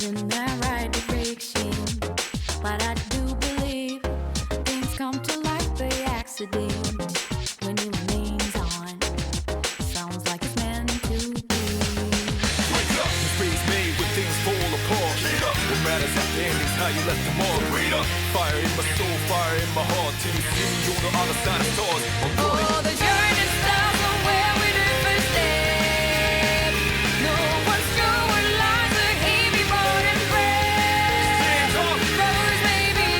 in the right direction. But I do believe things come to light by accident. When it remains on, sounds like it's meant to be. Wake up, the freeze made when things fall apart. What matters at the end is how you left them all. Fire in my soul, fire in my heart. Till you see me on the other side of stars. Oh, the journey starts from where we did first step. No one's sure what lies ahead before them breath. Rose maybe,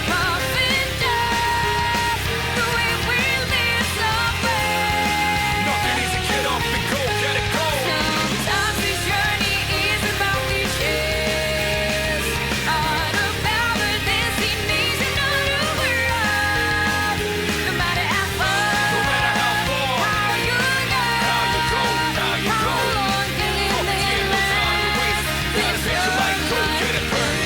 coffin dust. The way we'll miss our breath. Nothing easy, get up and go, get it go. Sometimes this journey is about these years. Out about the destination of the world. No matter how far, how you go, how long can it last? This Like, go get it, burn.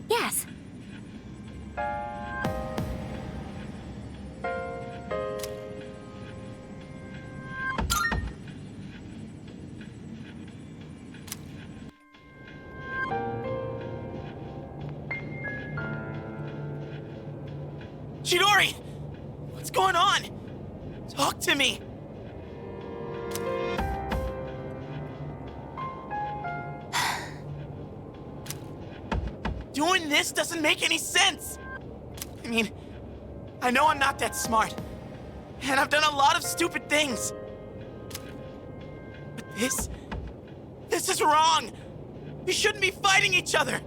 Yes. Chidori! What's going on? Talk to me! Doing this doesn't make any sense! I mean, I know I'm not that smart, and I've done a lot of stupid things. But this is wrong! We shouldn't be fighting each other!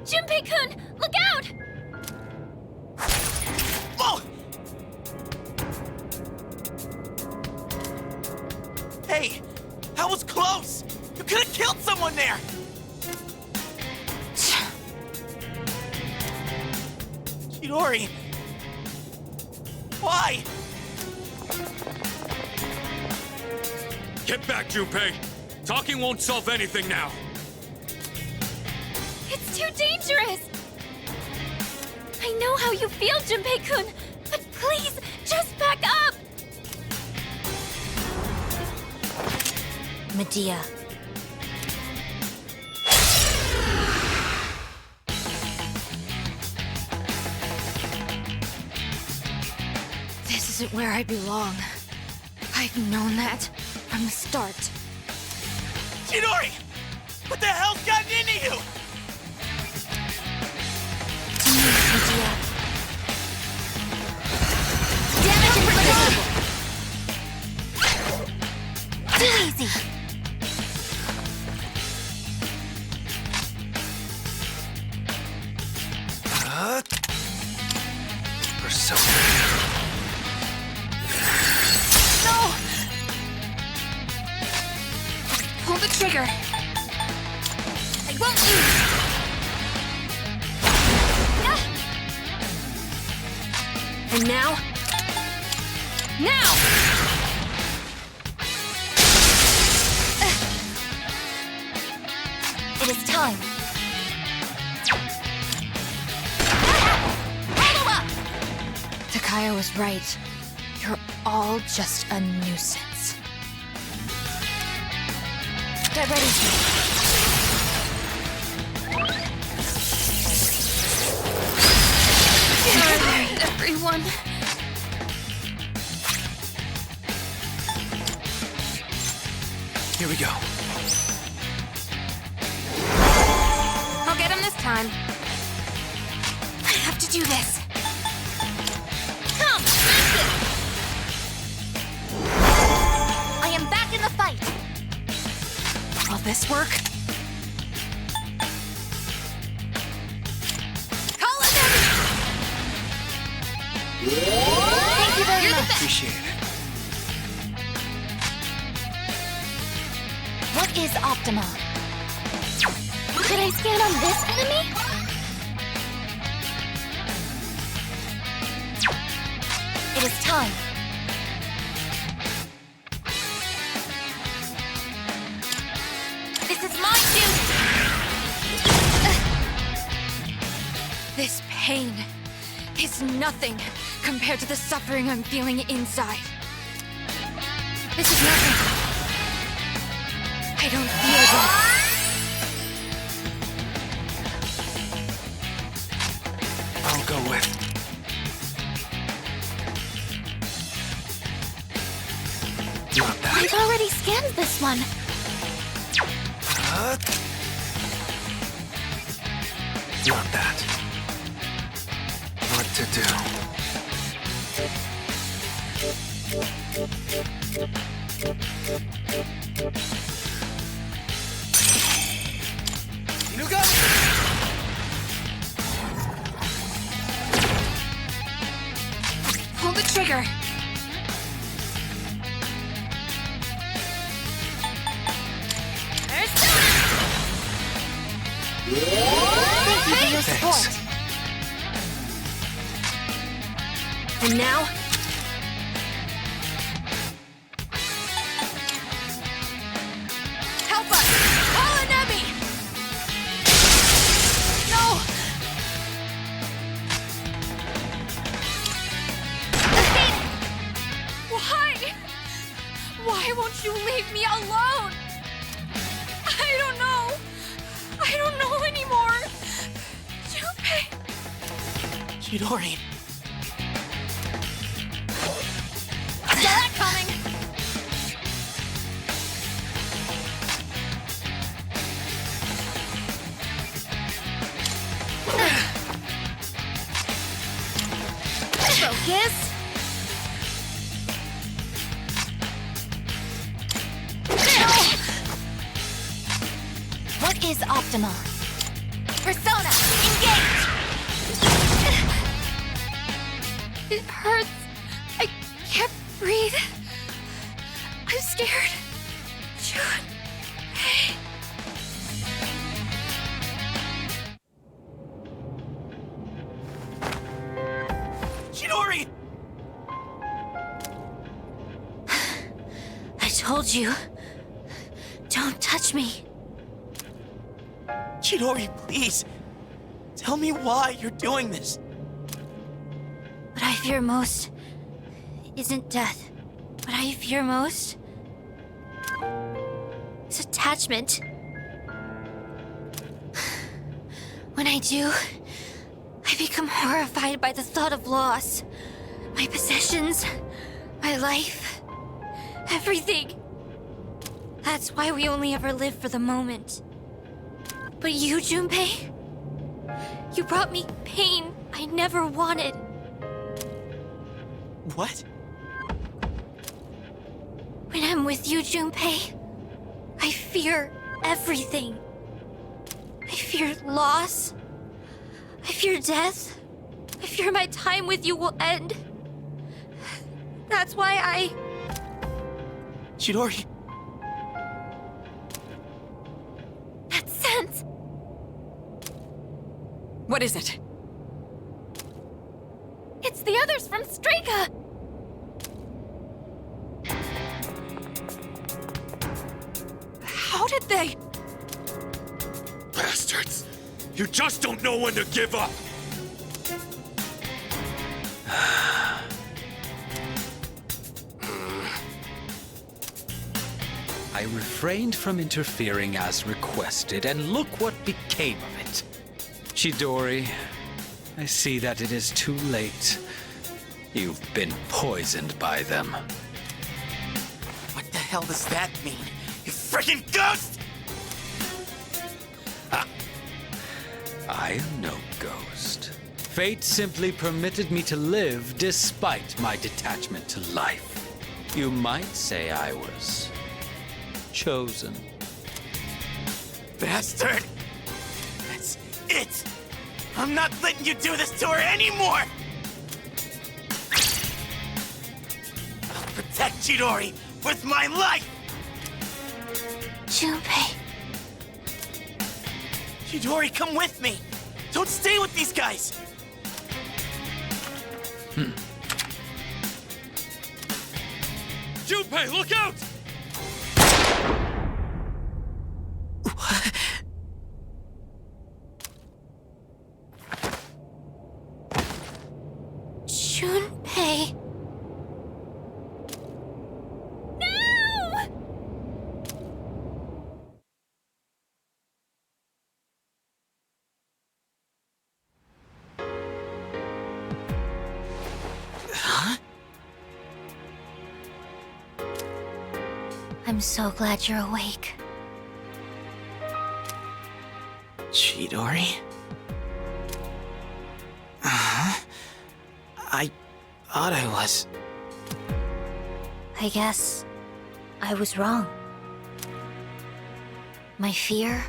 Junpei-kun, look out! Oh! Hey, that was close! You could have killed someone there! Chidori! Why? Get back, Junpei! Talking won't solve anything now! It's too dangerous! I know how you feel, Junpei-kun, but please, just back up! Medea. This isn't where I belong. I've known that from the start. Chidori! What the hell's gotten into you? Medea. Damage irreversible. Too easy. No! Pull the trigger. I won't lose. And now? Now! It is time. Follow up! Takaya was right. You're all just a nuisance. Get ready. Alright, everyone. Here we go. I'll get him this time. do this. Come, listen. I am back in the fight. Will this work? Call it in. Thank you very much. Appreciate it. What is optimal? Should I scan on this enemy? It is time. This is my duty! This pain is nothing compared to the suffering I'm feeling inside. This is nothing. I don't feel death. I'll go with. Not that. I've already scanned this one. Not that. What to do? Inuga! Pull the trigger. Thank you for your support. And now? Help us! Call an enemy! No! Why? Why won't you leave me alone? I don't know. I don't know anymore. Junpei. Chidori. Saw that coming. Focus. What is optimal? Persona, engage! It hurts. I can't breathe. I'm scared. Junpei. Chidori! I told you. Don't touch me. Chidori, please. Tell me why you're doing this. What I fear most isn't death. What I fear most is attachment. When I do, I become horrified by the thought of loss. My possessions, my life, everything. That's why we only ever live for the moment. But you, Junpei, you brought me pain I never wanted. What? When I'm with you, Junpei, I fear everything. I fear loss. I fear death. I fear my time with you will end. That's why I... Chidori. That sense. What is it? It's the others from Strika. How did they? Bastards! You just don't know when to give up! I refrained from interfering as requested, and look what became of it. Chidori, I see that it is too late. You've been poisoned by them. What the hell does that mean? You freaking ghost! I am no ghost. Fate simply permitted me to live despite my detachment to life. You might say I was chosen. Bastard! That's it! I'm not letting you do this to her anymore! I'll protect Chidori with my life! Junpei. Chidori, come with me! Don't stay with these guys! Junpei, look out! Junpei. I'm so glad you're awake. Chidori? I thought I was. I guess I was wrong. My fear,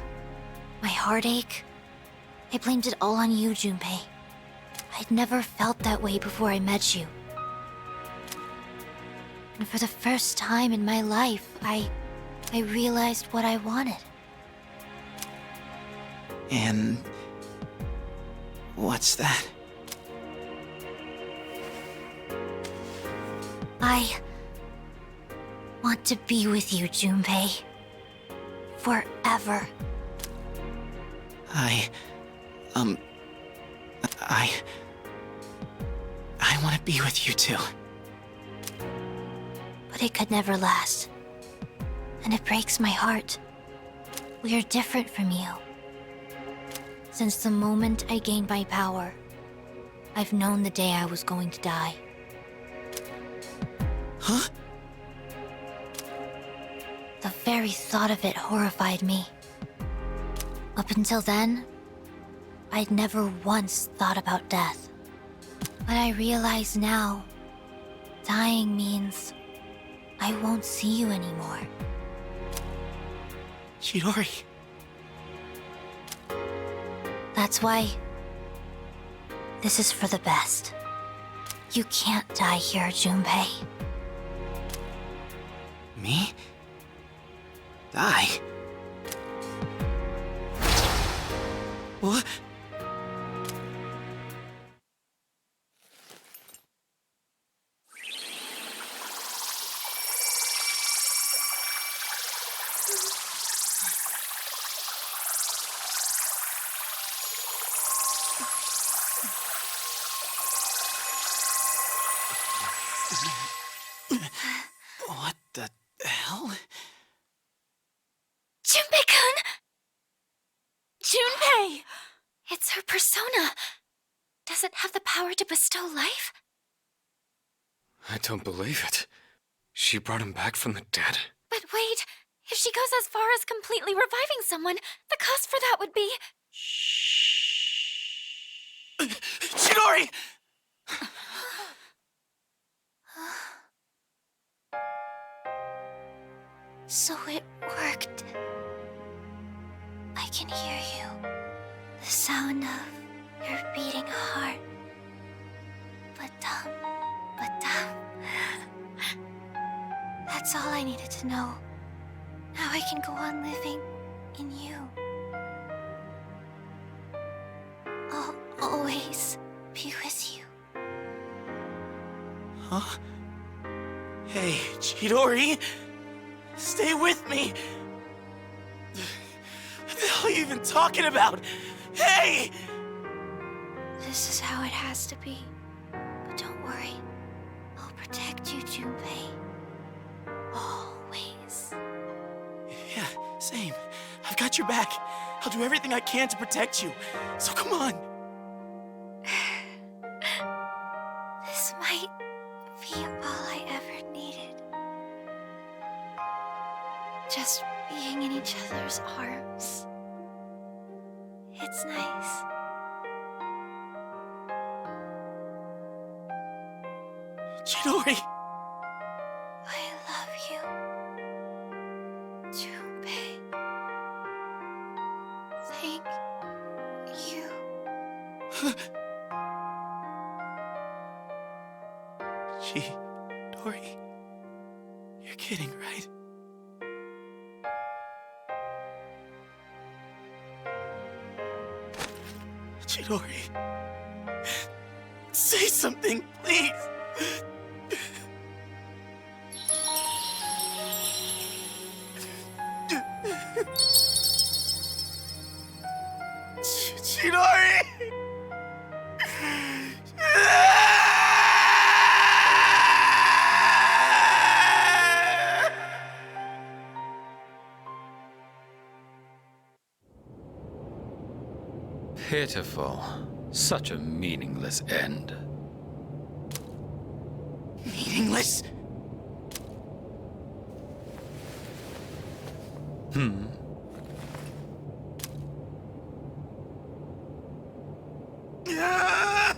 my heartache, I blamed it all on you, Junpei. I'd never felt that way before I met you. And for the first time in my life, I realized what I wanted. And what's that? I want to be with you, Junpei. Forever. I want to be with you too. But it could never last. And it breaks my heart. We are different from you. Since the moment I gained my power, I've known the day I was going to die. Huh? The very thought of it horrified me. Up until then, I'd never once thought about death. But I realize now, dying means I won't see you anymore. Chidori. That's why this is for the best. You can't die here, Junpei. Me? Die? What? What the hell? Junpei-kun! Junpei! It's her persona. Does it have the power to bestow life? I don't believe it. She brought him back from the dead? But wait, if she goes as far as completely reviving someone, the cost for that would be... Chidori! So it worked. I can hear you. The sound of your beating heart. Ba-dum, ba-dum. That's all I needed to know. Now I can go on living in you. I'll always be with you. Huh? Hey, Chidori! Stay with me! What the hell are you even talking about? Hey! This is how it has to be. But don't worry. I'll protect you, Junpei. Always. Yeah, same. I've got your back. I'll do everything I can to protect you. So come on. This might be all I ever needed. Just being in each other's arms. It's nice. Chidori! I love you, Junpei. Thank you. Chidori, you're kidding, right? Chidori, say something, please. Chidori! Pitiful. Such a meaningless end. Meaningless? Ah!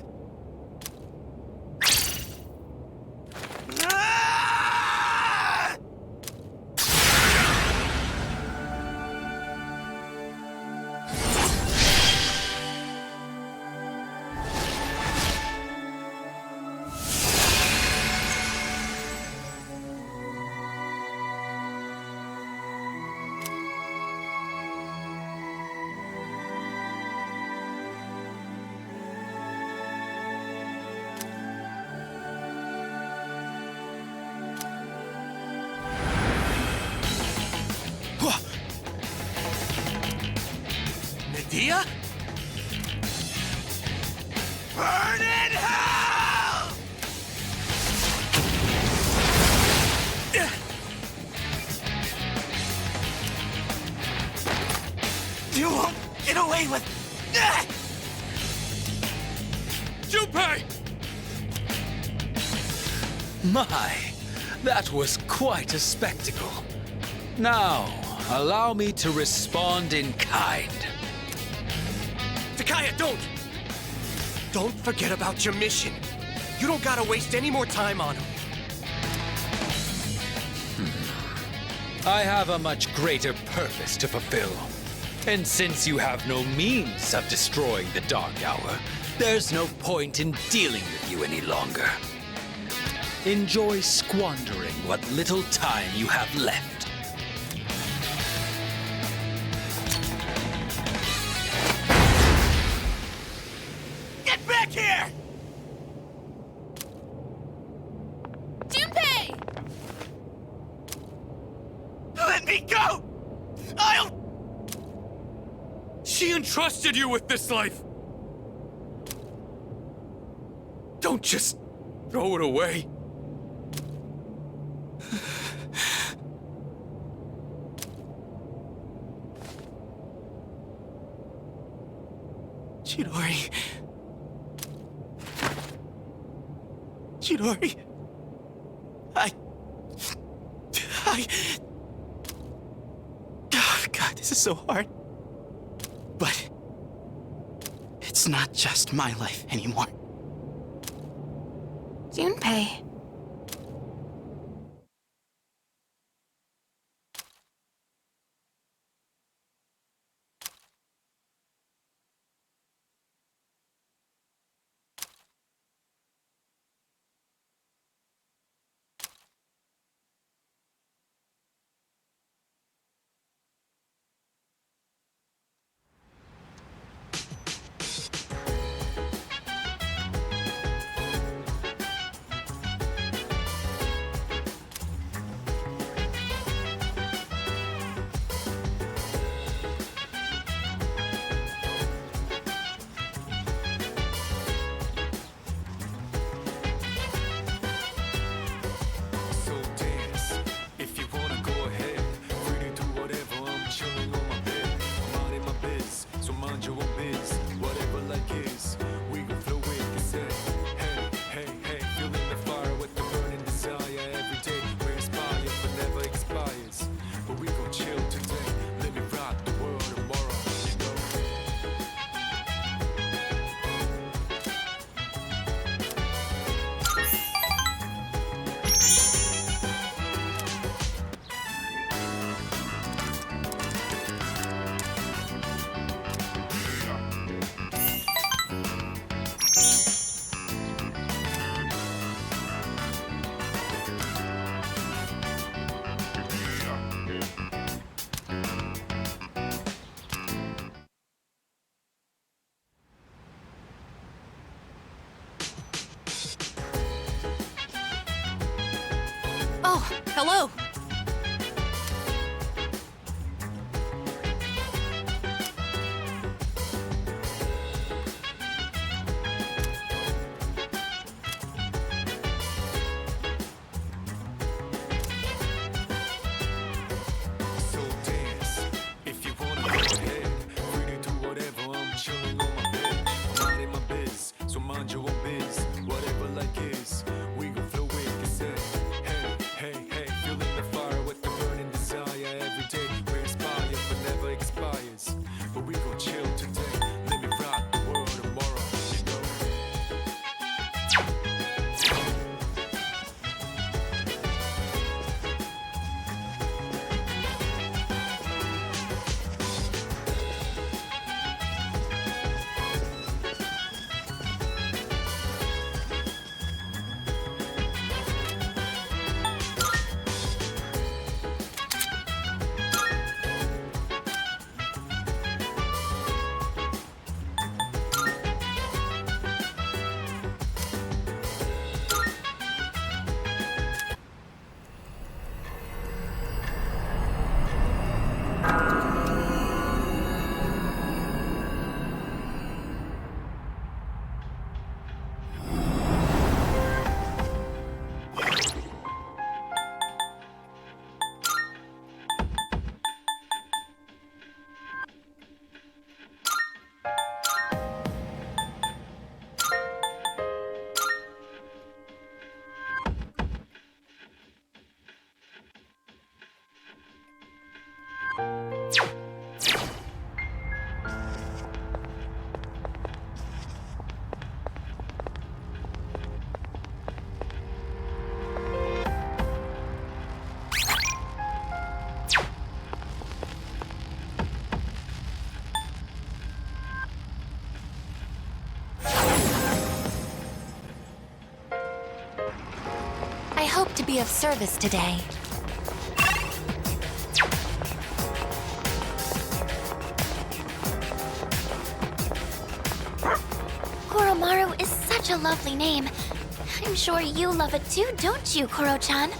Ah! Medea? Burn in hell! You won't get away with... Junpei! My, that was quite a spectacle. Now, allow me to respond in kind. Takaya, don't! Don't forget about your mission. You don't gotta waste any more time on him. I have a much greater purpose to fulfill. And since you have no means of destroying the Dark Hour, there's no point in dealing with you any longer. Enjoy squandering what little time you have left. Get back here! Junpei! Let me go! I'll... She entrusted you with this life! Don't just throw it away. Chidori. Chidori. Oh, God, this is so hard. But it's not just my life anymore. Junpei. Oh, hello. So dance, if you wanna go ahead. Free to do whatever, I'm chilling on my bed. I'm minding my biz, so mind your own biz. Whatever like is, we gon' flow with the set. Hey, hey, hey, feeling the fire with the burning desire. Every day we're inspired, but never expires. But we gon' chill today, let me rock the world tomorrow, you know. I hope to be of service today. Koromaru is such a lovely name. I'm sure you love it too, don't you, Koro-chan?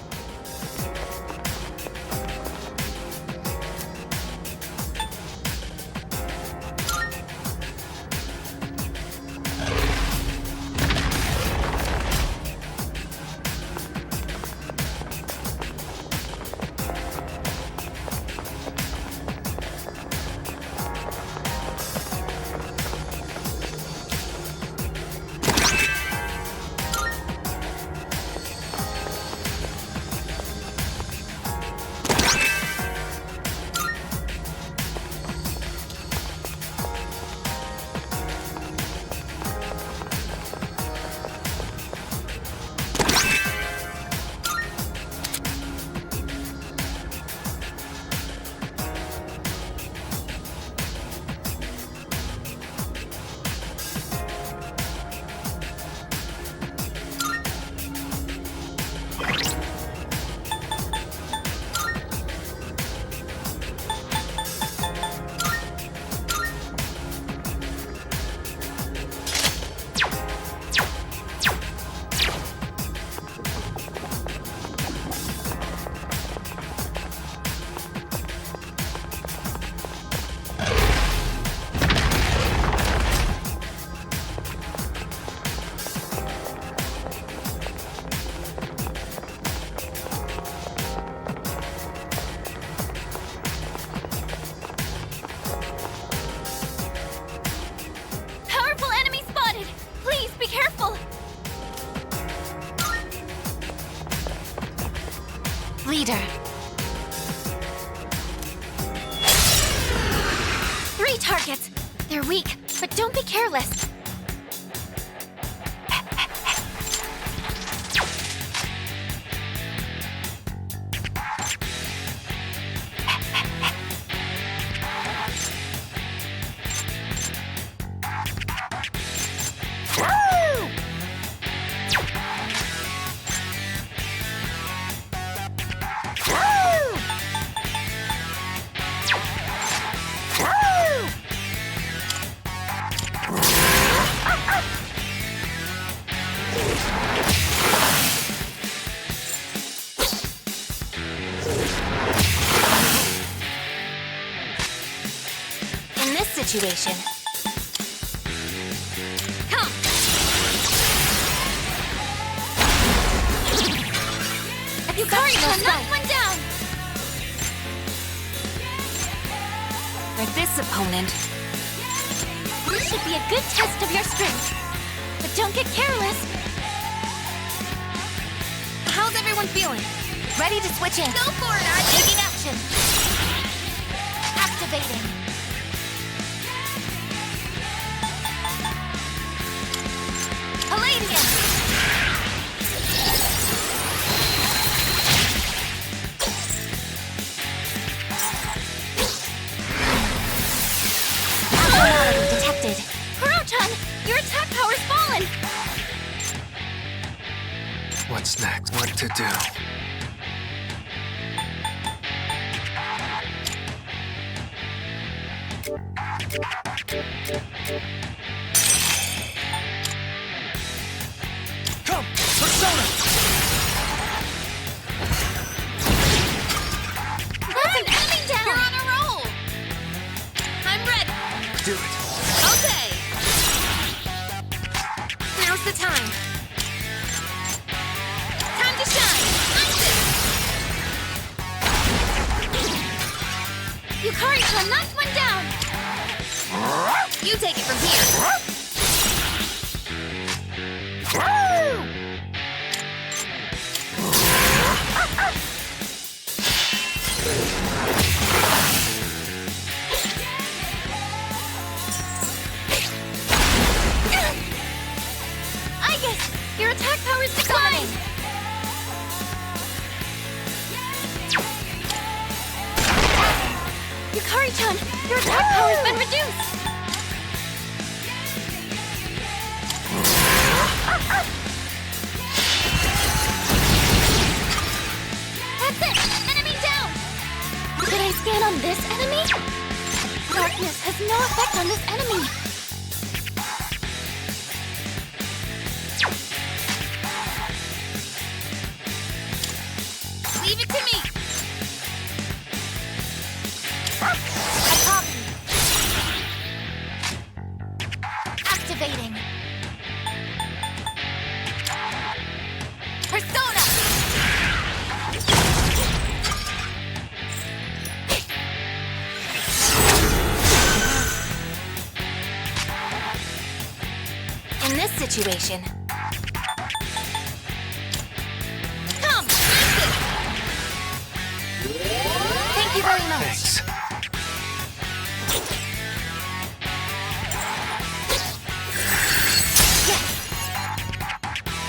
Leader. 3 targets. They're weak, but don't be careless. situation. Come! Yukari-chan, knock one down! For this opponent, This should be a good test of your strength. But don't get careless. how's everyone feeling? Ready to switch in. Go for it, I'm taking action. Activating. Palladium! Abnormality detected. Kuro-chan, your attack power's fallen! What's next? What to do? Come! Persona! That's an enemy down! You're on a roll! I'm ready! Do it! Okay! Now's the time. Time to shine! Ice it! Yukari-chan knocked one down! You take it from here. I guess your attack power's declined! Yukari-chan, your attack power's been reduced! That's it! Enemy down! Did I scan on this enemy? Darkness has no effect on this enemy. Leave it to me! I copy. Activating. Persona! In this situation, come! Thank you very much. Thanks.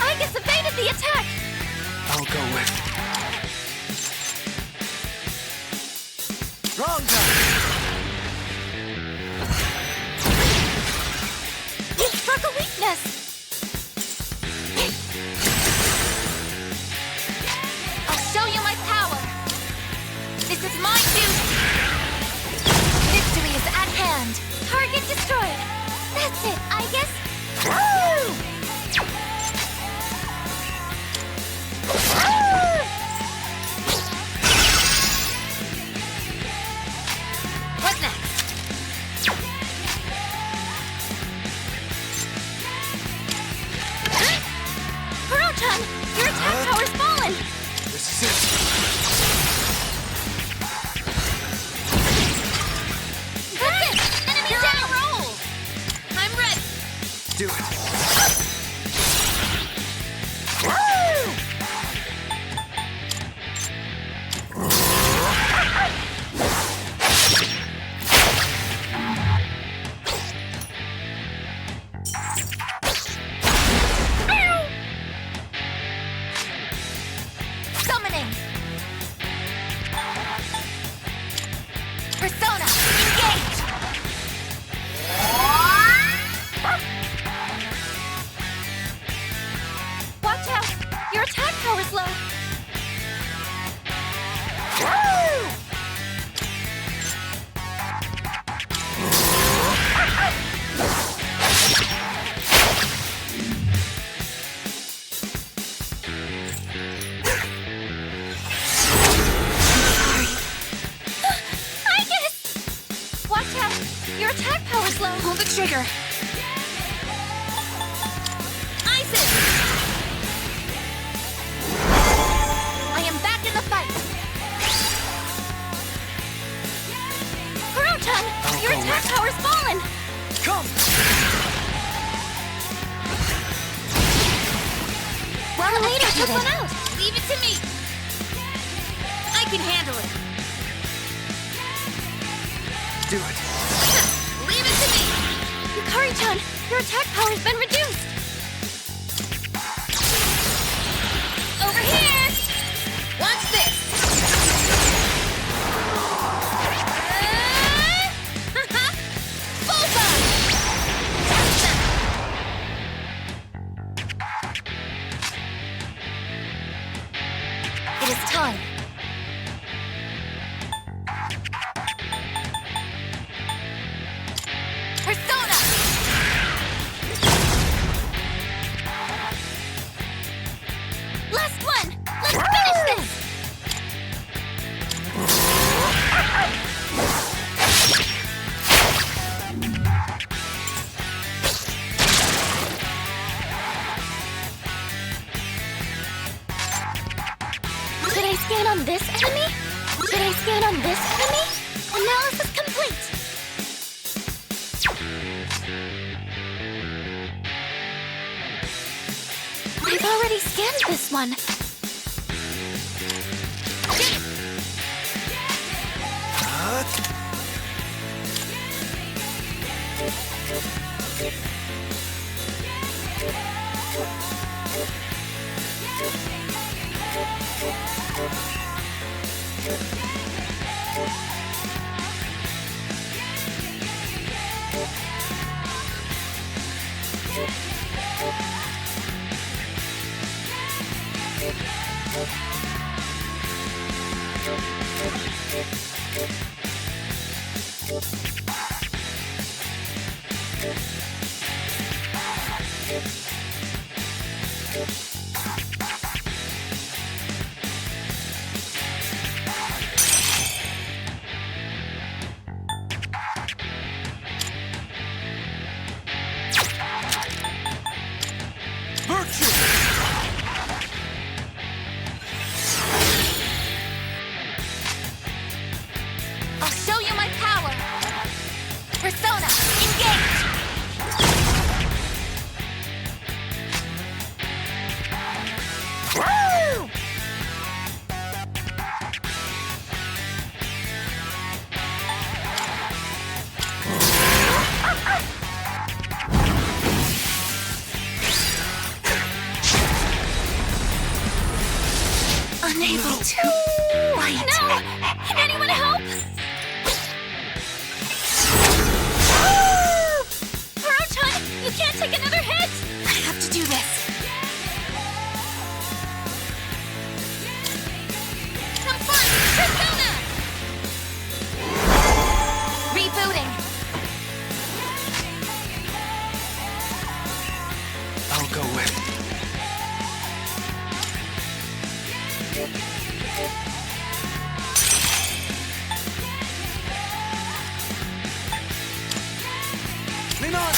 I just evaded the attack! I'll go with... Wrong time! You struck a weakness! I'll show you my power! This is my duty! Victory is at hand! Target destroyed! That's it, I guess... What next? Kuro-chan, your attack power's fallen! This is it! That's it! Enemy You're down! on a roll! I'm ready! Do it! Summoning! Persona, engage! trigger. Isis! I am back in the fight. Kurotan, your attack power's fallen. Come! Well, later, took one out. Leave it to me. I can handle it. Do it. Leave it to me. Yukari-chan, your attack power's been reduced. Over here. Watch this. Boba! It is time. Persona! Last one! Let's finish this! Should I scan on this enemy? Should I scan on this enemy? Analysis complete! I've already scanned this one. Virtue! I'll show you my power! Persona, engage! Woo! Unable to fight. No! Can anyone help? Kurotan, you can't take another hit! I have to do this. Come fight! Persona! Rebooting. I'll go with. Lean on!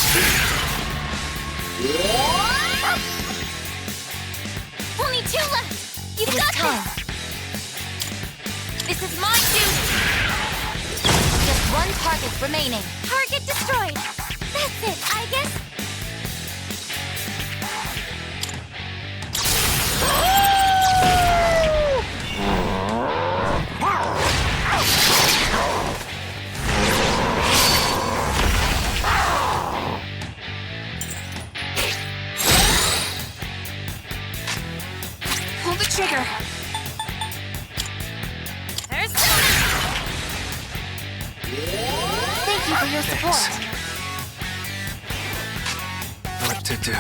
Only 2 left. You've got this. This is my duty! Just 1 target remaining. Target destroyed. That's it, I guess. Pull the trigger. Persona! Thank you for your support. What to do?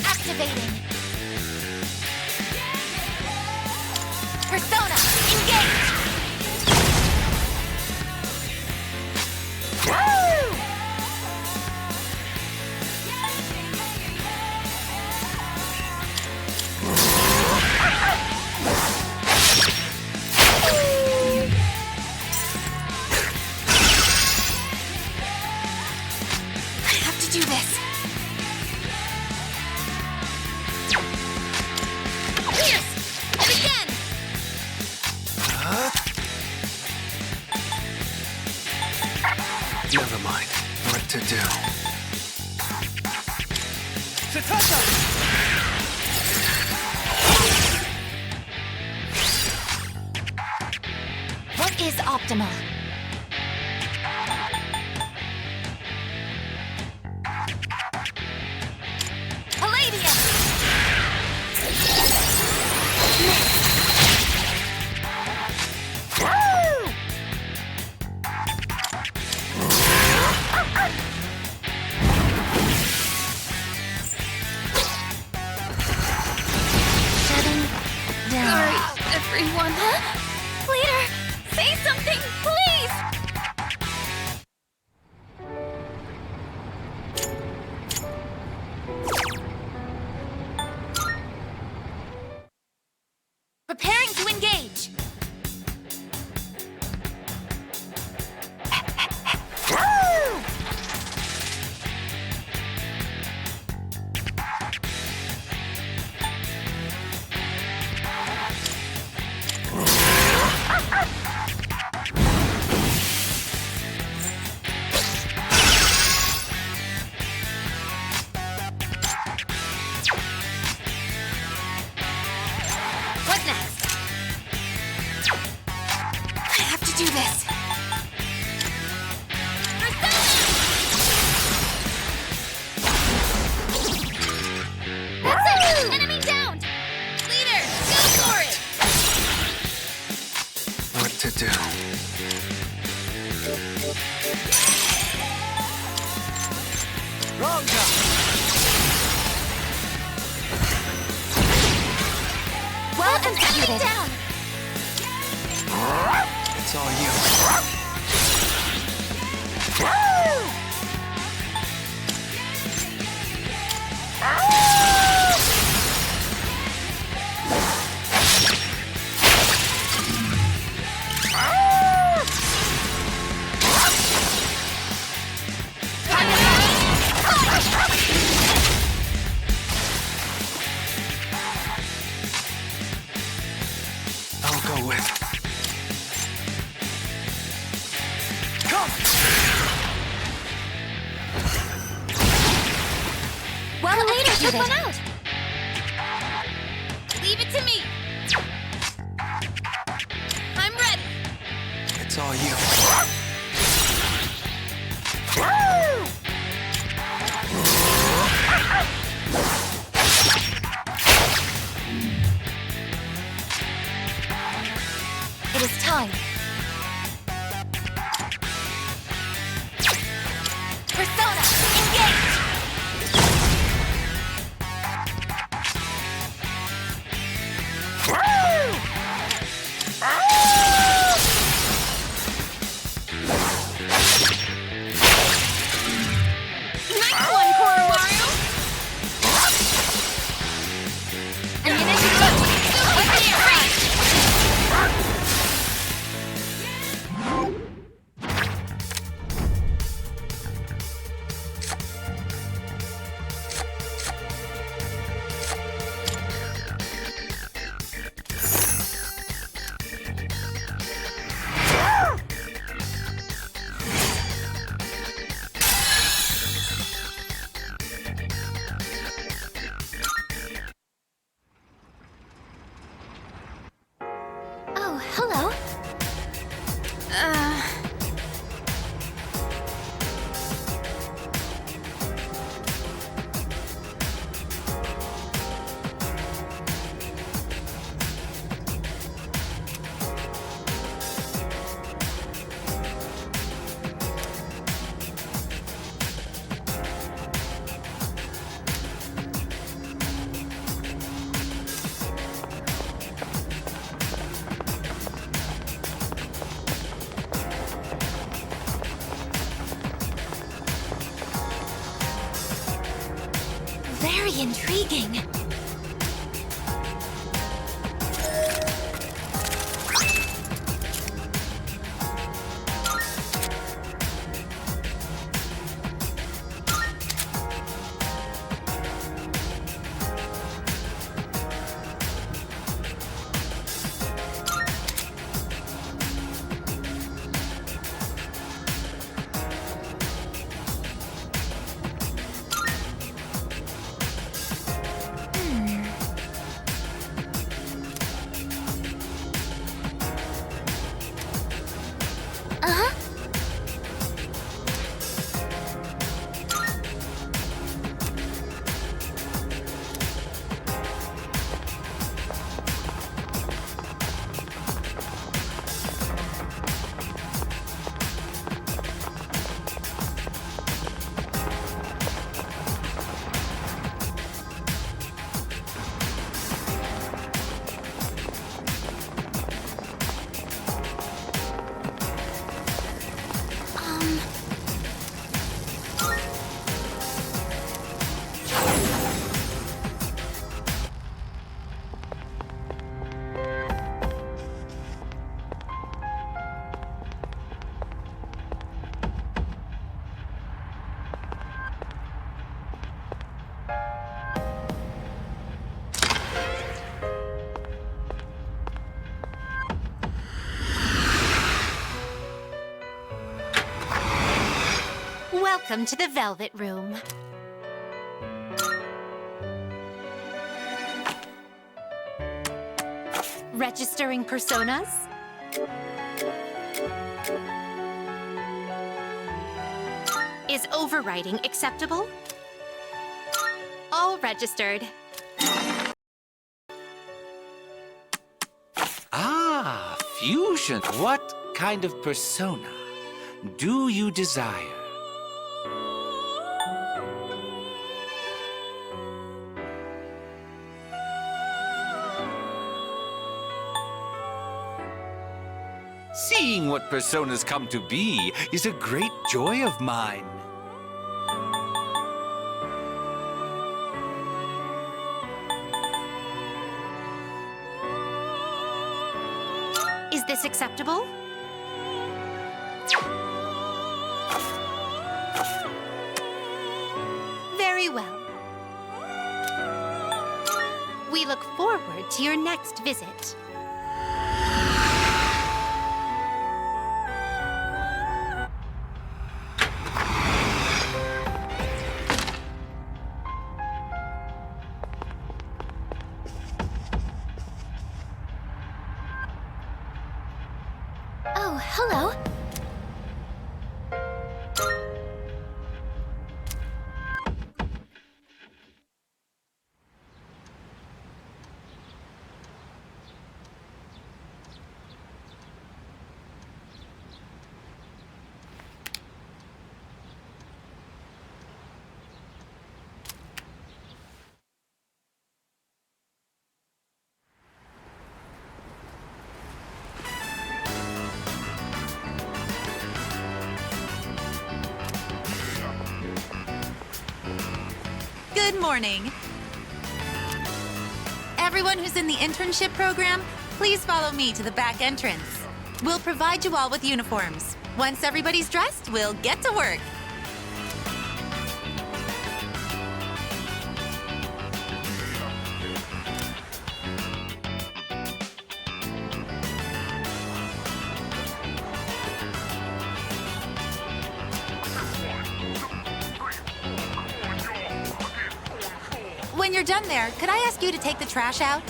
Activating. Persona. Never mind. What to do? What is optimal? Palladium! Shutting down. Sorry, everyone. Leader, say something, please! Preparing to engage. What next? I have to do this. That's it! Enemy down! Leader, go for it! What to do? Wrong Well executed. Down. It's all you. I'll go with. Come! Well executed. One out. Leave it to me. I'm ready. It's all you. It is time. Persona, engage! Nice one, Koromaru! Ammunition loaded. Within range! Oh, hello. Very intriguing. Welcome to the Velvet Room. Registering personas? Is overwriting acceptable? All registered. Ah, fusion. What kind of persona do you desire? Seeing what personas come to be is a great joy of mine. Is this acceptable? Very well. We look forward to your next visit. Oh, hello. Good morning. Everyone who's in the internship program, please follow me to the back entrance. We'll provide you all with uniforms. Once everybody's dressed, we'll get to work. When you're done there, could I ask you to take the trash out?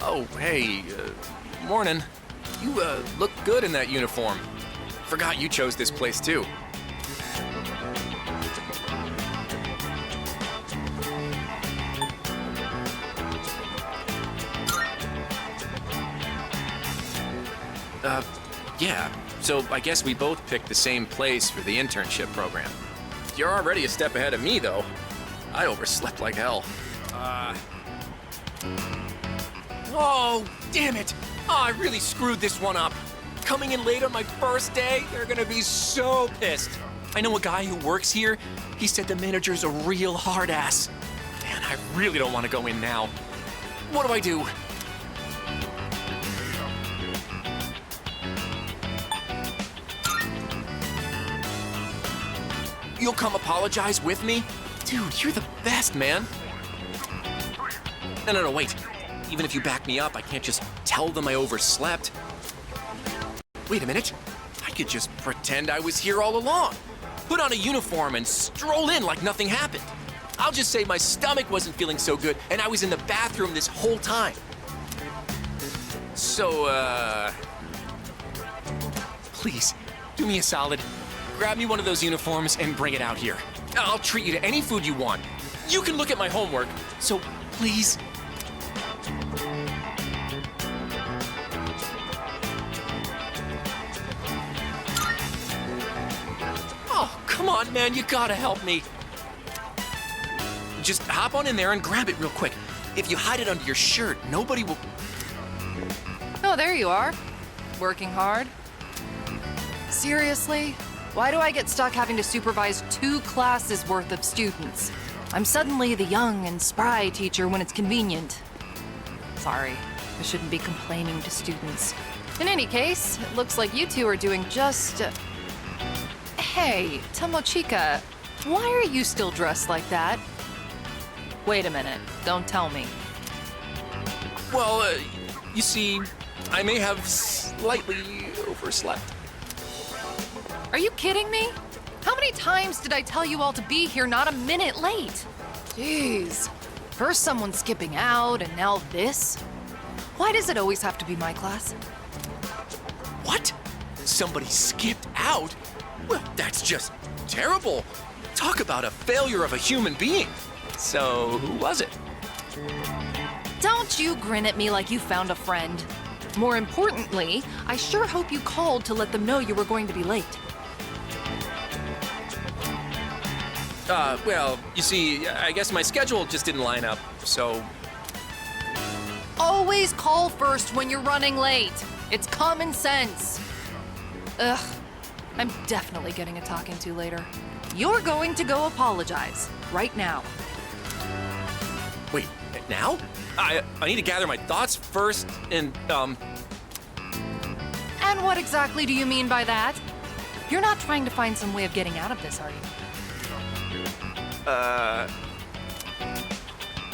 Oh, hey, morning. You, look good in that uniform. Forgot you chose this place, too. Yeah, so I guess we both picked the same place for the internship program. You're already a step ahead of me, though. I overslept like hell. Oh, damn it! Oh, I really screwed this one up. Coming in late on my first day, they're gonna be so pissed. I know a guy who works here. He said the manager's a real hard ass. Man, I really don't want to go in now. What do I do? You'll come apologize with me? Dude, you're the best, man. No, wait. Even if you back me up, I can't just tell them I overslept. Wait a minute. I could just pretend I was here all along. Put on a uniform and stroll in like nothing happened. I'll just say my stomach wasn't feeling so good and I was in the bathroom this whole time. So, please, do me a solid. Grab me one of those uniforms and bring it out here. I'll treat you to any food you want. You can look at my homework, so please. Oh, come on, man, you gotta help me. Just hop on in there and grab it real quick. If you hide it under your shirt, nobody will... Oh, there you are. Working hard. Seriously? Why do I get stuck having to supervise 2 classes worth of students? I'm suddenly the young and spry teacher when it's convenient. Sorry, I shouldn't be complaining to students. In any case, it looks like you two are doing just... Hey, Tomochika, Why are you still dressed like that? Wait a minute, don't tell me. Well, you see, I may have slightly overslept. Are you kidding me? How many times did I tell you all to be here not a minute late? Jeez. First someone skipping out, and now this? Why does it always have to be my class? What? Somebody skipped out? Well, that's just terrible. Talk about a failure of a human being. So, who was it? Don't you grin at me like you found a friend. More importantly, I sure hope you called to let them know you were going to be late. Well, you see, I guess my schedule just didn't line up, so... Always call first when you're running late. It's common sense. Ugh, I'm definitely getting a talking to later. You're going to go apologize right now. Wait, now? I need to gather my thoughts first and, And what exactly do you mean by that? You're not trying to find some way of getting out of this, are you?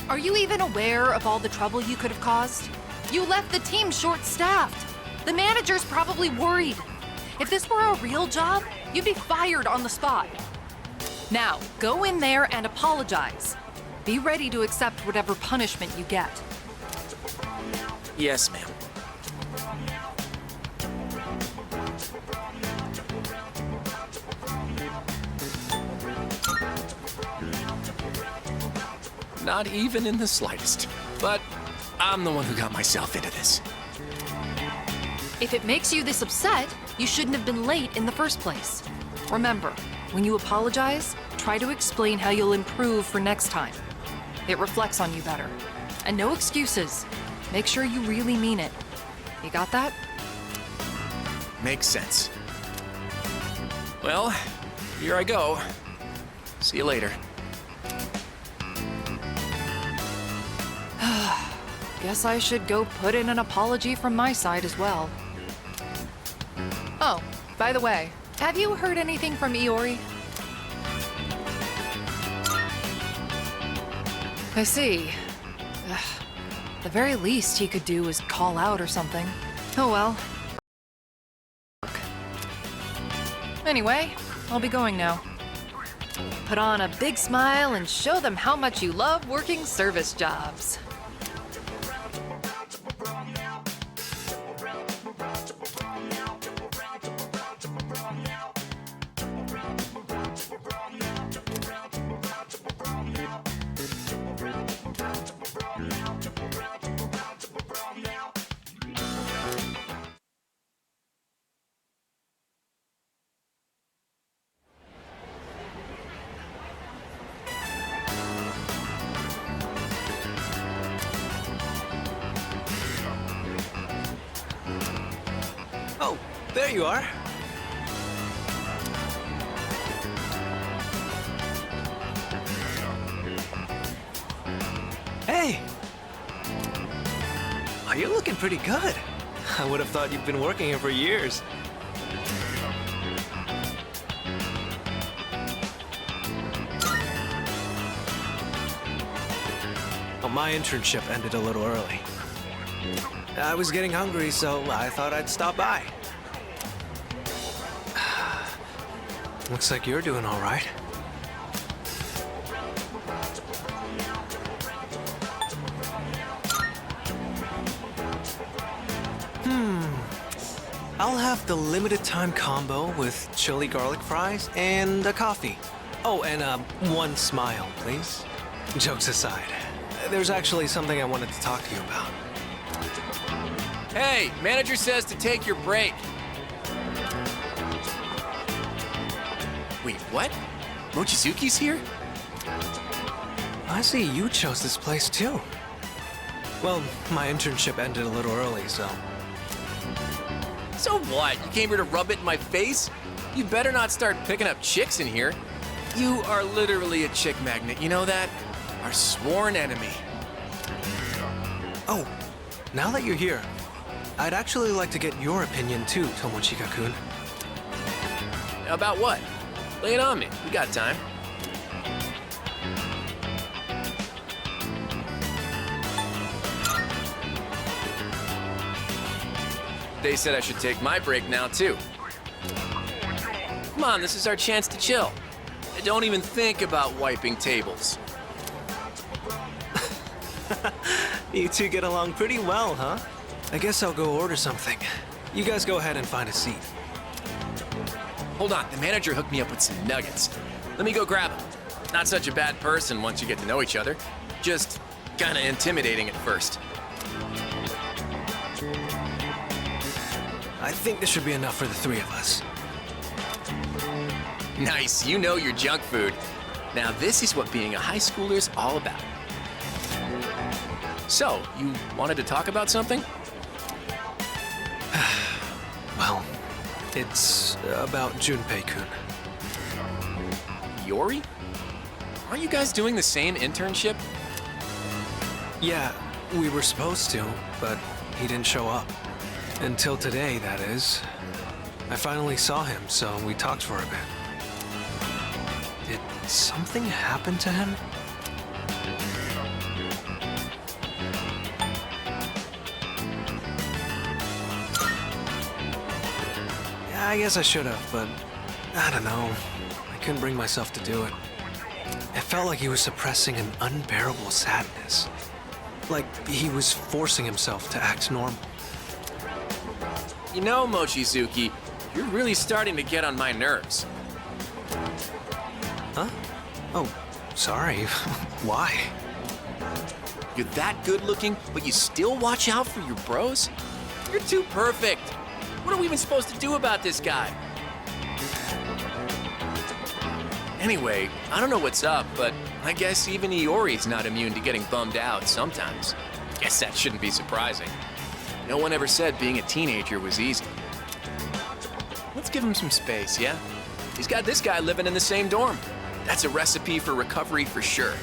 Are you even aware of all the trouble you could have caused? You left the team short-staffed. The manager's probably worried. If this were a real job, you'd be fired on the spot. Now, go in there and apologize. Be ready to accept whatever punishment you get. yes, ma'am. Not even in the slightest. But I'm the one who got myself into this. If it makes you this upset, you shouldn't have been late in the first place. Remember, when you apologize, try to explain how you'll improve for next time. It reflects on you better. And no excuses. Make sure you really mean it. You got that? Makes sense. Well, here I go. See you later. Guess I should go put in an apology from my side as well. Oh, by the way, have you heard anything from Iori? I see. Ugh. The very least he could do is call out or something. Oh well. Anyway, I'll be going now. Put on a big smile and show them how much you love working service jobs. Oh, there you are. Hey! Oh, you're looking pretty good. I would have thought you've been working here for years. Well, my internship ended a little early. I was getting hungry, so I thought I'd stop by. Looks like you're doing all right. I'll have the limited time combo with chili garlic fries and a coffee. Oh, and one smile, please. Jokes aside, there's actually something I wanted to talk to you about. Hey, manager says to take your break. Wait, what? Mochizuki's here? I see you chose this place too. Well, my internship ended a little early, so... So what? You came here to rub it in my face? You better not start picking up chicks in here. You are literally a chick magnet, you know that? Our sworn enemy. Oh, now that you're here, I'd actually like to get your opinion too, Tomochika-kun. About what? Lay it on me. We got time. They said I should take my break now, too. Come on, this is our chance to chill. Don't even think about wiping tables. You two get along pretty well, huh? I guess I'll go order something. You guys go ahead and find a seat. Hold on, the manager hooked me up with some nuggets. Let me go grab them. Not such a bad person once you get to know each other. Just kinda intimidating at first. I think this should be enough for the three of us. Nice, you know your junk food. Now this is what being a high schooler's all about. So, you wanted to talk about something? Well, it's about Junpei-kun. Yori? Aren't you guys doing the same internship? Yeah, we were supposed to, but he didn't show up. Until today, that is. I finally saw him, so we talked for a bit. Did something happen to him? Yeah, I guess I should have, but I don't know. I couldn't bring myself to do it. It felt like he was suppressing an unbearable sadness. Like he was forcing himself to act normal. You know, Mochizuki, you're really starting to get on my nerves. Huh? Oh, sorry. Why? You're that good looking, but you still watch out for your bros? You're too perfect. What are we even supposed to do about this guy? Anyway, I don't know what's up, but I guess even Iori's not immune to getting bummed out sometimes. Guess that shouldn't be surprising. No one ever said being a teenager was easy. Let's give him some space, yeah? He's got this guy living in the same dorm. That's a recipe for recovery for sure.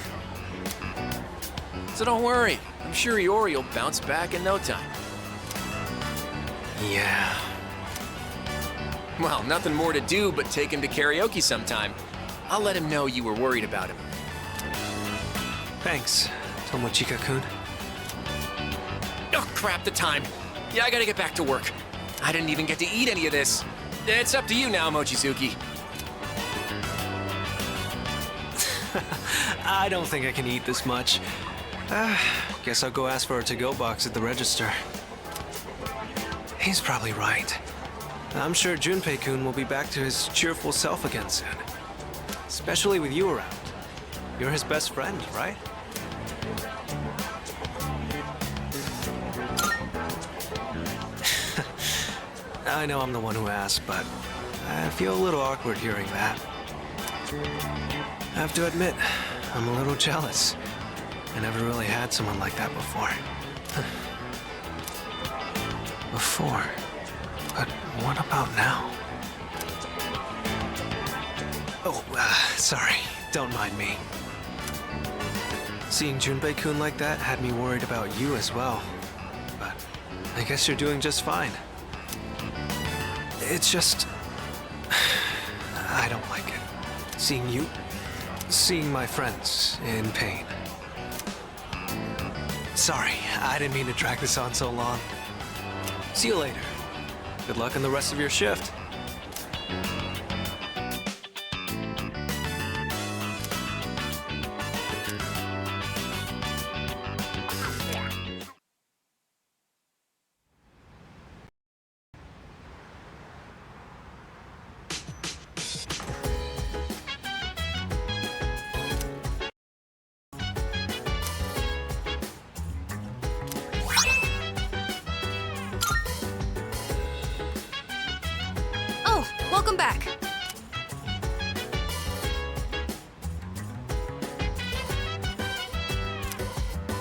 So don't worry, I'm sure Iori will bounce back in no time. Yeah. Well, nothing more to do but take him to karaoke sometime. I'll let him know you were worried about him. Thanks, Tomochika-kun. Oh, crap, the time. Yeah, I gotta get back to work. I didn't even get to eat any of this. It's up to you now, Mochizuki. I don't think I can eat this much. Guess I'll go ask for a to-go box at the register. He's probably right. I'm sure Junpei-kun will be back to his cheerful self again soon. Especially with you around. You're his best friend, right? I know I'm the one who asked, but I feel a little awkward hearing that. I have to admit, I'm a little jealous. I never really had someone like that before. Before? But what about now? Oh, sorry. Don't mind me. Seeing Junpei-kun like that had me worried about you as well. But I guess you're doing just fine. It's just... I don't like it. Seeing my friends in pain. Sorry, I didn't mean to drag this on so long. See you later. Good luck in the rest of your shift. Welcome back.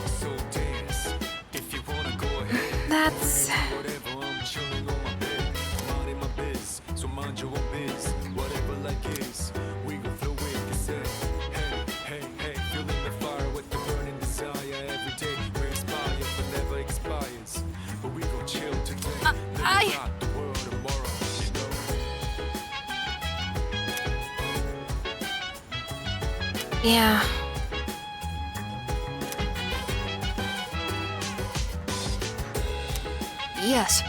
So dance. If you wanna go ahead. That's... Whatever, I'm chilling on my bed. I'm minding my biz. So mind your own biz. Whatever like is. We gon' flow with this head. Hey, hey, hey. Feeling the fire with the burning desire. Every day we inspire but never expires. But we gon' chill today. Live out the world tomorrow. You know? Yeah. Yes.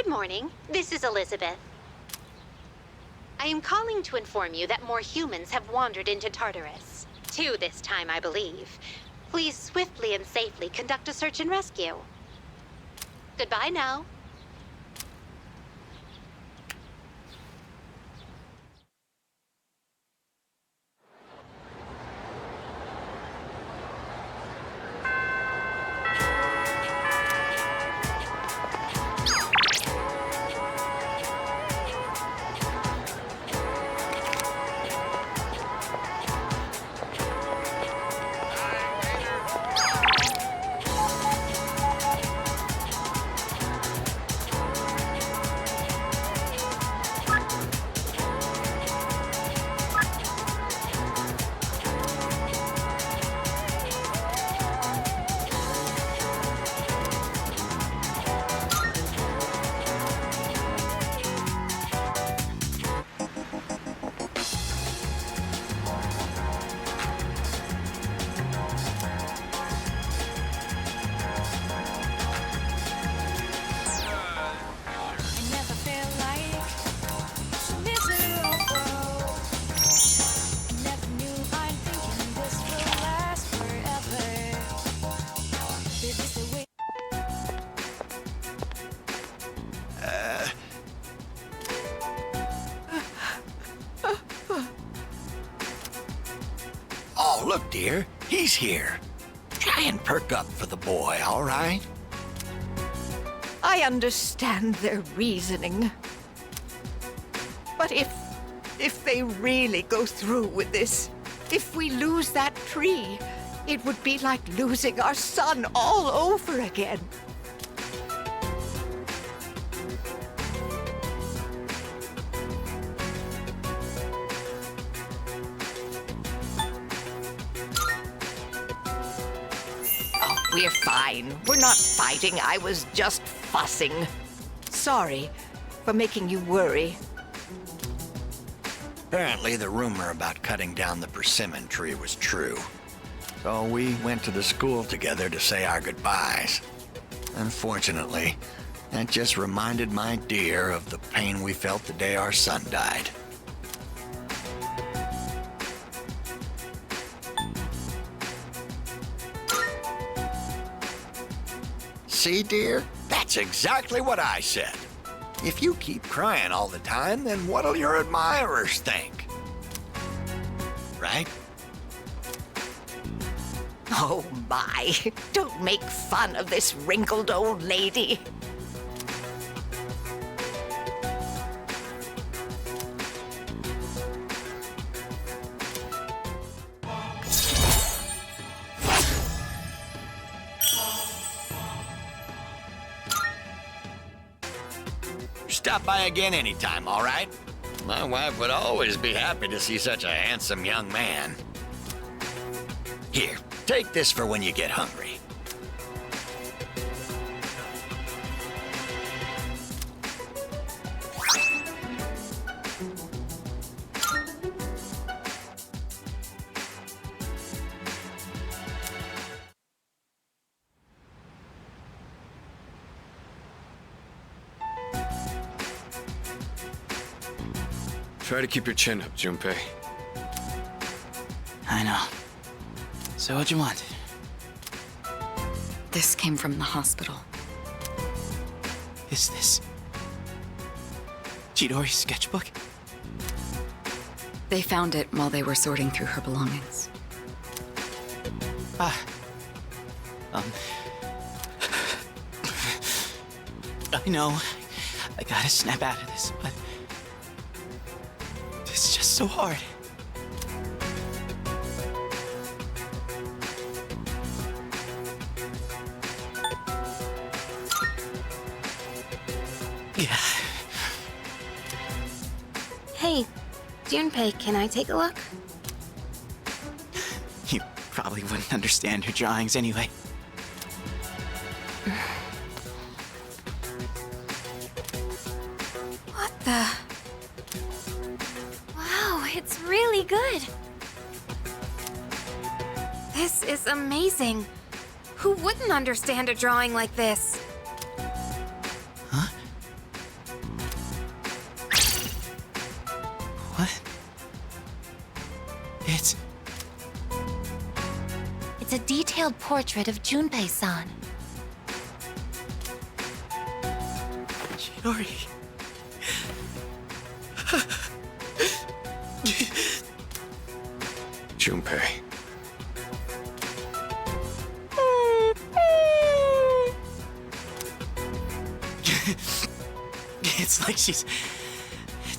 Good morning. This is Elizabeth. I am calling to inform you that more humans have wandered into Tartarus. 2 this time, I believe. Please swiftly and safely conduct a search and rescue. Goodbye now. Oh, look, dear. He's here. Try and perk up for the boy, all right? I understand their reasoning. But if they really go through with this, if we lose that tree, it would be like losing our son all over again. We're fine. We're not fighting. I was just fussing. Sorry for making you worry. Apparently, the rumor about cutting down the persimmon tree was true. So we went to the school together to say our goodbyes. Unfortunately, that just reminded my dear of the pain we felt the day our son died. See, dear? That's exactly what I said. If you keep crying all the time, then what'll your admirers think? Right? Oh my, don't make fun of this wrinkled old lady. Stop by again anytime, all right? My wife would always be happy to see such a handsome young man. Here, take this for when you get hungry. Try to keep your chin up, Junpei. I know. So what'd you want? This came from the hospital. Is this Chidori's sketchbook? They found it while they were sorting through her belongings. I know I gotta snap out of this, but it's just so hard. Yeah. Hey, Junpei, can I take a look? You probably wouldn't understand her drawings anyway. What the? Wow, it's really good. This is amazing. Who wouldn't understand a drawing like this? Huh? It's a detailed portrait of Junpei-san. Chidori. Junpei. It's like she's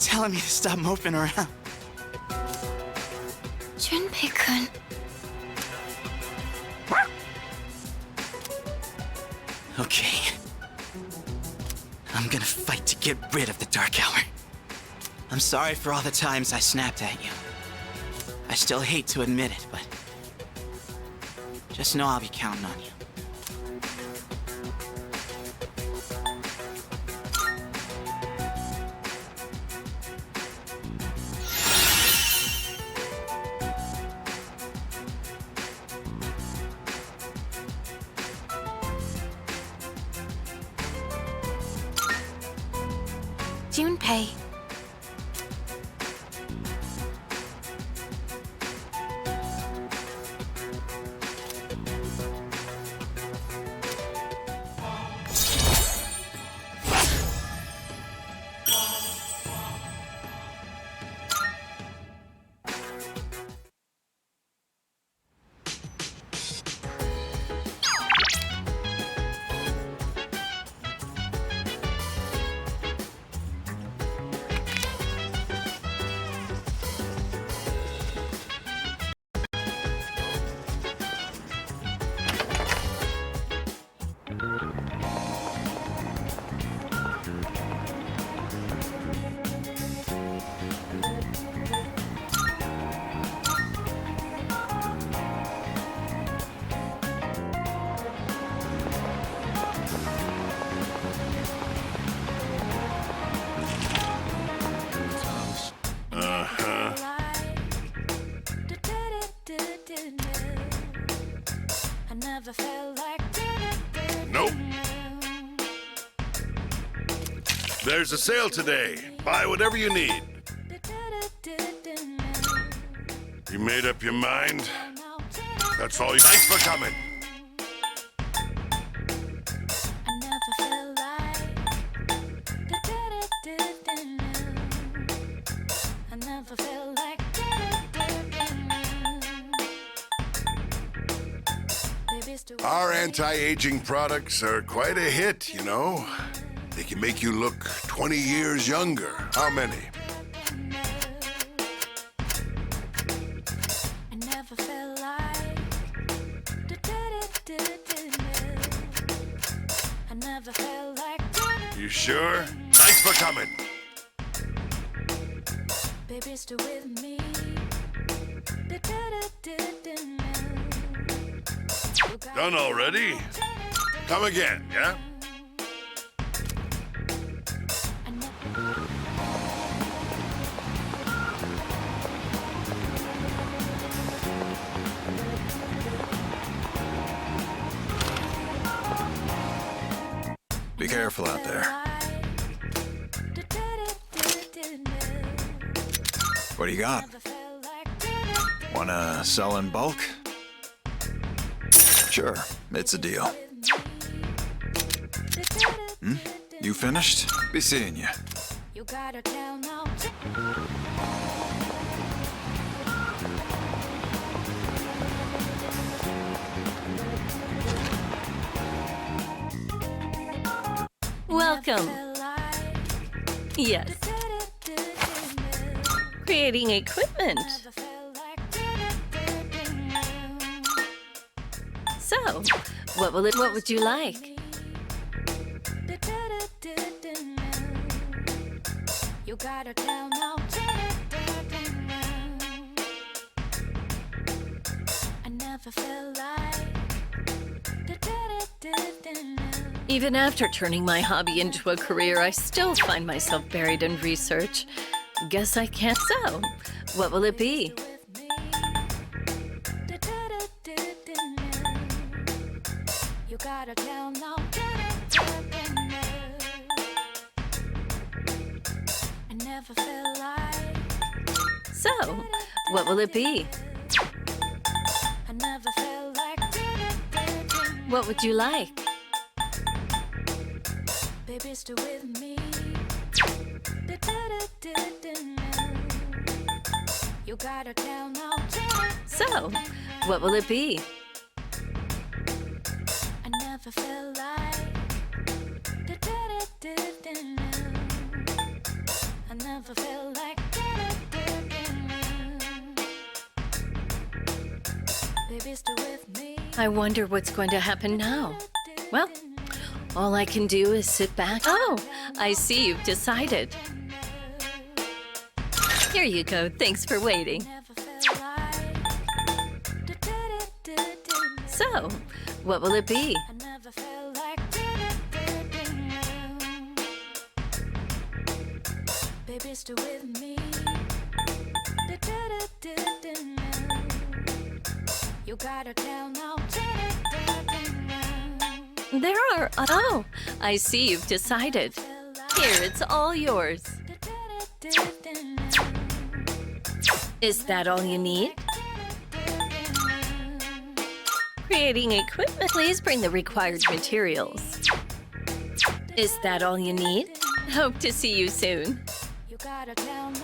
telling me to stop moping around. Junpei-kun. Okay. I'm gonna fight to get rid of the Dark Hour. I'm sorry for all the times I snapped at you. I still hate to admit it, but just know I'll be counting on you. Junpei. Nope. There's a sale today. Buy whatever you need. You made up your mind? That's all you... Thanks for coming. Our anti-aging products are quite a hit, you know. They can make you look 20 years younger. How many? You sure? Thanks for coming. Baby, stay with me. Done already? Come again, yeah? Be careful out there. What do you got? Wanna sell in bulk? Sure, it's a deal. You finished? Be seeing you. Welcome. Yes. Creating equipment. So, what would you like? You gotta tell now. I never felt like. Even after turning my hobby into a career, I still find myself buried in research. Guess I can't. So, what will it be? You gotta tell now. I never felt like. So, what will it be? I never felt like What would you like? baby, stay with me. You gotta tell now. So, what will it be? I never felt like I never felt like baby, stay with me. I wonder what's going to happen now. Well, all I can do is sit back. Oh, I see you've decided. Here you go. Thanks for waiting. So, what will it be? I never felt like baby, stay with me. You gotta tell now. There are. Oh, I see you've decided. Here, it's all yours. Is that all you need? Creating equipment. Please bring the required materials. Is that all you need? Hope to see you soon. You gotta tell me.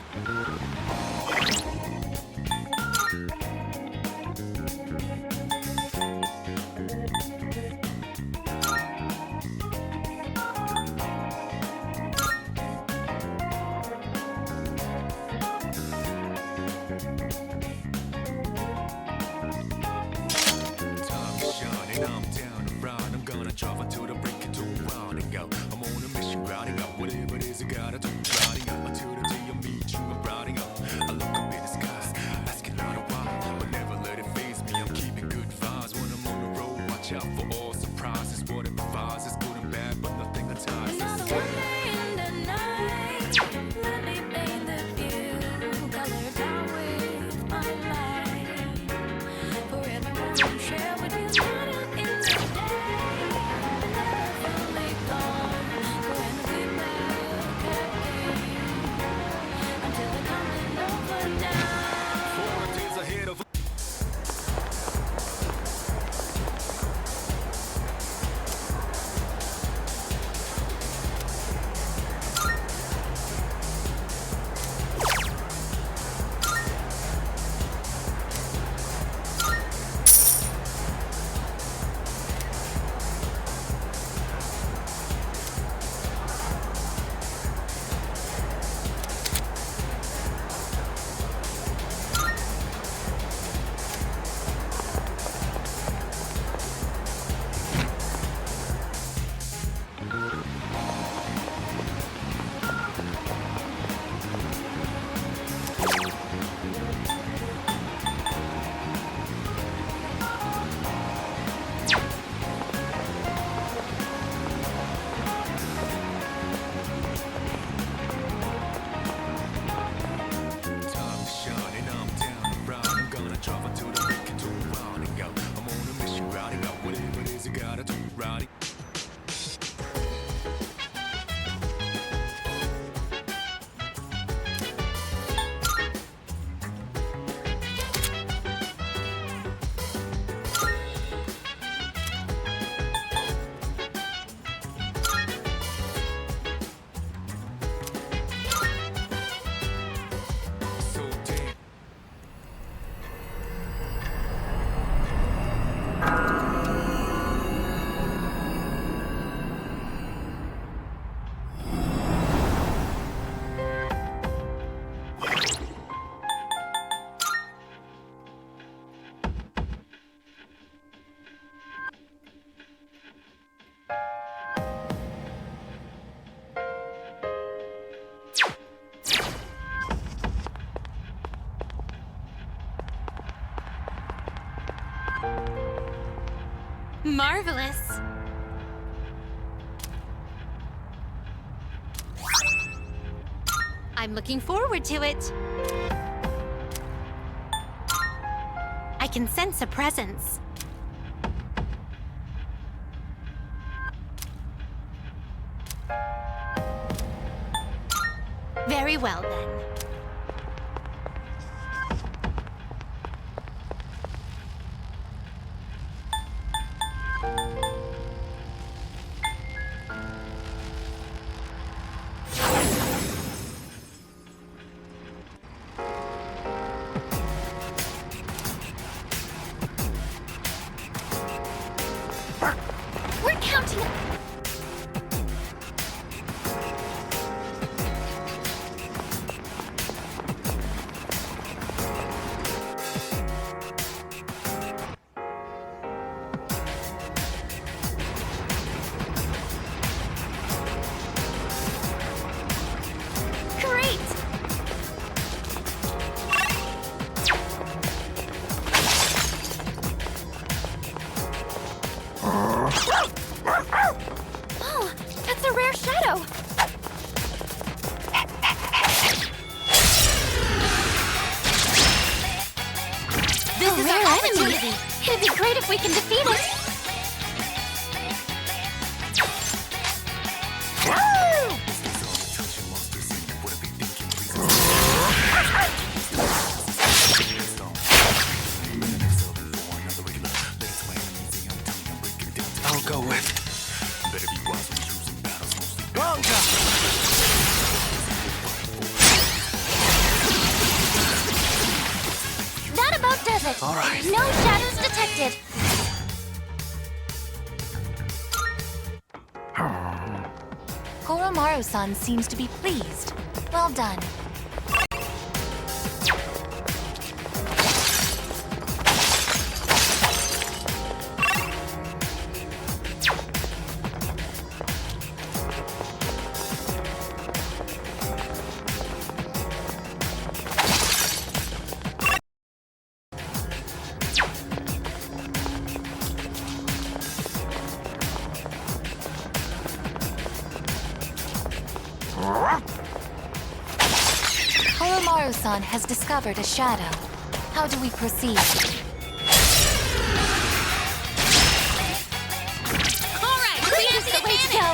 Marvelous. I'm looking forward to it. I can sense a presence. Very well, then. we can defeat it. I'll go with Wonka. That about does it. All right. No shadows detected. Koromaru-san seems to be pleased. Well done. Koromaru-san has discovered a shadow. How do we proceed? All right, we have the way to go.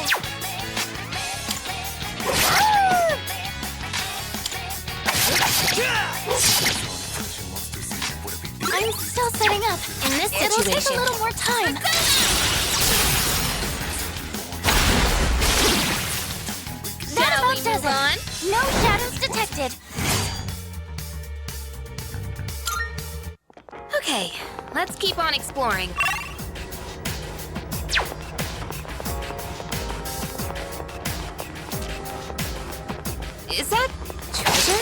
I'm still setting up. In this situation, it'll take a little more time. That Shall we about does move on? it. No shadows detected. Okay, let's keep on exploring. Is that treasure?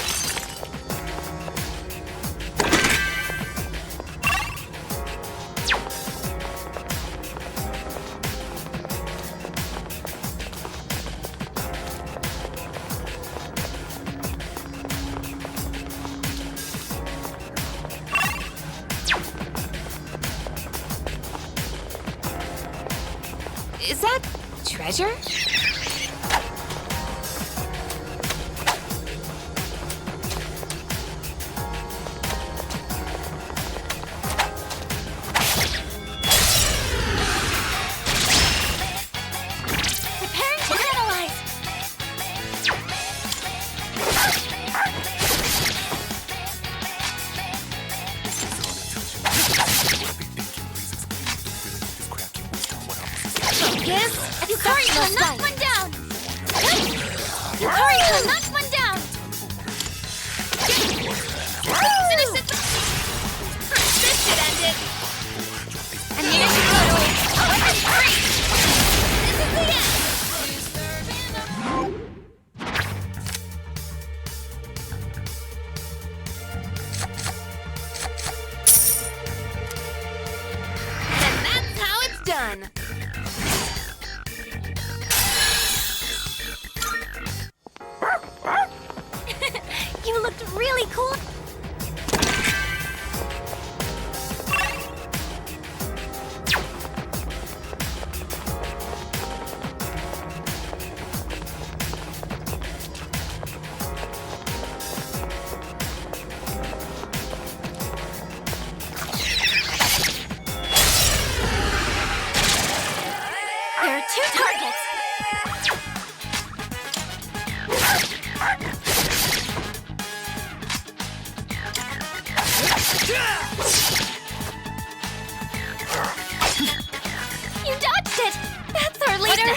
Is that treasure? Preparing to analyze. Yes? Yukari-san knocked one down. Yukari-san knocked one down. Finish it. This should end it. And here's your photo. Weapon free. This is the end. And that's how it's done. You looked really cool. There are two targets. You dodged it! That's our leader!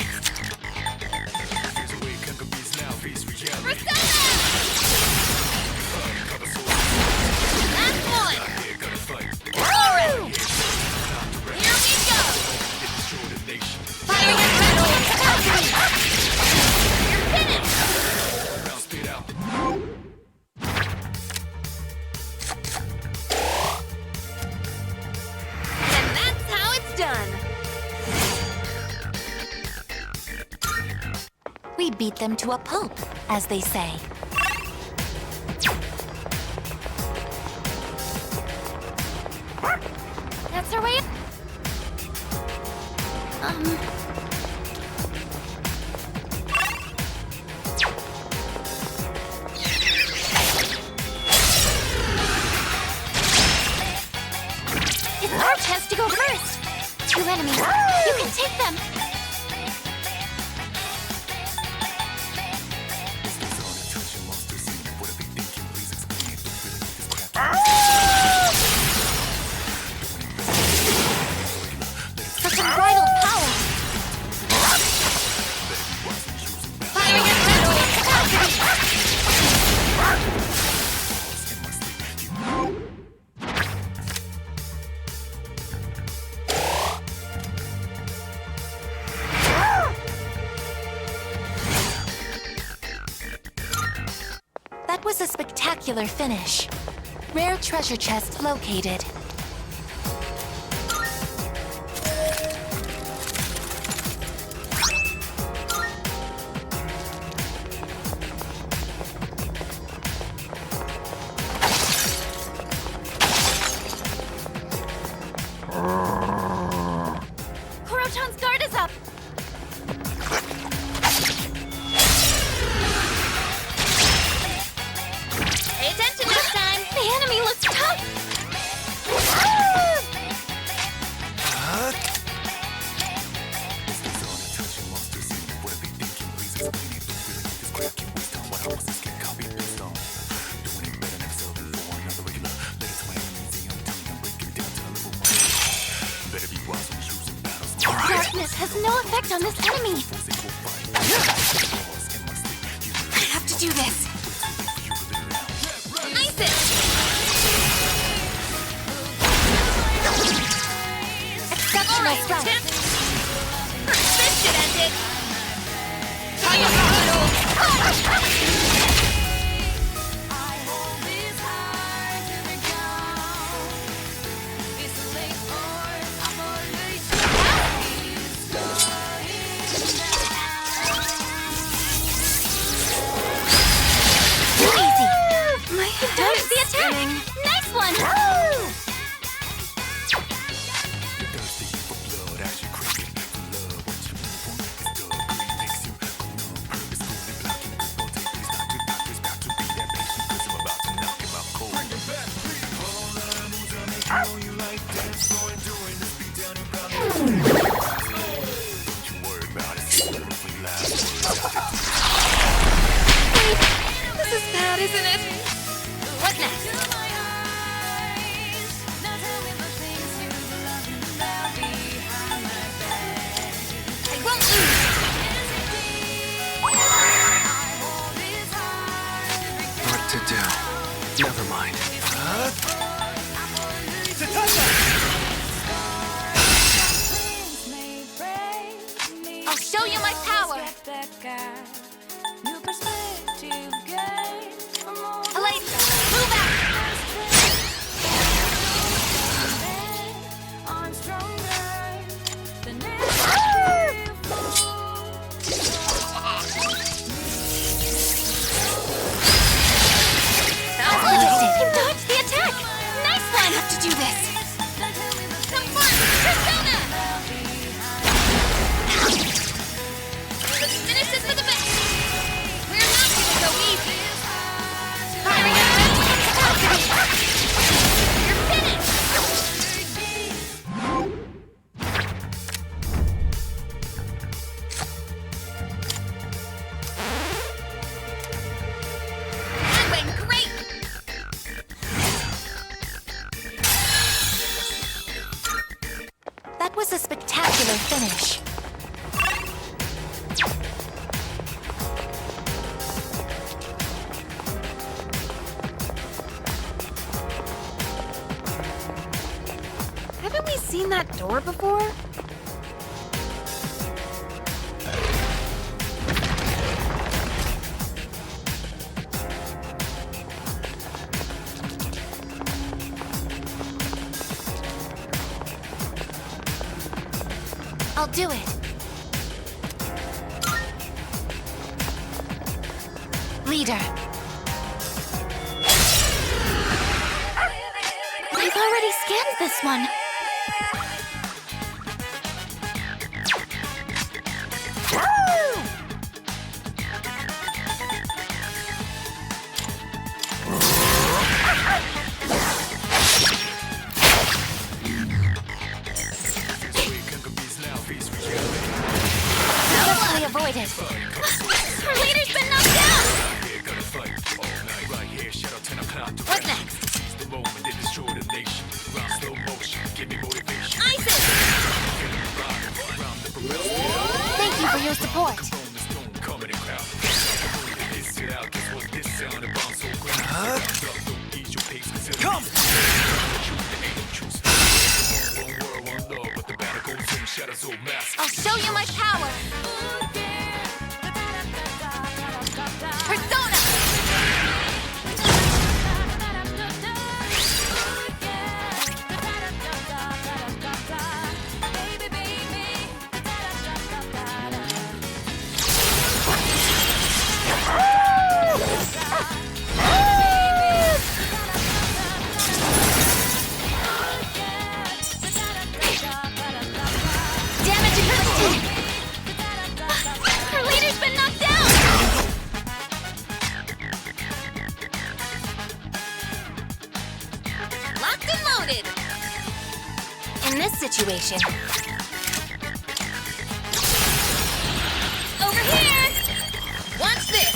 Last one. All right. Here we go. Firing at maximum capacity. You're finished. And that's how it's done. We beat them to a pulp, as they say. That's our way. It's our chance to go first. a spectacular finish. Rare treasure chest located. Kuroton's guard is up! Pay attention this time! The enemy looks tough! Darkness has no effect on this enemy! I have to do this! Ice it! Exceptional strength! This should end it! Dodge the attack! Nice one! This is bad, isn't it? What next? I won't lose! What to do? Never mind. I'll show you my power! Elate, move out! As predicted, you dodged the attack! Nice one! I have to do this! Come on, Persona! Let's finish this with a bang! We're not gonna go easy! Firing at capacity! You're finished! That went great! That was a spectacular finish. Haven't we seen that door before? I'll do it. Leader. I've already scanned this one. Successfully avoided. Our leader's been knocked down! What next? Isis! Thank you for your support. Come! I'll show you my power! Persona! situation. Over here! Watch this!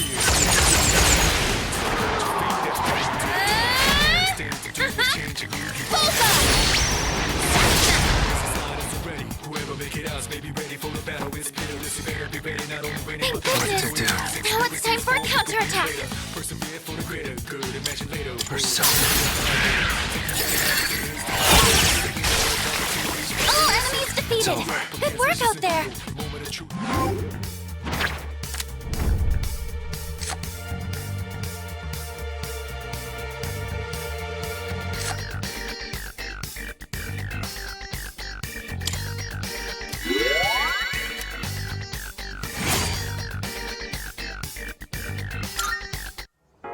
Thank goodness! Now it's time for a counterattack! All enemies defeated! Good work out there!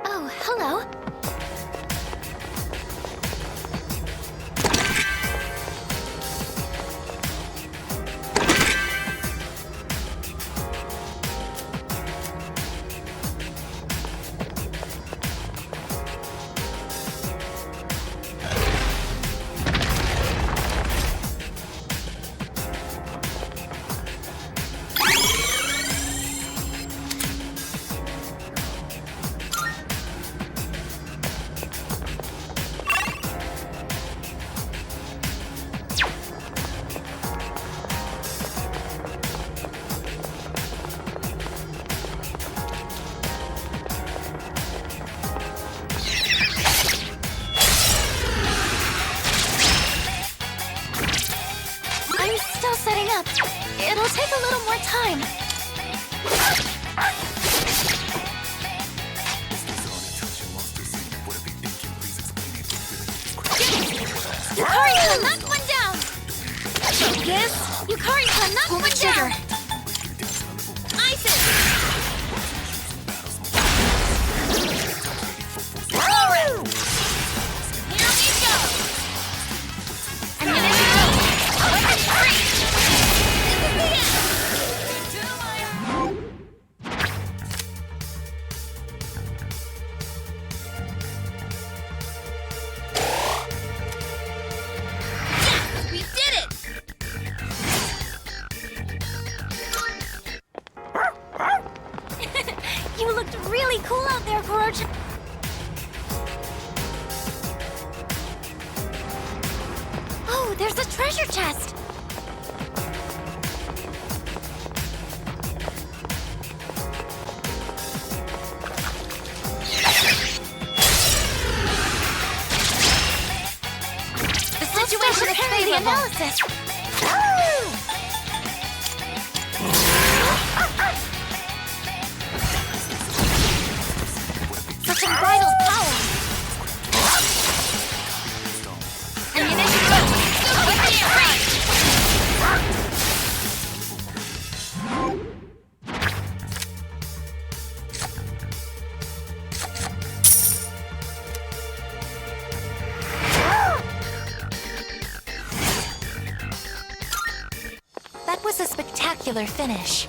Oh, hello. I'm still setting up. It'll take a little more time. Yukari-san, knock one down! Focus! Yukari-san, knock one down! Isis! Here we go! Weapon free! This is the end! Yes, we did it! You looked really cool out there, Ryoji. Oh, there's a treasure chest! The situation is favorable. Analysis. Such unbridled power! Ammunition! That was a spectacular finish.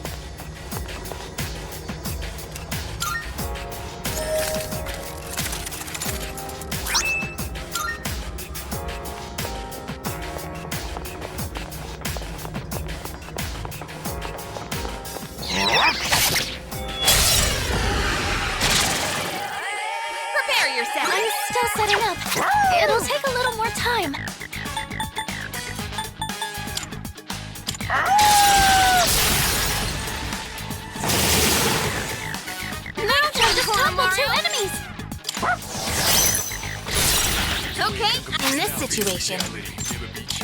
Prepare yourself! I'm still setting up. It'll take a little more time. Naruto just toppled 2 enemies! Okay, in this situation.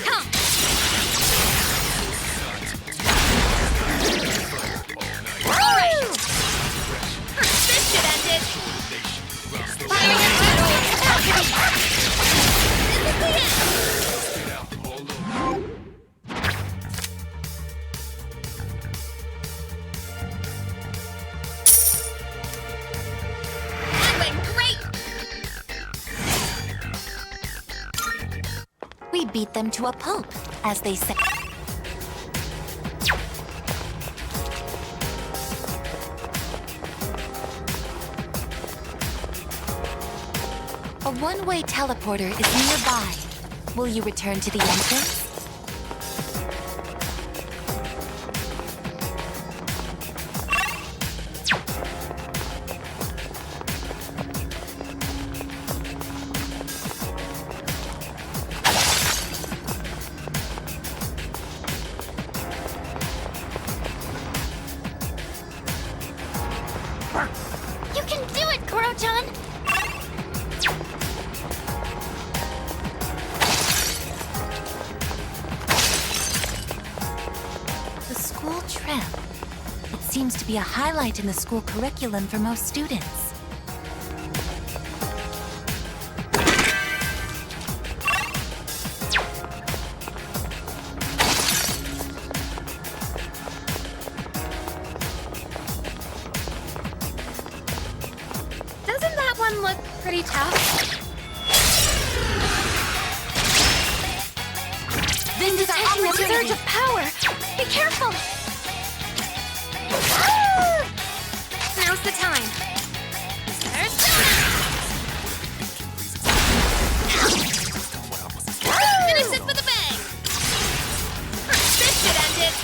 Come! Alright! This should end it! Fire your capacity! This is the end! That went great! We beat them to a pulp, as they say. A one-way teleporter is nearby. Will you return to the entrance? You can do it, Koro-chan! The school trip. It seems to be a highlight in the school curriculum for most students. Doesn't that one look pretty tough? This is our Taking a opportunity. surge of power! Be careful! Now's the time. Finish it with a bang! This should end it!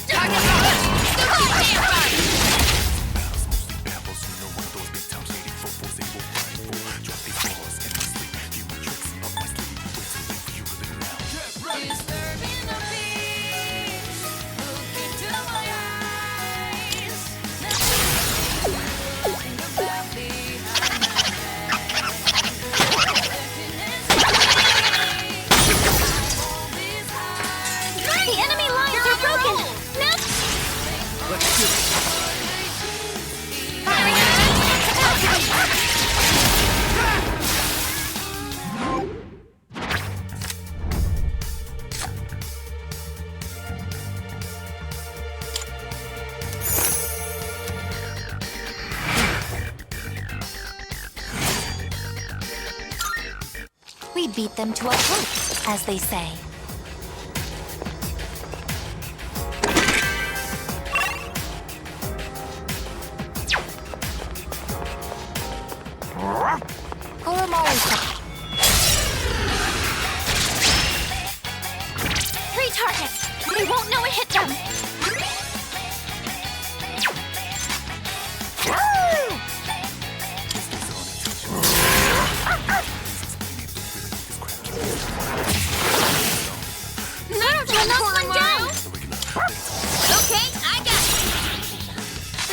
Target locked! Still keep damn right! The enemy lines are broken! Now... Let's do it. Firing We beat them to a pulp, as they say. Three targets! They won't know it hit them! Knock one down! Okay, I got it!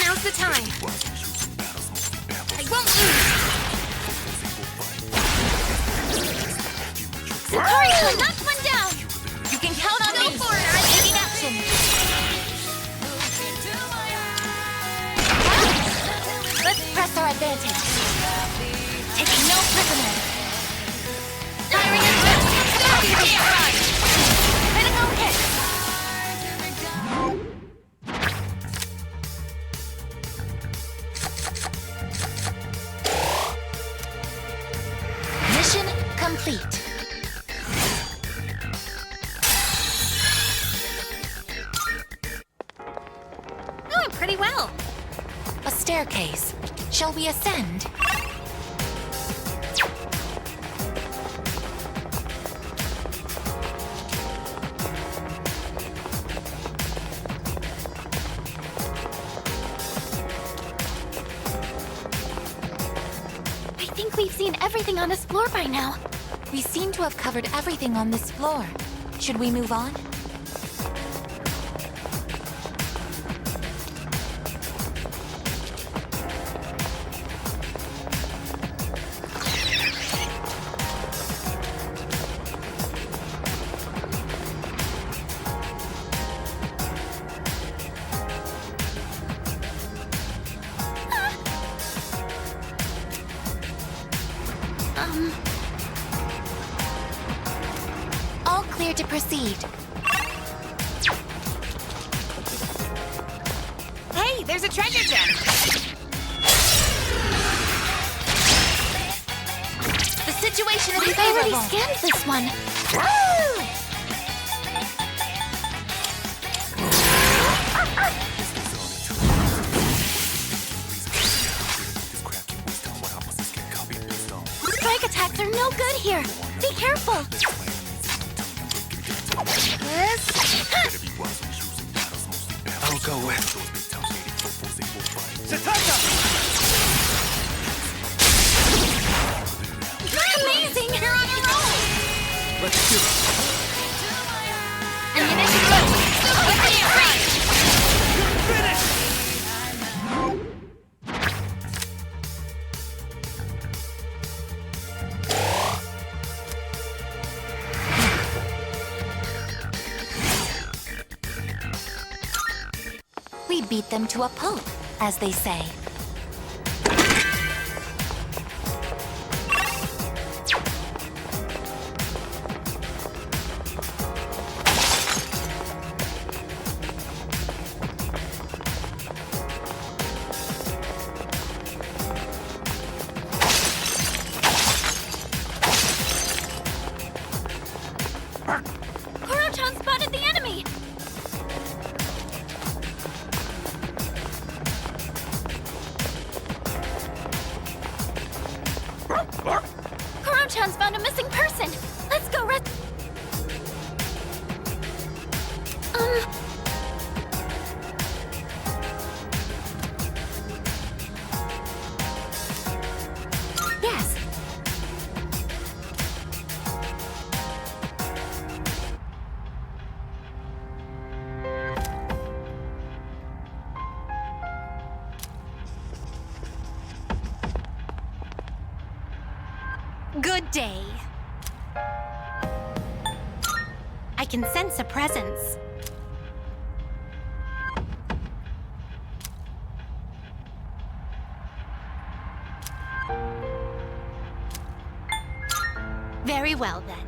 Now's the time. I won't lose! Sakurai, knock one down! You can count on me! Go for it! I'm taking action! Let's press our advantage. Taking no prisoners. Firing at will! Critical hit! Mission complete. Doing pretty well. A staircase. Shall we ascend? I think we've seen everything on this floor by now. We seem to have covered everything on this floor. Should we move on? All clear to proceed. Hey, there's a treasure chest! The situation is We've already favorable. scanned this one. Strike attacks are no good here. Be careful. I'll go with Amazing! You're on a roll! Let's do it. Ammunition low! Go for it! We beat them to a pulp, as they say. Koro-chan spotted the enemy! Koro-chan's found a missing person! Let's go Yes. Good day. I can sense a presence. Very well, then.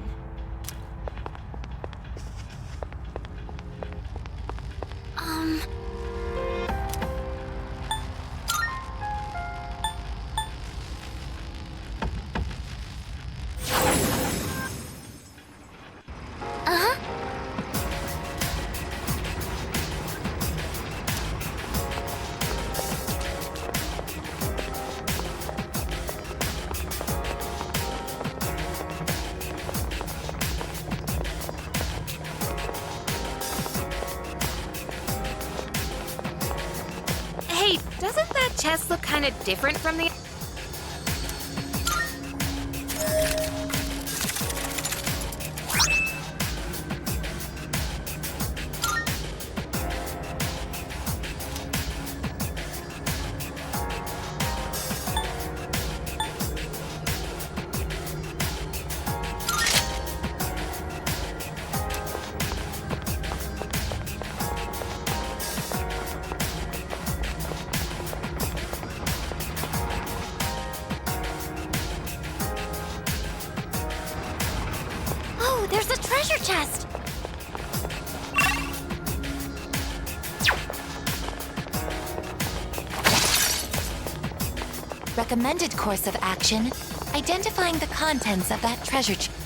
Hey, doesn't that chest look kind of different from the... Oh, there's a treasure chest! Recommended course of action, identifying the contents of that treasure chest.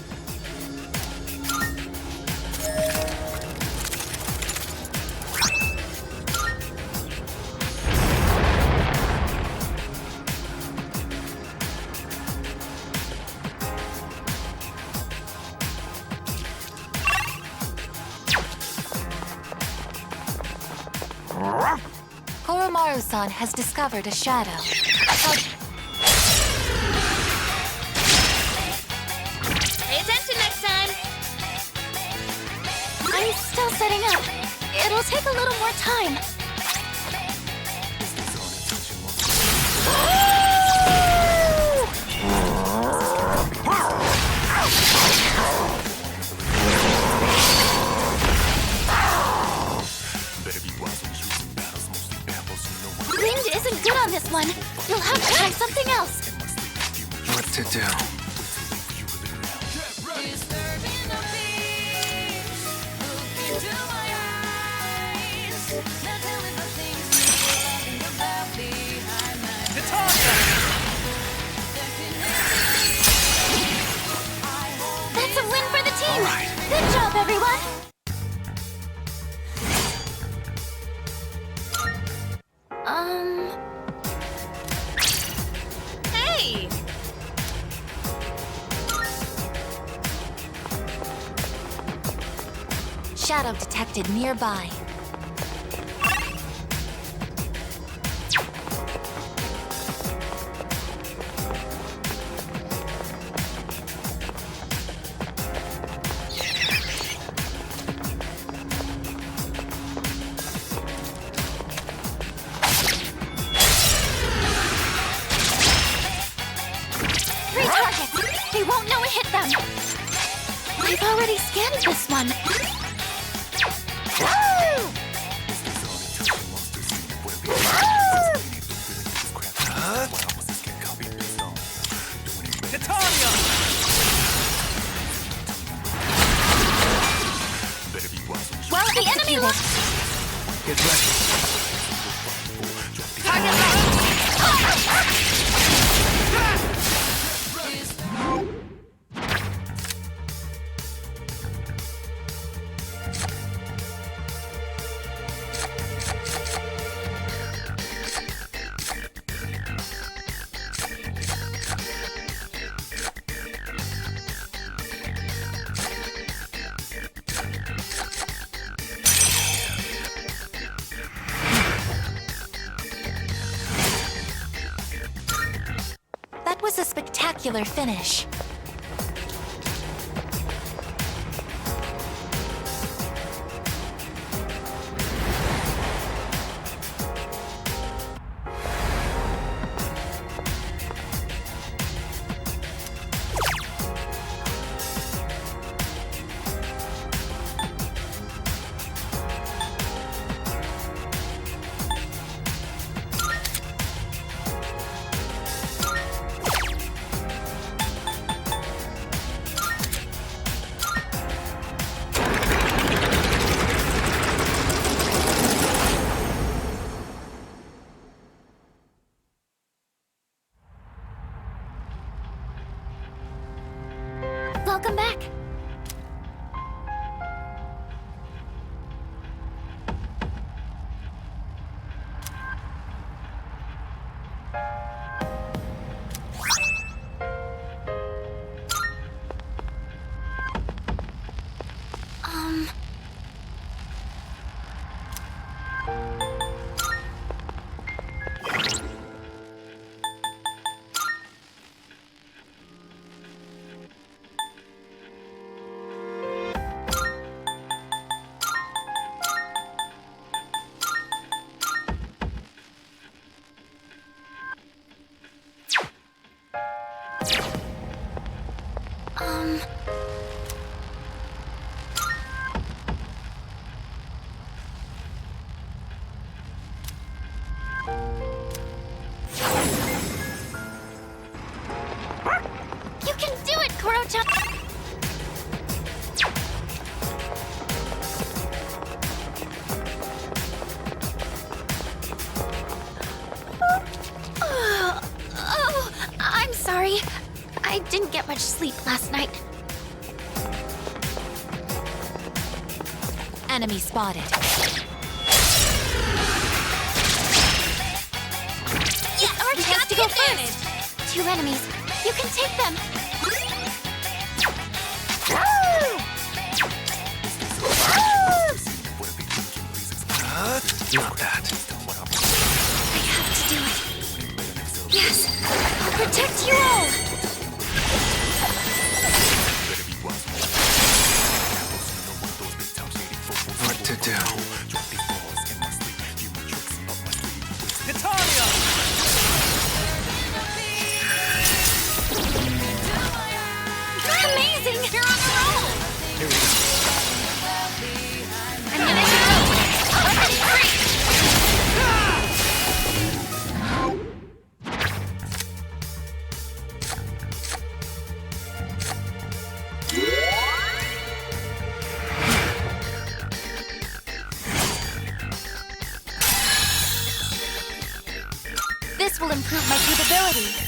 Koromaru-san has discovered a shadow. Pay attention next time! I'm still setting up. It'll take a little more time. Wind isn't good on this one. You'll have to try something else. What to do? That's a win for the team! Good job, everyone! Hey! Shadow detected nearby. Three targets! They won't know we hit them! I've already scanned this one! Woo! was a spectacular finish. Welcome back. You can do it, Koro-chan! Oh, I'm sorry. I didn't get much sleep last night. Enemy spotted. Yes, our chance to go first. 2 enemies. You can take them. Not that. I have to do it. Yes, I'll protect you all. What to do? Amazing! You're on a roll! Here we go. I'm gonna go! Already free! This will improve my capabilities.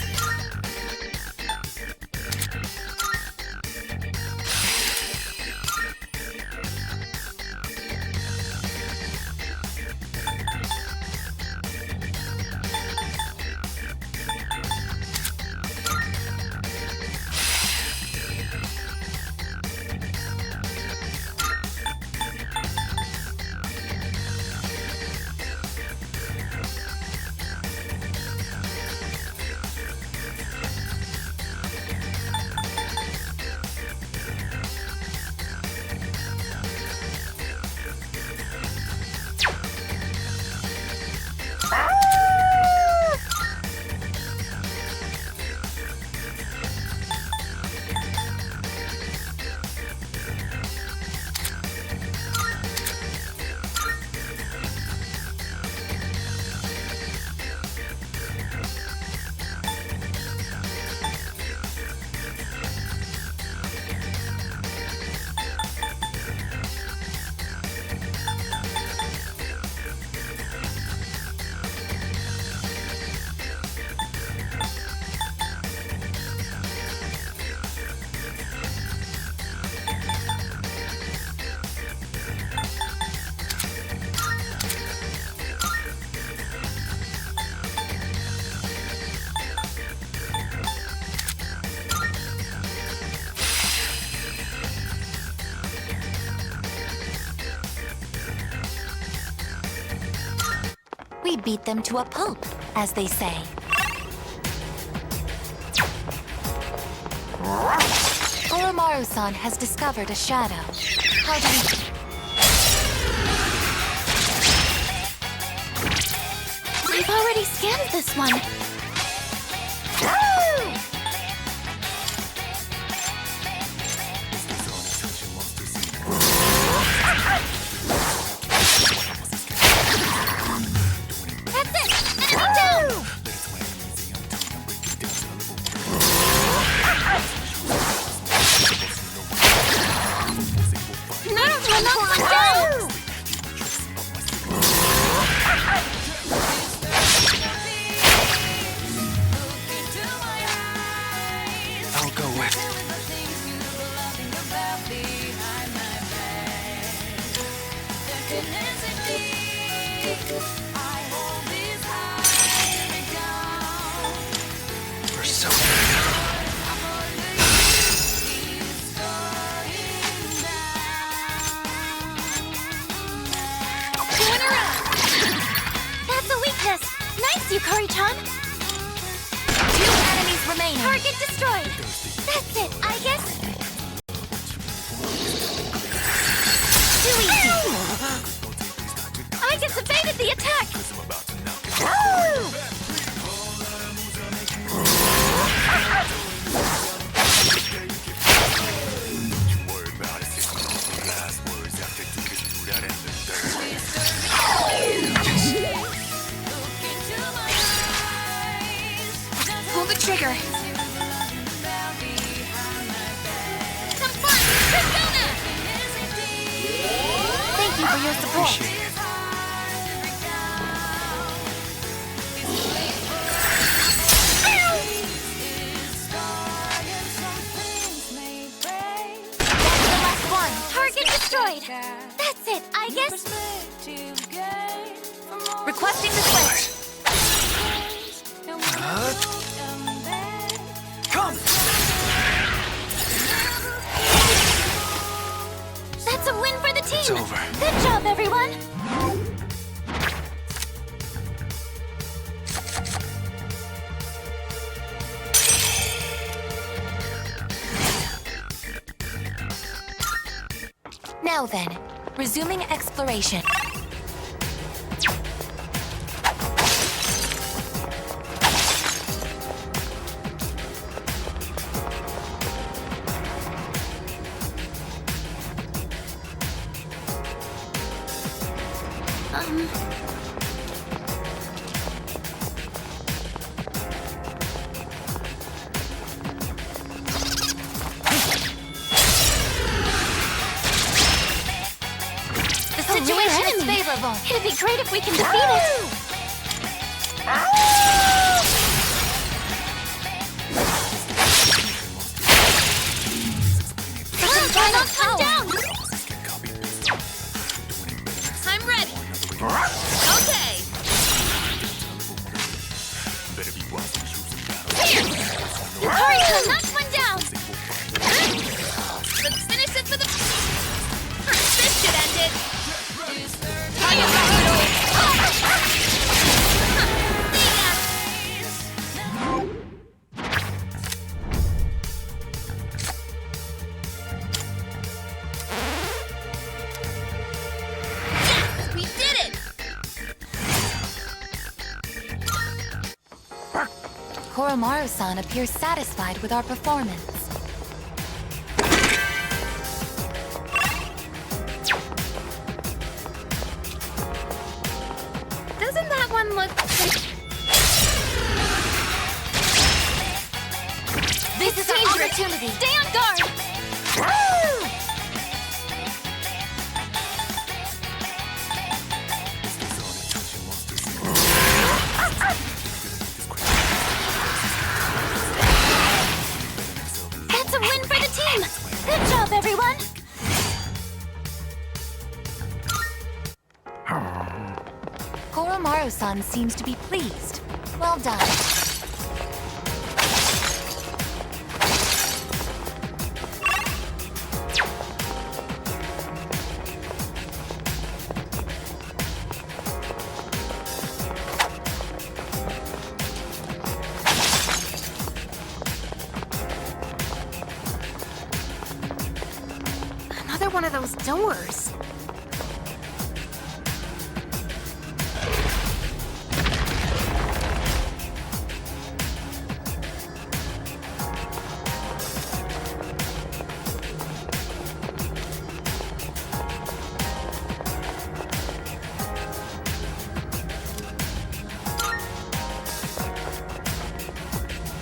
We beat them to a pulp, as they say. Oromaru-san has discovered a shadow. How do we... I've already scanned this one. That's it! And I'm down! I'm down! I'll go with. That's a weakness! Nice, Yukari-chan! 2 enemies remaining. Target destroyed! That's it, I guess. Too easy! I just evaded the attack! Pull the trigger. Some fun! Persona! Thank you for your support. That's the last one. Target destroyed. That's it, I guess. Requesting the switch. Come! That's a win for the team! It's over. Good job, everyone! Now then, resuming exploration. The situation is favorable. It'd be great if we can defeat it. Final countdown. I'm ready. Okay. Hurry, knock one down. Let's finish it for the... This should end it. Yes, we did it! Koromaru-san appears satisfied with our performance. Doesn't that one look... This is our opportunity. Stay on guard. That's a win for the team. Good job, everyone. Koromaru-san seems to be pleased. Well done. one of those doors.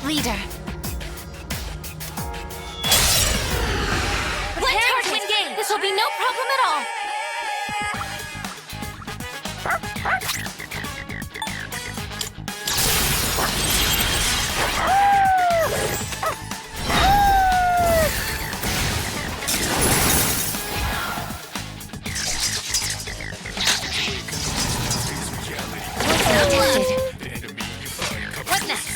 Leader. This will be no problem at all. What next?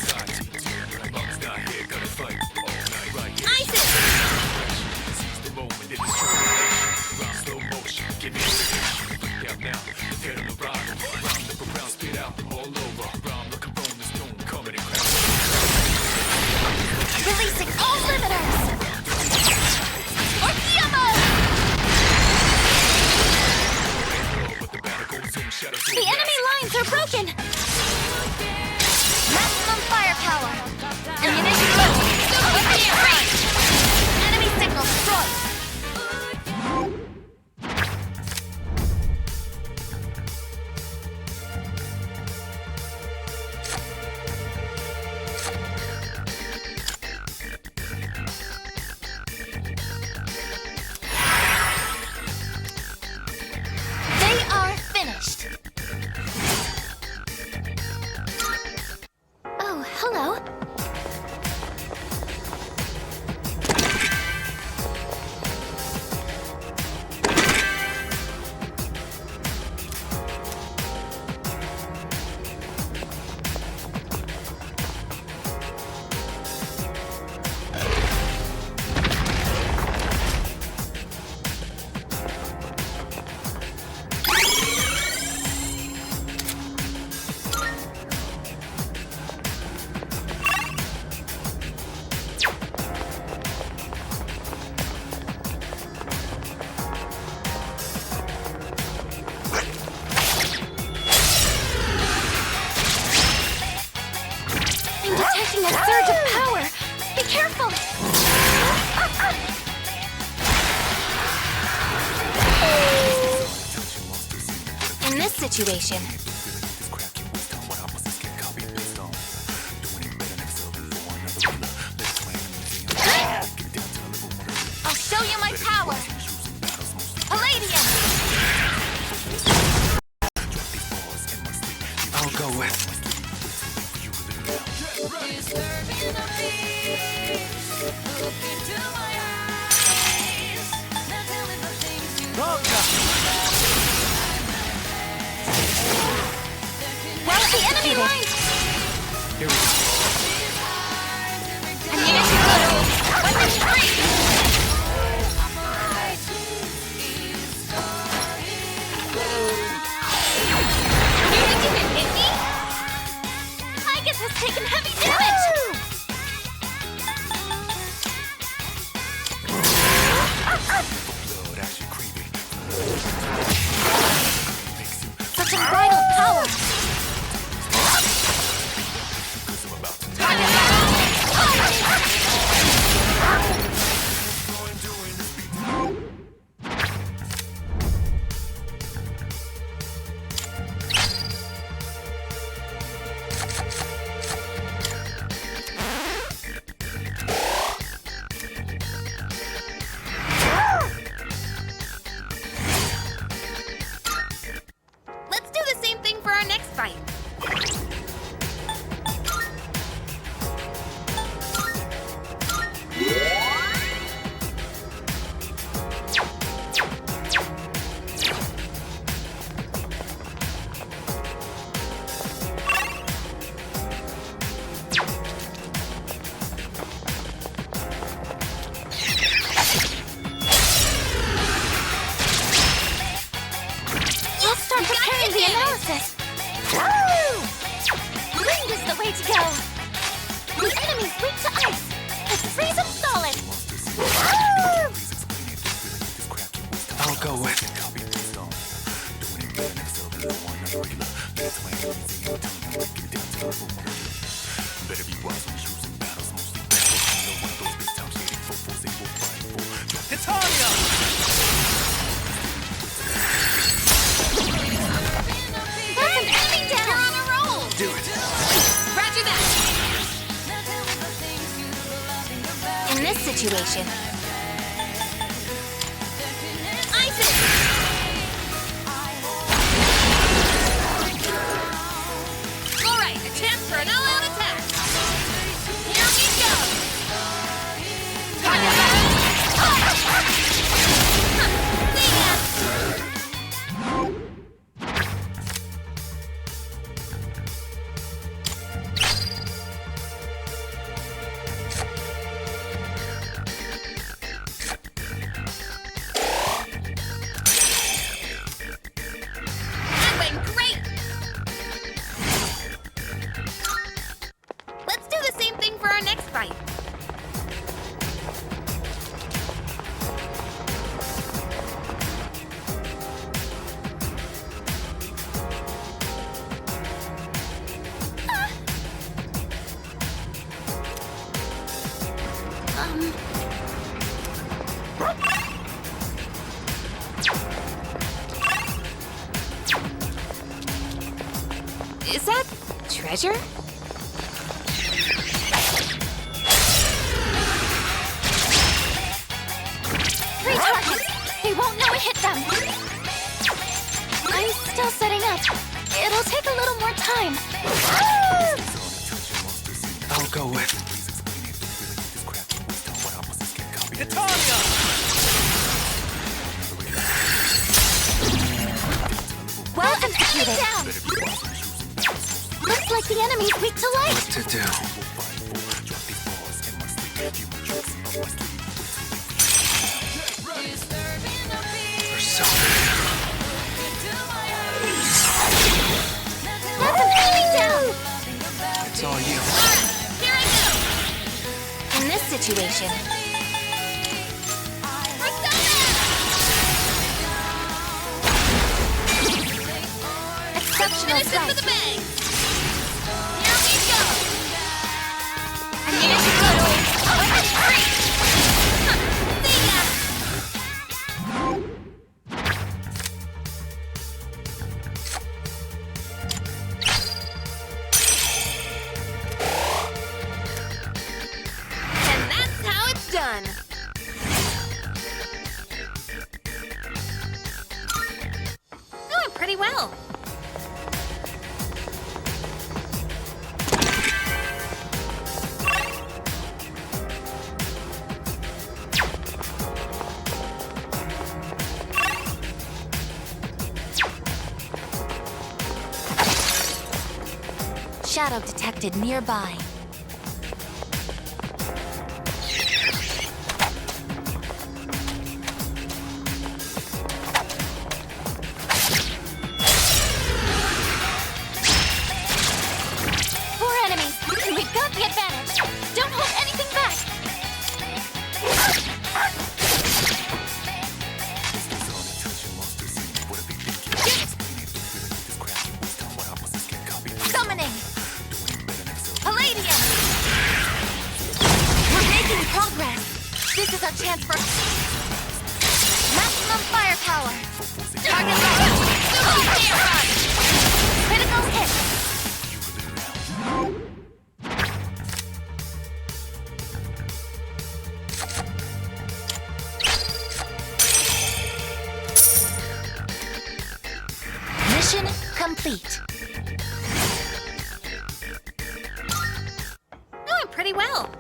Releasing all limiters! The enemy lines are broken! Maximum firepower! Ammunition low! Enemy signal destroyed! Oh, hello. Detecting a surge of power! Be careful! In this situation... I'll show you my power! Palladium! I'll go with... Well, the enemy lines! Here we go. Ammunition low! Weapons free! You think you can hit me? I guess has taken heavy damage! Such unbridled power! Better be wise when choosing battles, mostly battles. You know one of those big time shady fofos they will fight for. Titania! That's an enemy down! You're on a roll! Do it. Roger that! In this situation, Isis! All right, a chance for an all-out attack. Here we go! See ya! That went great! Let's do the same thing for our next fight. Is that treasure? three targets! They won't know it hit them! I'm still setting up. It'll take a little more time. I'll go with Titania! Well executed! Down. Looks like the enemy's weak to light. What to do? That's an enemy down! It's all you. Here I go! In this situation, exceptional Finish it for strike. the bang! Here we go! I needed to go. Weapon free! See ya! And that's how it's done! Doing pretty well. Shadow detected nearby. Four enemies, and we've got the advantage. Don't hold anything back. Summoning. Palladium. We're making progress. This is our chance for maximum firepower. Target locked. Critical hit. Mission complete. Doing pretty well.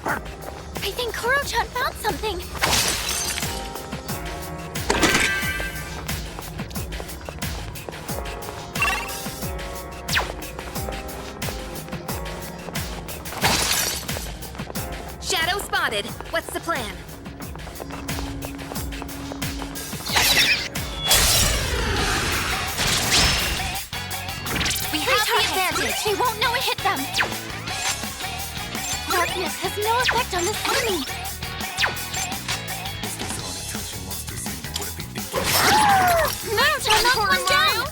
I think Kuro-chan found something. Shadow spotted. What's the plan? We have the advantage. They won't know it hit them. Darkness has no effect on this enemy. Knock one down!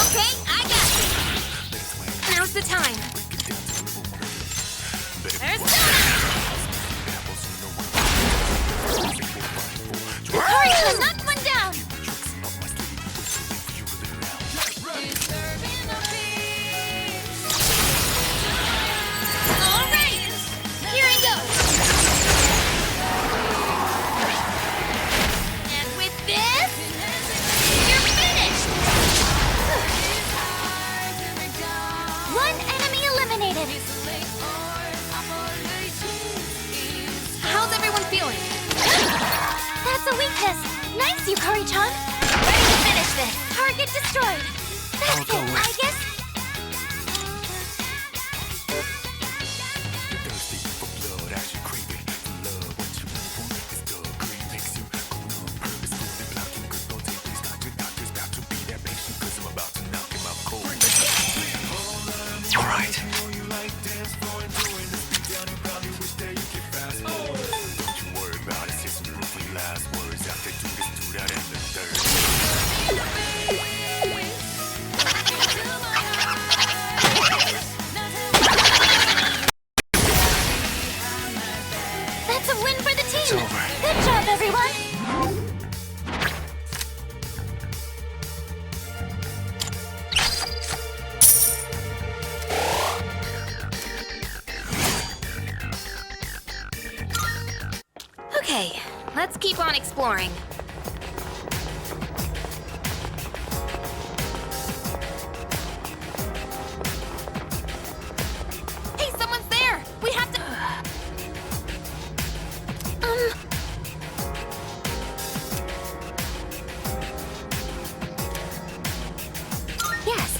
Okay, I got you! Now's the time. Persona! Hurry, knock one down! Alright! Here I go! And with this, you're finished! One enemy eliminated! How's everyone feeling? That's a weakness! Nice, Yukari-chan! Ready to finish this! Target destroyed! That's it, I guess... All right. That's a win for the team! It's over. Good job, everyone! Okay, let's keep on exploring. Hey, someone's there! We have to... Yes.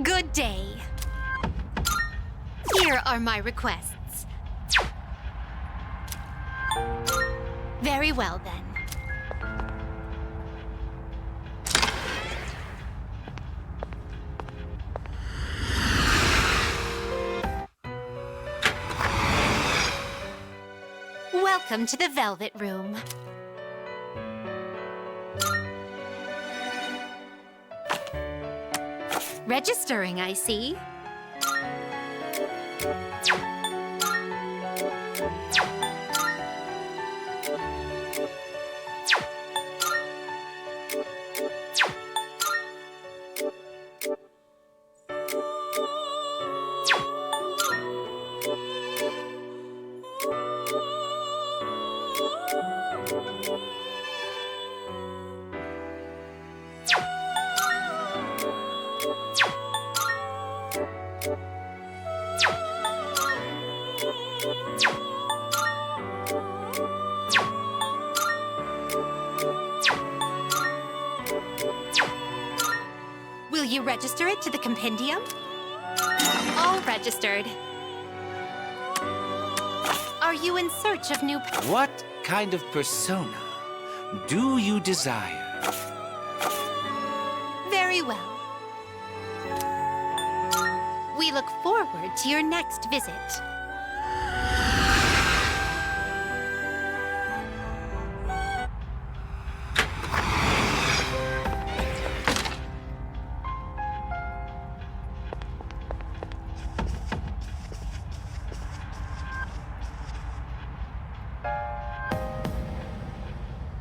Good day. Here are my requests. Very well, then. Welcome to the Velvet Room. Registering, I see. Will you register it to the compendium? All registered. Are you in search of new... What kind of persona do you desire? Very well. We look forward to your next visit.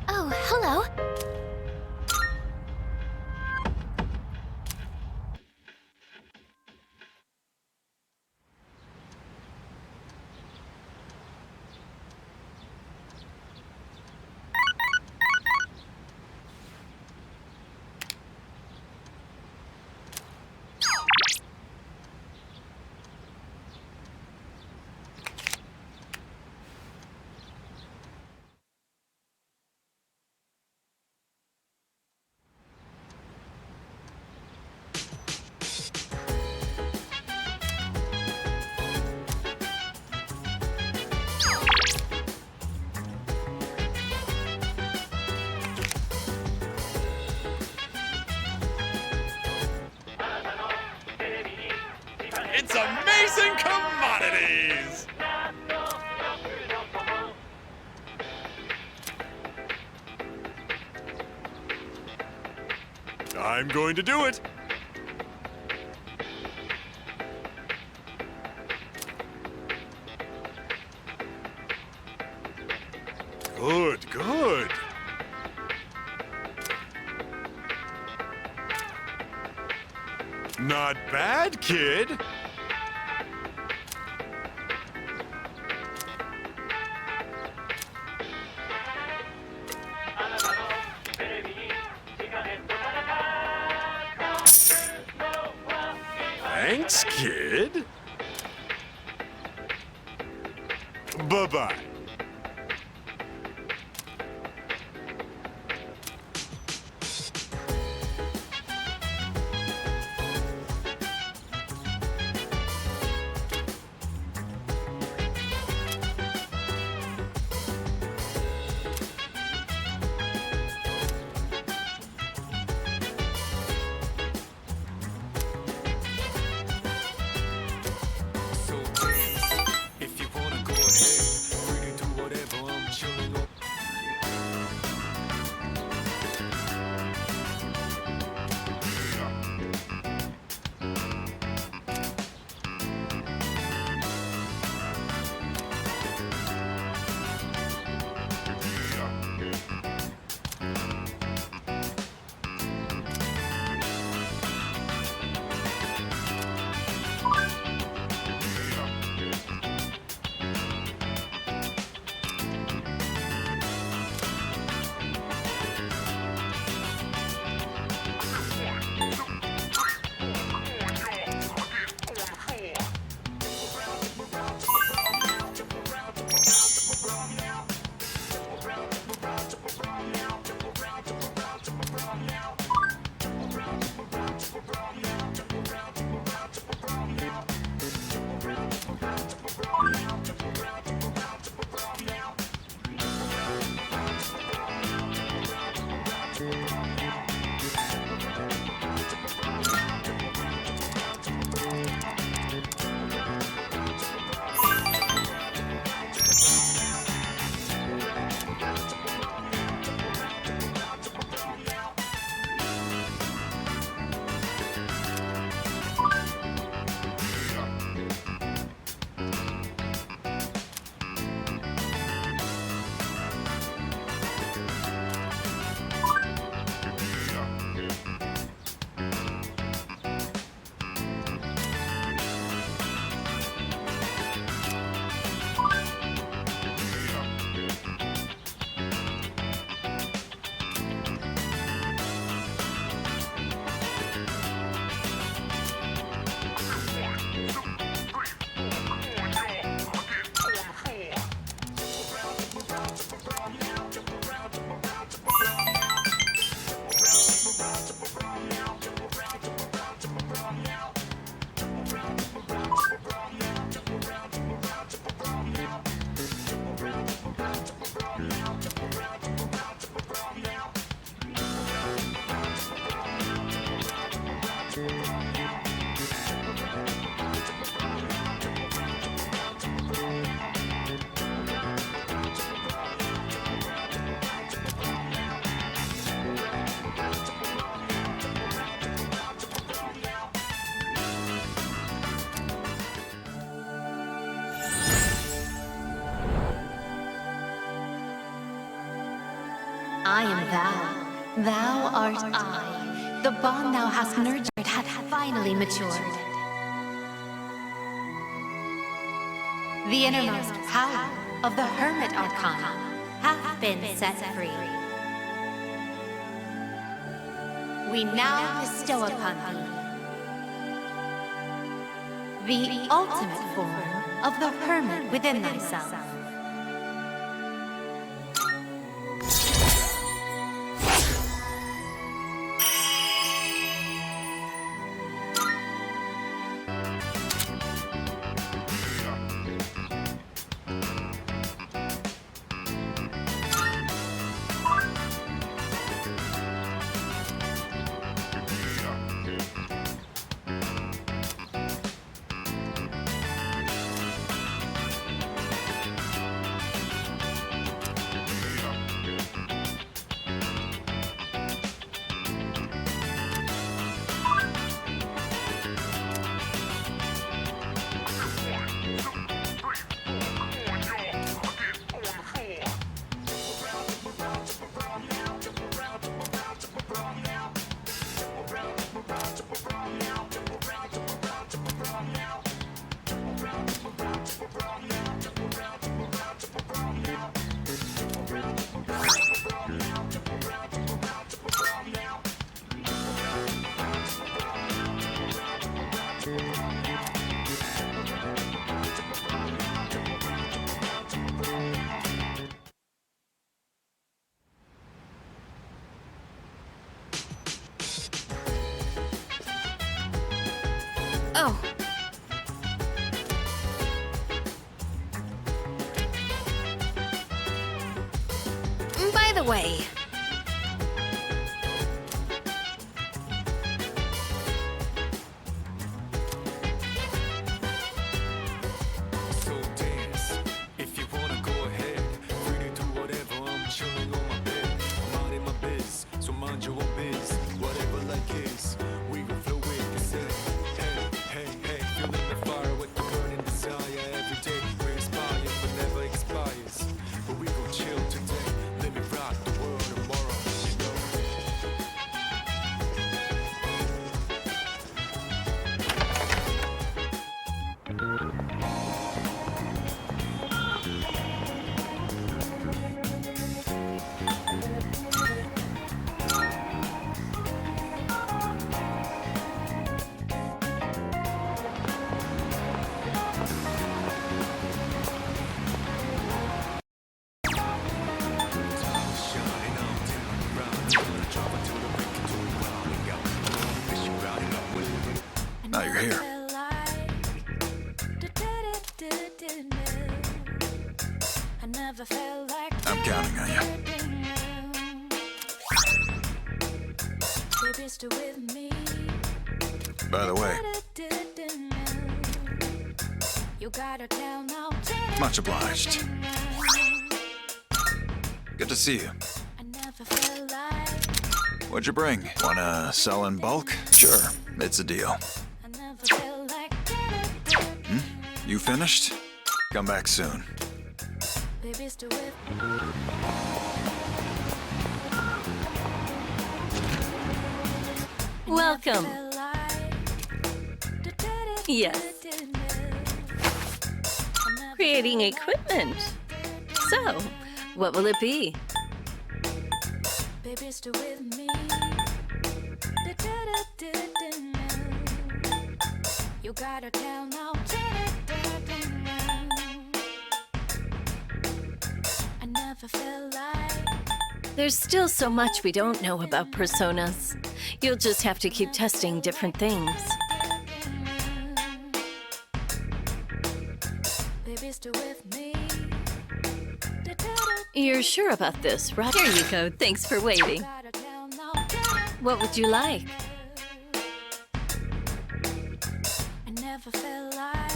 Oh, hello. Discussing commodities! I'm going to do it. Good, good. Not bad, kid. Thanks, kid. Bye-bye. I am thou, thou art I. The bond thou hast nurtured hath finally matured. The innermost power of the Hermit Arcana hath been set free. We now bestow upon thee the ultimate form of the Hermit within thyself. the way. So dance. If you wanna go ahead, free to do whatever. I'm chilling on my bed. I'm minding my biz, so mind your own biz. Whatever like is, we gon' flow with the set. Hey, hey, hey, feeling the fire with the burning desire. Every day we inspire, but never expires. But we gon' chill today. Let me rock the world tomorrow. You know. Now you're here. I never felt like I'm counting on you. baby, stay with me. By the way, You gotta tell now. much obliged. Good to see you. I never felt like What'd you bring? Wanna sell in bulk? Sure, it's a deal. I never felt like You finished? Come back soon. baby, stay with Welcome. Yes. Creating equipment. So, what will it be? baby, stay with me. You gotta tell now. I never felt like There's still so much we don't know about personas. You'll just have to keep testing different things. baby, stay with me. You're sure about this, right? Here you go. Thanks for waiting. What would you like? I never felt like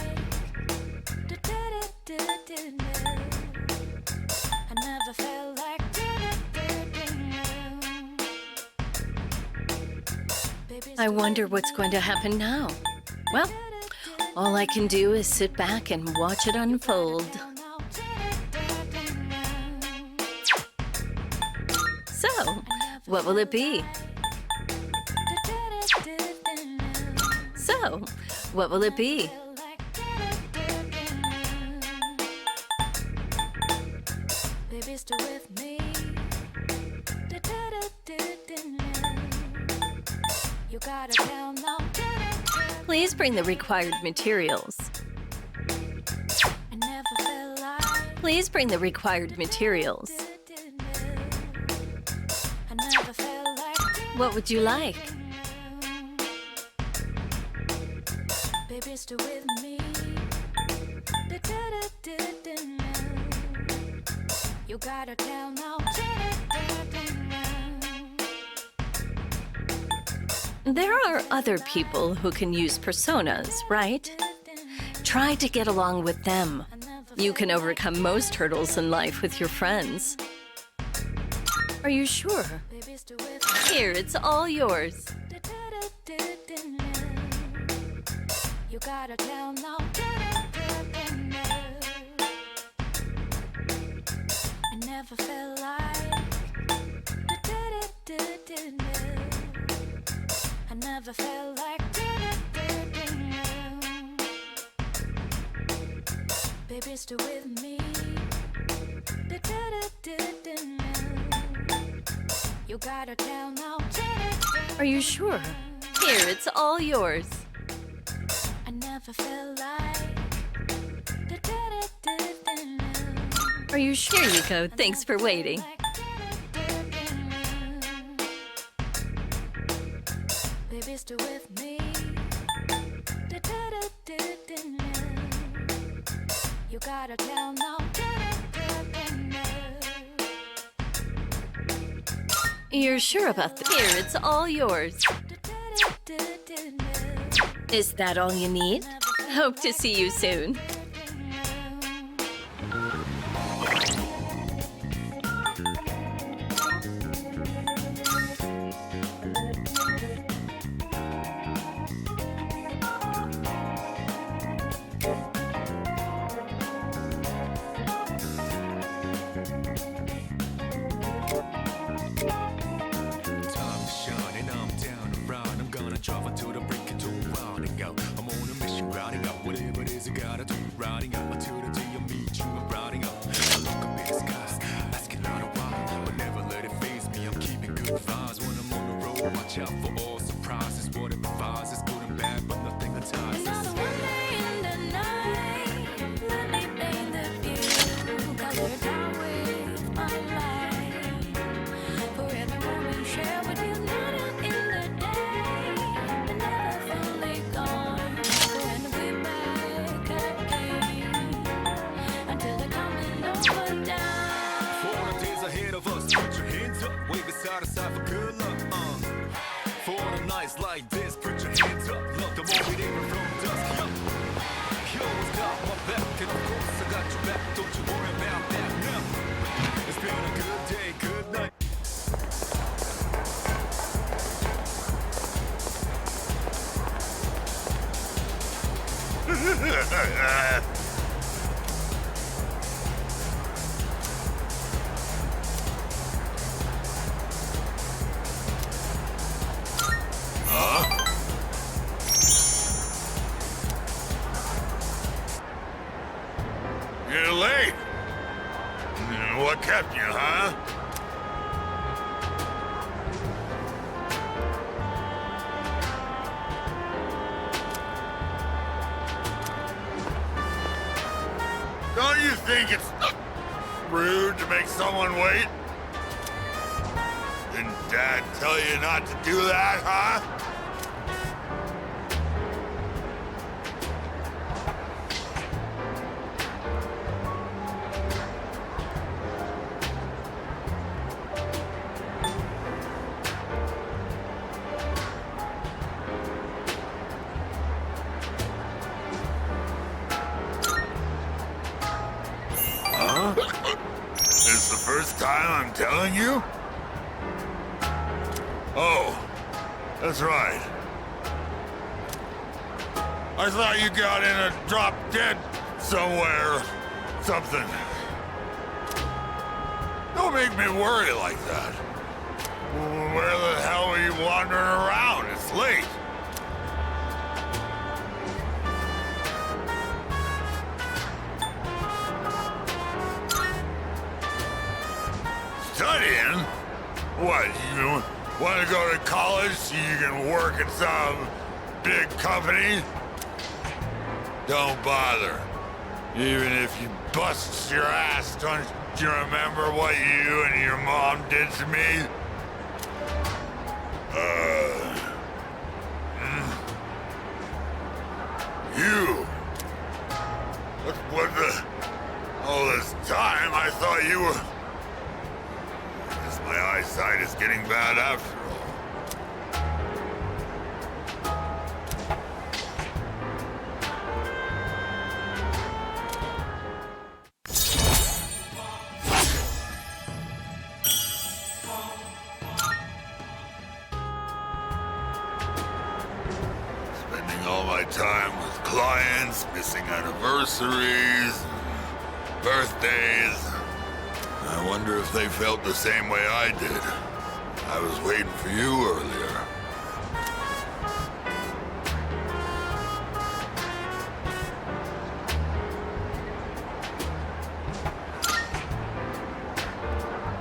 I never felt like I wonder what's going to happen now. Well, all I can do is sit back and watch it unfold. So, what will it be? So, what will it be? baby, stay with me. You gotta tell now. Please bring the required materials. I never felt like Please bring the required materials. I never felt like What would you like? baby, stay with me. You gotta tell now. There are other people who can use personas, right? Try to get along with them. You can overcome most hurdles in life with your friends. Are you sure? Here, it's all yours. You gotta tell now. I never felt like I never felt like baby, stay with me. You gotta tell now. Are you sure? Here, it's all yours. I never felt like Are you sure? Here you go. Thanks for waiting. baby, stay with me. You gotta tell now. You're sure about this? Here, it's all yours. Is that all you need? Hope to see you soon. You're late. What kept you, huh? Don't you think it's rude to make someone wait? Didn't Dad tell you not to do that, huh? This the first time I'm telling you? Oh, that's right. I thought you got in a drop dead somewhere, something. Don't make me worry like that. Where the hell are you wandering around? It's late. Studying? What, you want to go to college so you can work at some big company? Don't bother. Even if you bust your ass, don't you remember what you and your mom did to me? You? What the... All this time, I thought you were... My eyesight is getting bad after all. Spending all my time with clients, missing anniversaries, birthdays. I wonder if they felt the same way I did. I was waiting for you earlier.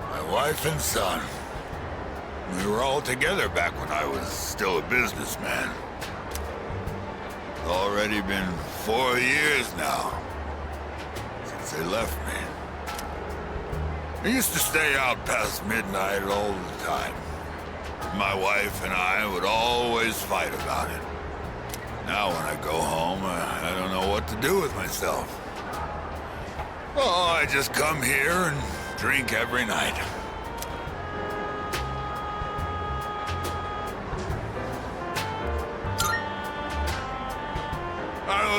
My wife and son. We were all together back when I was still a businessman. It's already been 4 years now since they left me. I used to stay out past midnight all the time. My wife and I would always fight about it. Now when I go home, I don't know what to do with myself. Oh, I just come here and drink every night.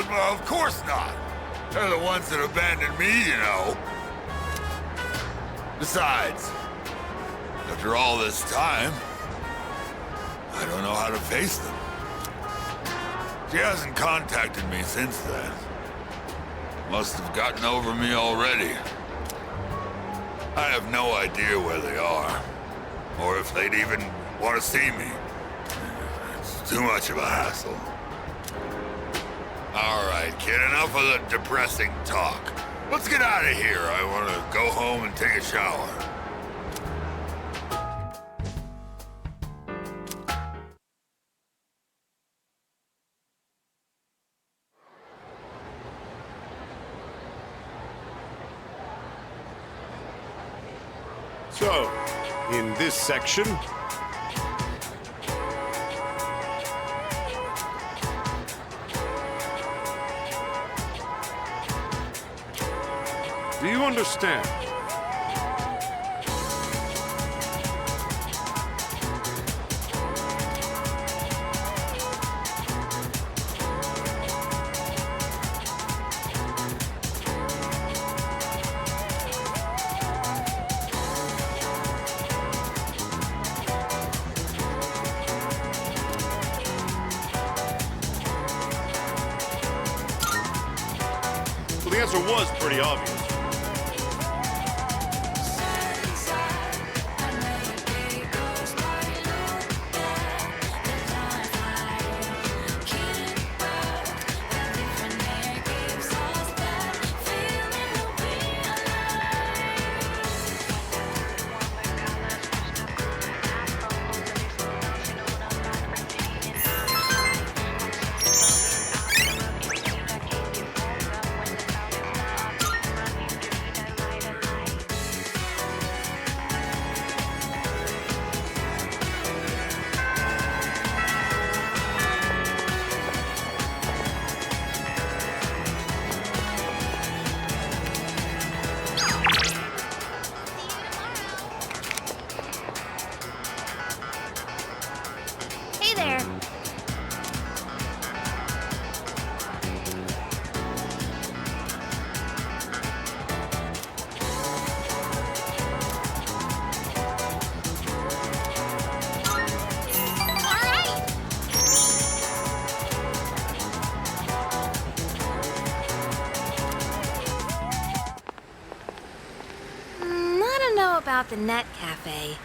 Well, of course not. They're the ones that abandoned me, you know. Besides, after all this time, I don't know how to face them. She hasn't contacted me since then. Must have gotten over me already. I have no idea where they are, or if they'd even want to see me. It's too much of a hassle. All right, kid, enough of the depressing talk. Let's get out of here. I want to go home and take a shower. So, in this section, do you understand? Well, the answer was pretty obvious. Hey there. I don't know about the net cafe.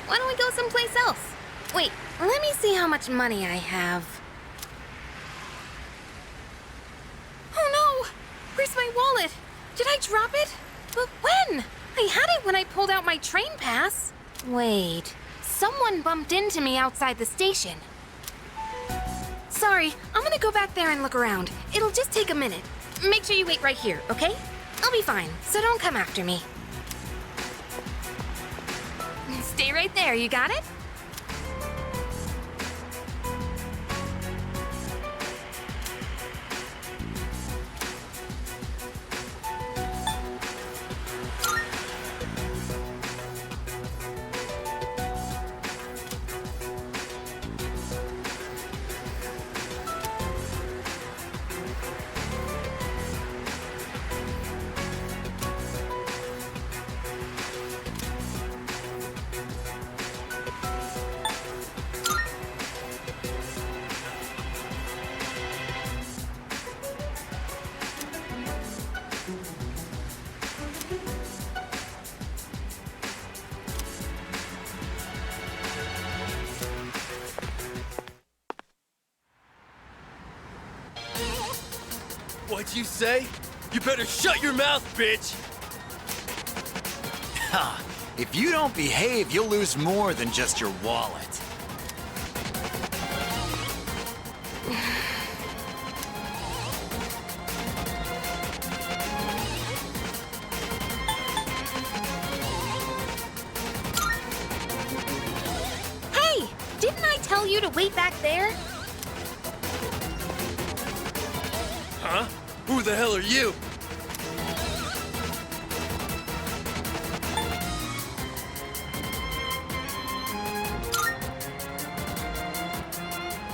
Why don't we go someplace else? Wait, let me see how much money I have. Oh no! Where's my wallet? Did I drop it? But when? I had it when I pulled out my train pass. Wait, someone bumped into me outside the station. Sorry, I'm gonna go back there and look around. It'll just take a minute. Make sure you wait right here, okay? I'll be fine, so don't come after me. Stay right there, you got it? What'd you say? You better shut your mouth, bitch! Ha! If you don't behave, you'll lose more than just your wallet. Hey! Didn't I tell you to wait back there? Huh? Who the hell are you?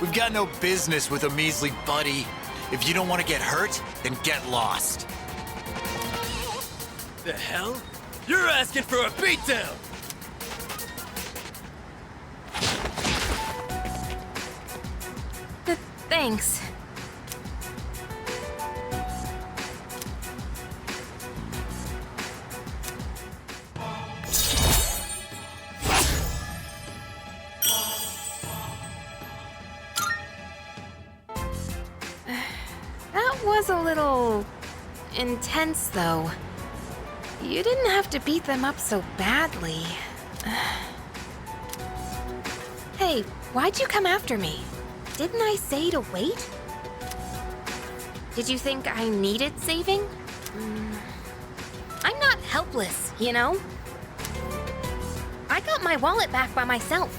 We've got no business with a measly buddy. If you don't want to get hurt, then get lost. The hell? You're asking for a beatdown! Thanks. That was a little intense, though. You didn't have to beat them up so badly. Hey, why'd you come after me? Didn't I say to wait? Did you think I needed saving? I'm not helpless, you know? I got my wallet back by myself.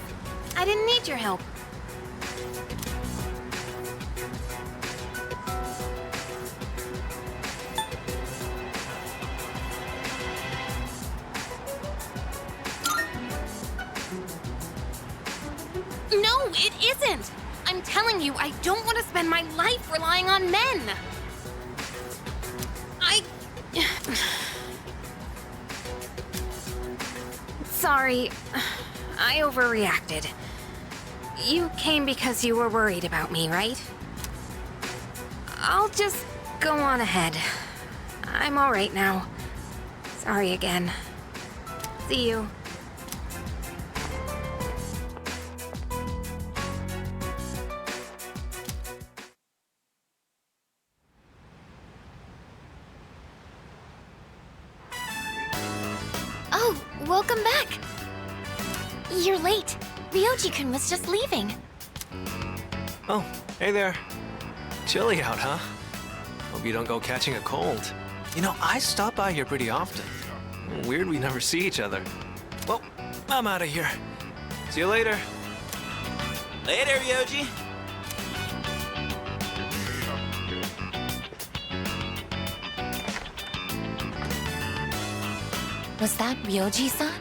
I didn't need your help. No, it isn't! I'm telling you, I don't want to spend my life relying on men! Sorry, I overreacted. You came because you were worried about me, right? I'll just go on ahead. I'm alright now. Sorry again. See you. Oh, welcome back. You're late. Ryoji-kun was just leaving. Oh, hey there. Chilly out, huh? Hope you don't go catching a cold. You know, I stop by here pretty often. Weird we never see each other. Well, I'm out of here. See you later. Later, Ryoji. Was that Ryoji-san?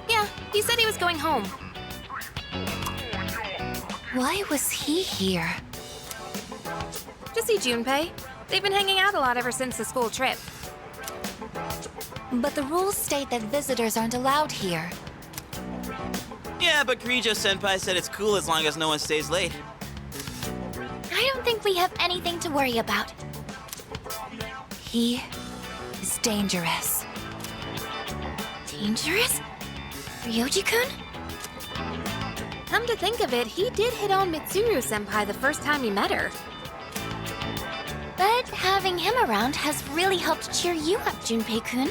Yeah, he said he was going home. Why was he here? To see Junpei. They've been hanging out a lot ever since the school trip. But the rules state that visitors aren't allowed here. Yeah, but Kirijo-senpai said it's cool as long as no one stays late. I don't think we have anything to worry about. He is dangerous. Dangerous? Ryoji-kun? Come to think of it, he did hit on Mitsuru-senpai the first time he met her. But having him around has really helped cheer you up, Junpei-kun.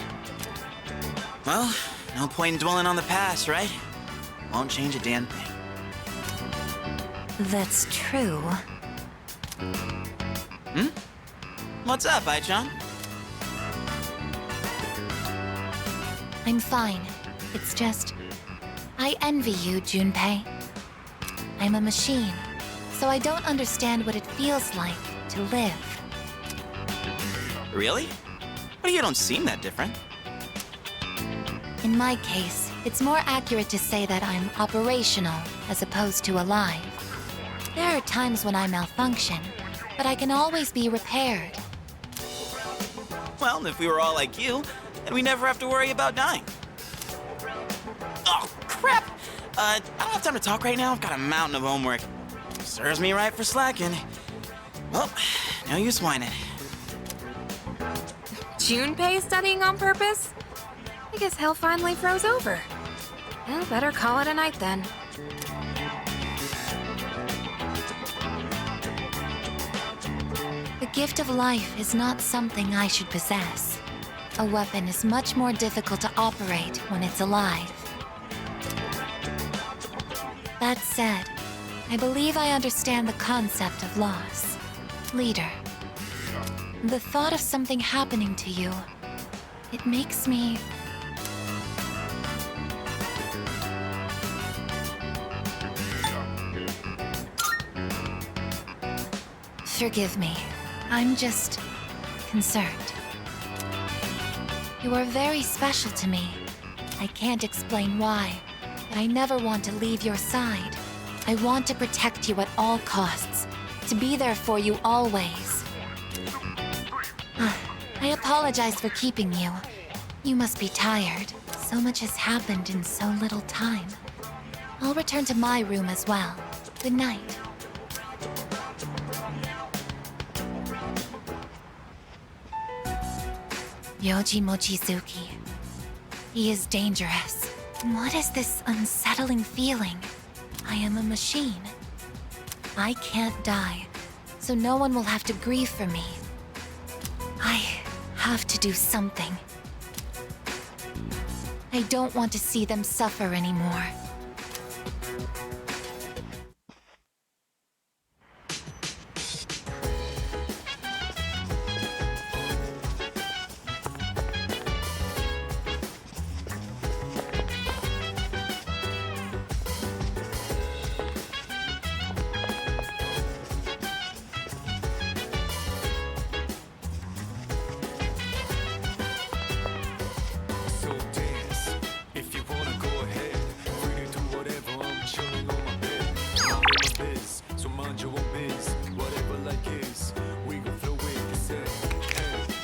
Well, no point in dwelling on the past, right? Won't change a damn thing. That's true. What's up, Ai-chan? I'm fine. It's just... I envy you, Junpei. I'm a machine, so I don't understand what it feels like to live. Really? But you don't seem that different. In my case, it's more accurate to say that I'm operational as opposed to alive. There are times when I malfunction, but I can always be repaired. Well, if we were all like you, then we never have to worry about dying. Oh, crap! I don't have time to talk right now. I've got a mountain of homework. Serves me right for slacking. Well, no use whining. Junpei studying on purpose? I guess hell finally froze over. Well, better call it a night then. The gift of life is not something I should possess. A weapon is much more difficult to operate when it's alive. That said, I believe I understand the concept of loss. Leader, the thought of something happening to you, it makes me... Forgive me. I'm just concerned. You are very special to me. I can't explain why, but I never want to leave your side. I want to protect you at all costs, to be there for you always. I apologize for keeping you. You must be tired. So much has happened in so little time. I'll return to my room as well. Good night. Ryoji Mochizuki. He is dangerous. What is this unsettling feeling? I am a machine. I can't die, so no one will have to grieve for me. I have to do something. I don't want to see them suffer anymore. So dance, if you wanna go ahead. Free to do whatever, I'm chilling on my bed. Mind my biz, so mind your own biz. Whatever like is, we gon' throw it and say,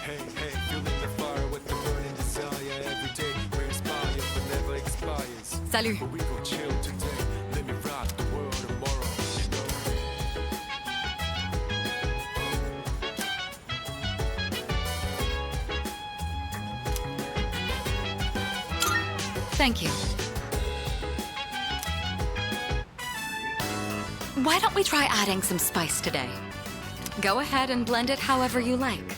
hey, feeling the fire with the burning desire every day. We inspire, but never expires. Salut. But we gon' chill today. Let me rock the world tomorrow, you know. Thank you. Why don't we try adding some spice today? Go ahead and blend it however you like.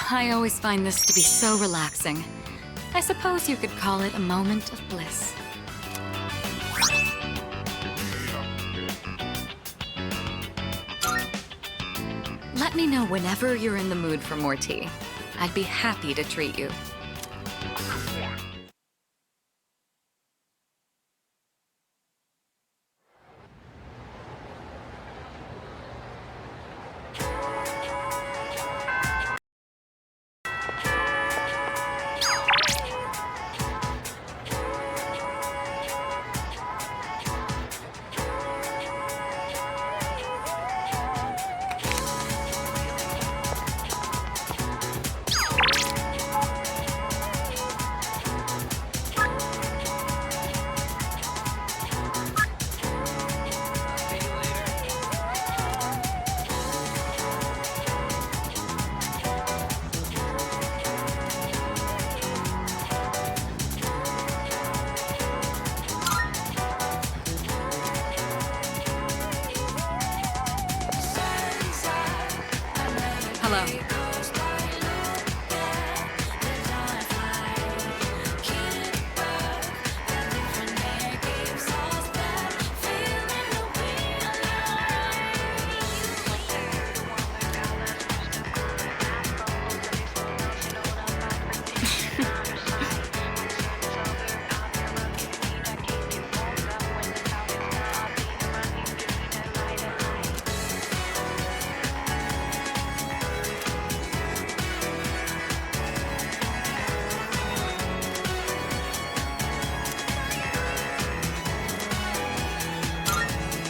I always find this to be so relaxing. I suppose you could call it a moment of bliss. Let me know whenever you're in the mood for more tea. I'd be happy to treat you. Hello.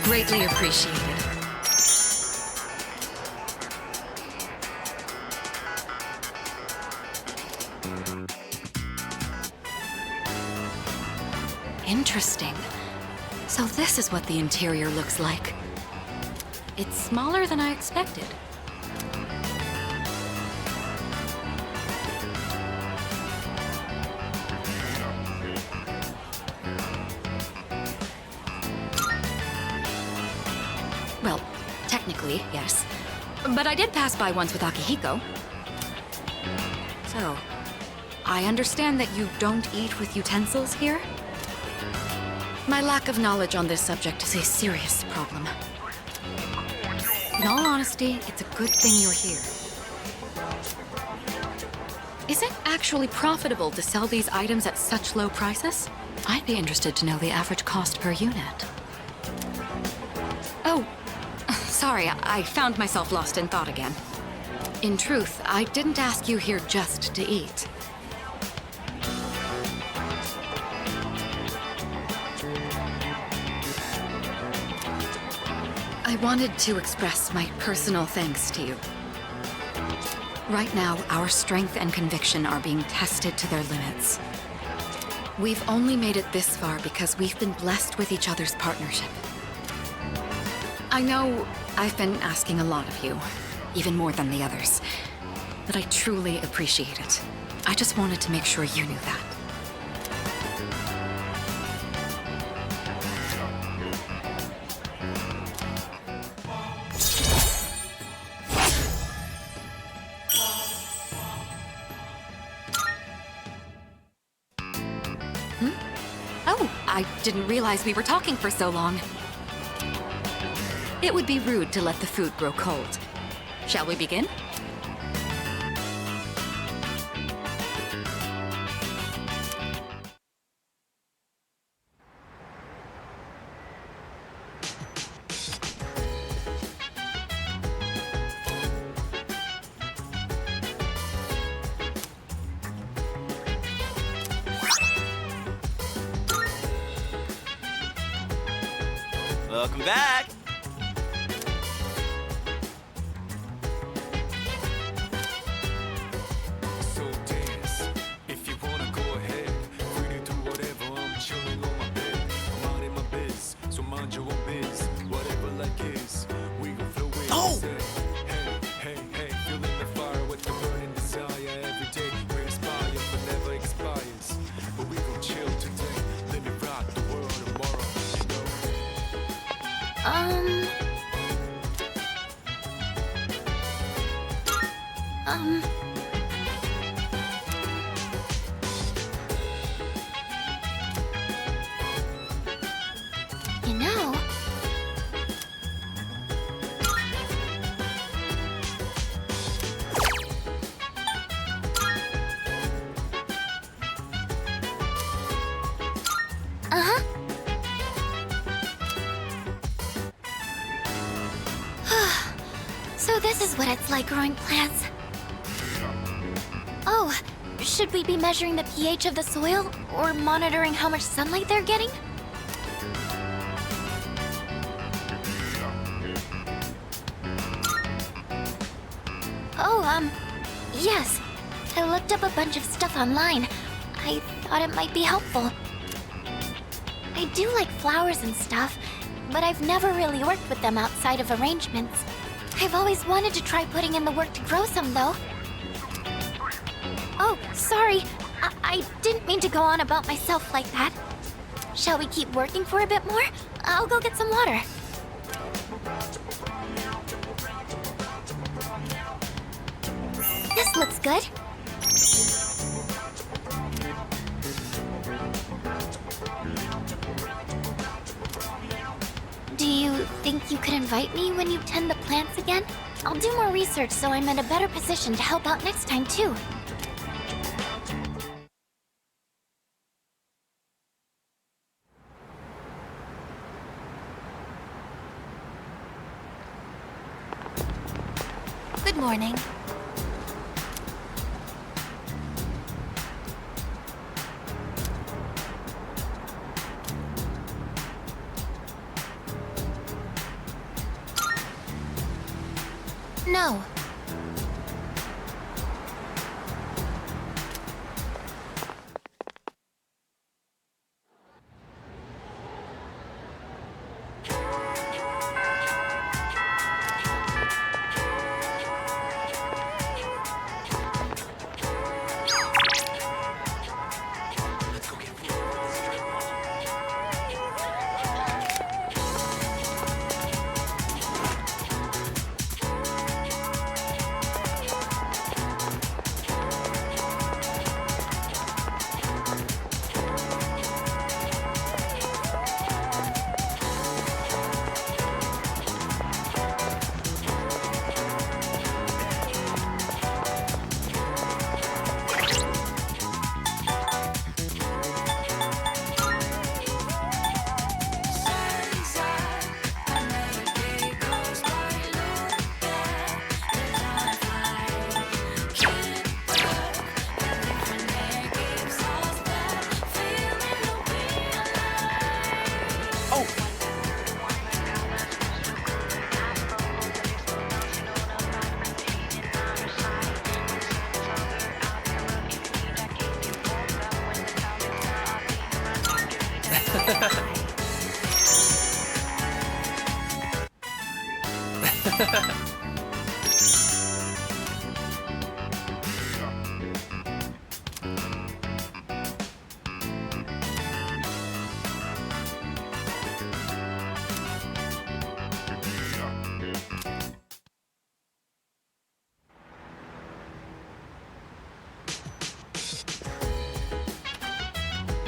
Greatly appreciated. Interesting. So this is what the interior looks like. It's smaller than I expected. Well, technically, yes. But I did pass by once with Akihiko. So, I understand that you don't eat with utensils here? My lack of knowledge on this subject is a serious problem. In all honesty, it's a good thing you're here. Is it actually profitable to sell these items at such low prices? I'd be interested to know the average cost per unit. Oh, sorry, I found myself lost in thought again. In truth, I didn't ask you here just to eat. I wanted to express my personal thanks to you. Right now, our strength and conviction are being tested to their limits. We've only made it this far because we've been blessed with each other's partnership. I know I've been asking a lot of you, even more than the others, but I truly appreciate it. I just wanted to make sure you knew that. Oh, I didn't realize we were talking for so long. It would be rude to let the food grow cold. Shall we begin? Welcome back! So dance, if you wanna go ahead. Free to do whatever, I'm chilling on my bed. I'm out in my biz, so mind your own biz. Whatever like is, we gon' flow with it. Hey, hey, hey, feeling the fire with the burning desire. Every day we inspire, but never expires. But we gon' chill today, let me rock the world tomorrow, you know? You know, uh-huh. So this is what it's like growing plants. Oh, should we be measuring the pH of the soil or monitoring how much sunlight they're getting? Oh, yes. I looked up a bunch of stuff online. I thought it might be helpful. I do like flowers and stuff, but I've never really worked with them outside of arrangements. I've always wanted to try putting in the work to grow some, though. Oh, sorry. I didn't mean to go on about myself like that. Shall we keep working for a bit more? I'll go get some water. This looks good. Do you think you could invite me when you tend the plants again? I'll do more research so I'm in a better position to help out next time, too. Good morning. No.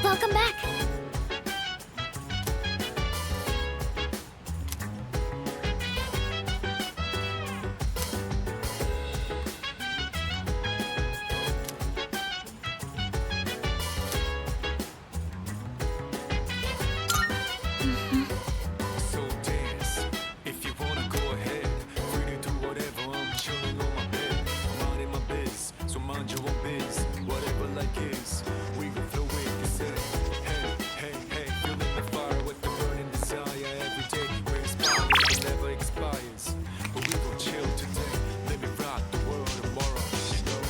Welcome back. So dance. If you wanna go ahead, free to do whatever. I'm chilling on my bed. I'm minding my biz, so mind your own biz. Whatever like is, we gon' flow with this. Hey, hey, hey, feeling the fire with the burning desire. Every day brings fire, it never expires. But we gon' chill today. Let me rock the world tomorrow. You know?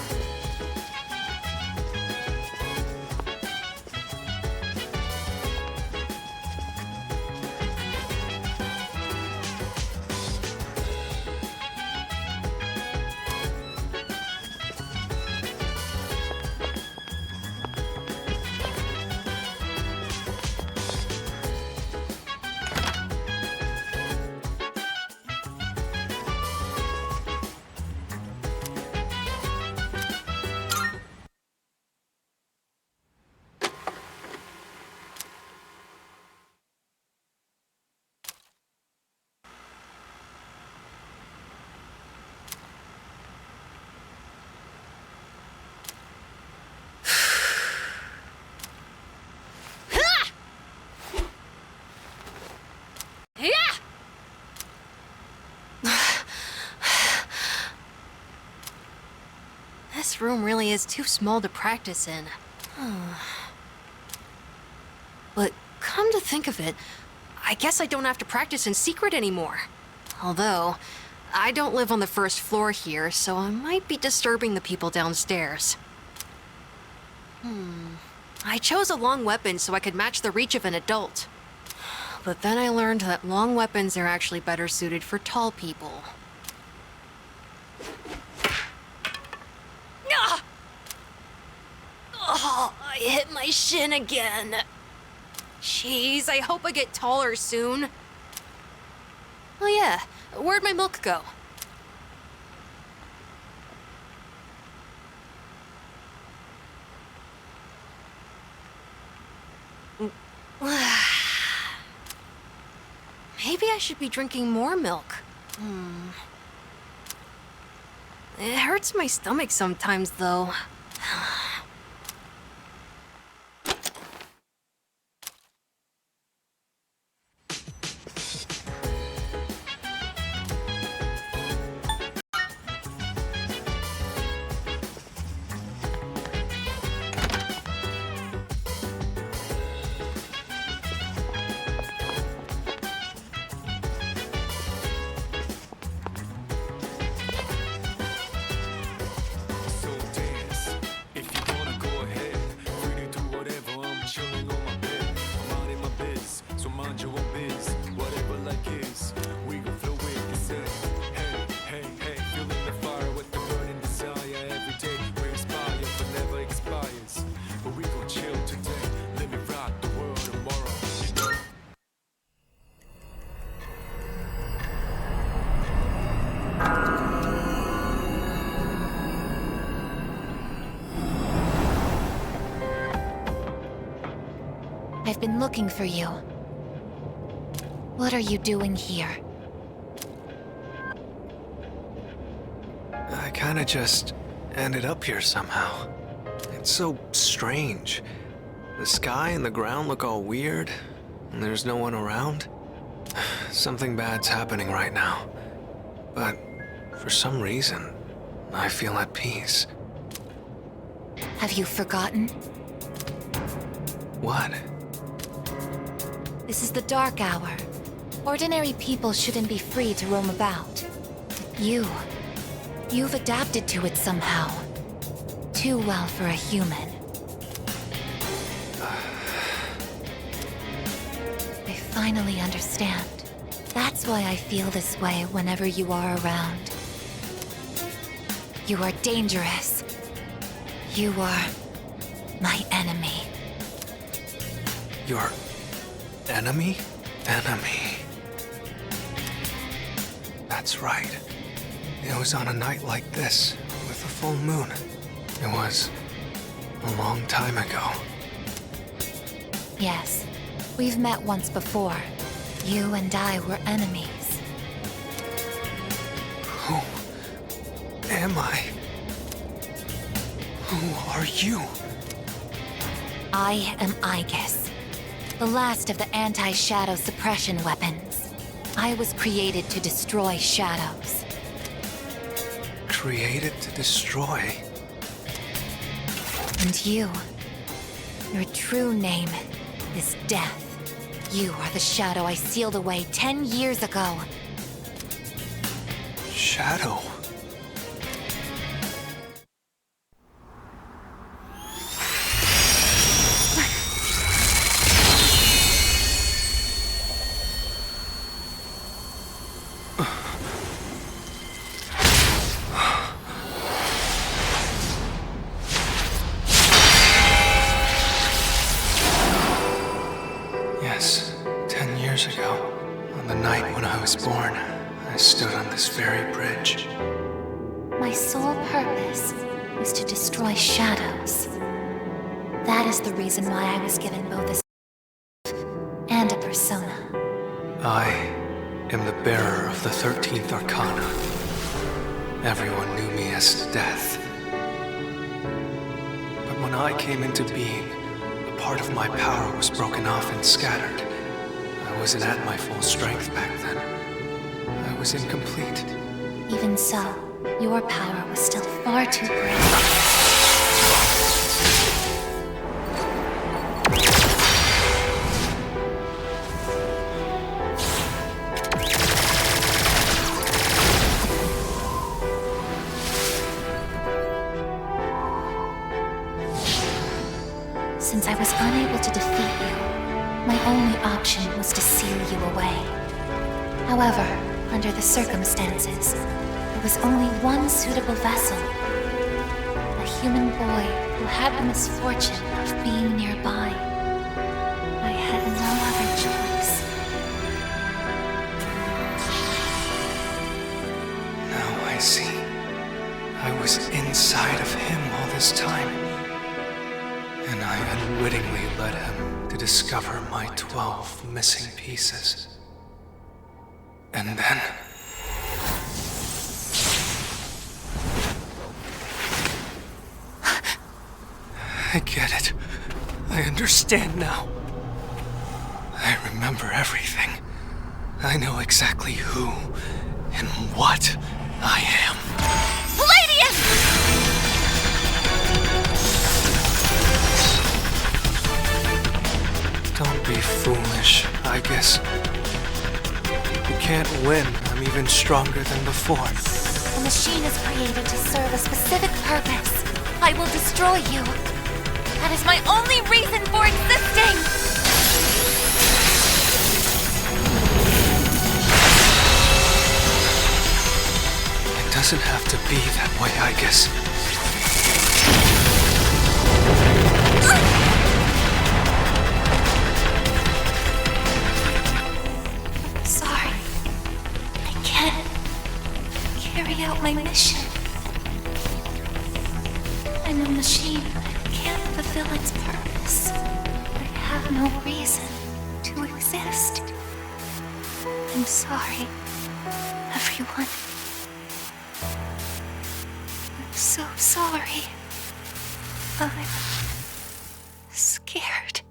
This room really is too small to practice in. But come to think of it, I guess I don't have to practice in secret anymore. Although, I don't live on the first floor here, so I might be disturbing the people downstairs. I chose a long weapon so I could match the reach of an adult. But then I learned that long weapons are actually better suited for tall people. Ah! Oh, I hit my shin again. Jeez, I hope I get taller soon. Oh yeah, where'd my milk go? Maybe I should be drinking more milk. It hurts my stomach sometimes, though. So dance. If you wanna go ahead, free to do whatever. I'm chilling on my bed. I'm minding my biz, so mind your own biz. Whatever like is, we gon' flow with this. Hey, hey, hey, feeling the fire with the burning desire. Every day brings fire, but never expires. But we gon' chill today. Let me rock the world tomorrow. You know? I've been looking for you. What are you doing here? I kinda just ended up here somehow. It's so strange. The sky and the ground look all weird, and there's no one around. Something bad's happening right now. But for some reason, I feel at peace. Have you forgotten? What? This is the dark hour. Ordinary people shouldn't be free to roam about. You've adapted to it somehow. Too well for a human. finally understand. That's why I feel this way whenever you are around. You are dangerous. You are my enemy. Your enemy? Enemy. That's right. It was on a night like this, with a full moon. It was a long time ago. Yes, we've met once before. You and I were enemies. Who am I? Who are you? I am Aegis, the last of the anti-shadow suppression weapons. I was created to destroy shadows. Created to destroy? And you, your true name is Death. You are the shadow I sealed away 10 years ago. Shadow? Yes, 10 years ago, on the night when I was born, I stood on this very bridge. My sole purpose was to destroy shadows. That is the reason why I was given both a and a persona. I am the bearer of the 13th Arcana. Everyone knew me as Death. But when I came into being, a part of my power was broken off and scattered. I wasn't at my full strength back then. I was incomplete. Even so, your power was still far too great. Since I was unable to defeat you, my only option was to seal you away. However, under the circumstances, there was only one suitable vessel. A human boy who had the misfortune of being nearby. I had no other choice. Now I see. I was inside of him all this time. And I unwittingly led him to discover my 12 missing pieces. And then... I get it. I understand now. I remember everything. I know exactly who and what I am. Palladium! Don't be foolish, I guess. You can't win. I'm even stronger than before. The machine is created to serve a specific purpose. I will destroy you. That is my only reason for existing! It doesn't have to be that way, I guess. Sorry. I can't carry out my mission. I'm a machine that can't fulfill its purpose. I have no reason to exist. I'm sorry, everyone. I'm so sorry. I'm scared.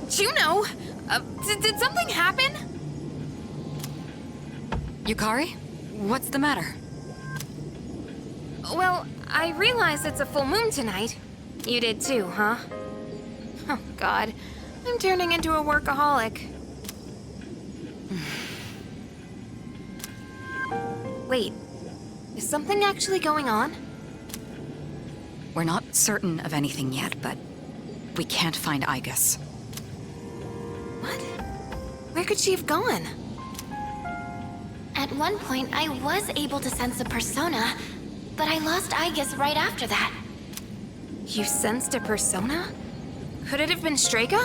Juno! Did something happen? Yukari? What's the matter? Well, I realize it's a full moon tonight. You did too, huh? Oh, God. I'm turning into a workaholic. Wait. Is something actually going on? We're not certain of anything yet, but we can't find Aigis. What? Where could she have gone? At one point, I was able to sense a persona, but I lost Aigis right after that. You sensed a persona? Could it have been Strega?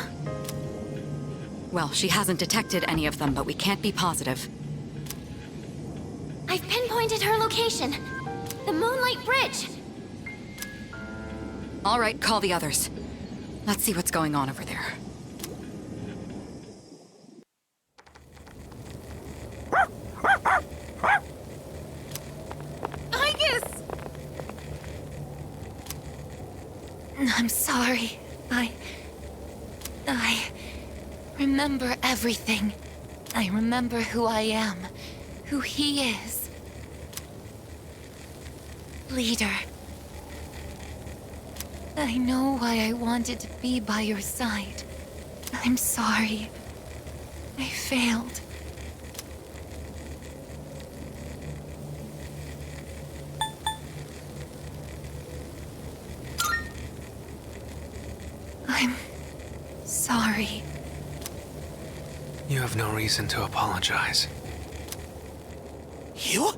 Well, she hasn't detected any of them, but we can't be positive. I've pinpointed her location. The Moonlight Bridge. All right, call the others. Let's see what's going on over there. Aigis! I'm sorry. I remember everything. I remember who I am, who he is. Leader. I know why I wanted to be by your side. I'm sorry. I failed. I'm sorry. You have no reason to apologize. You?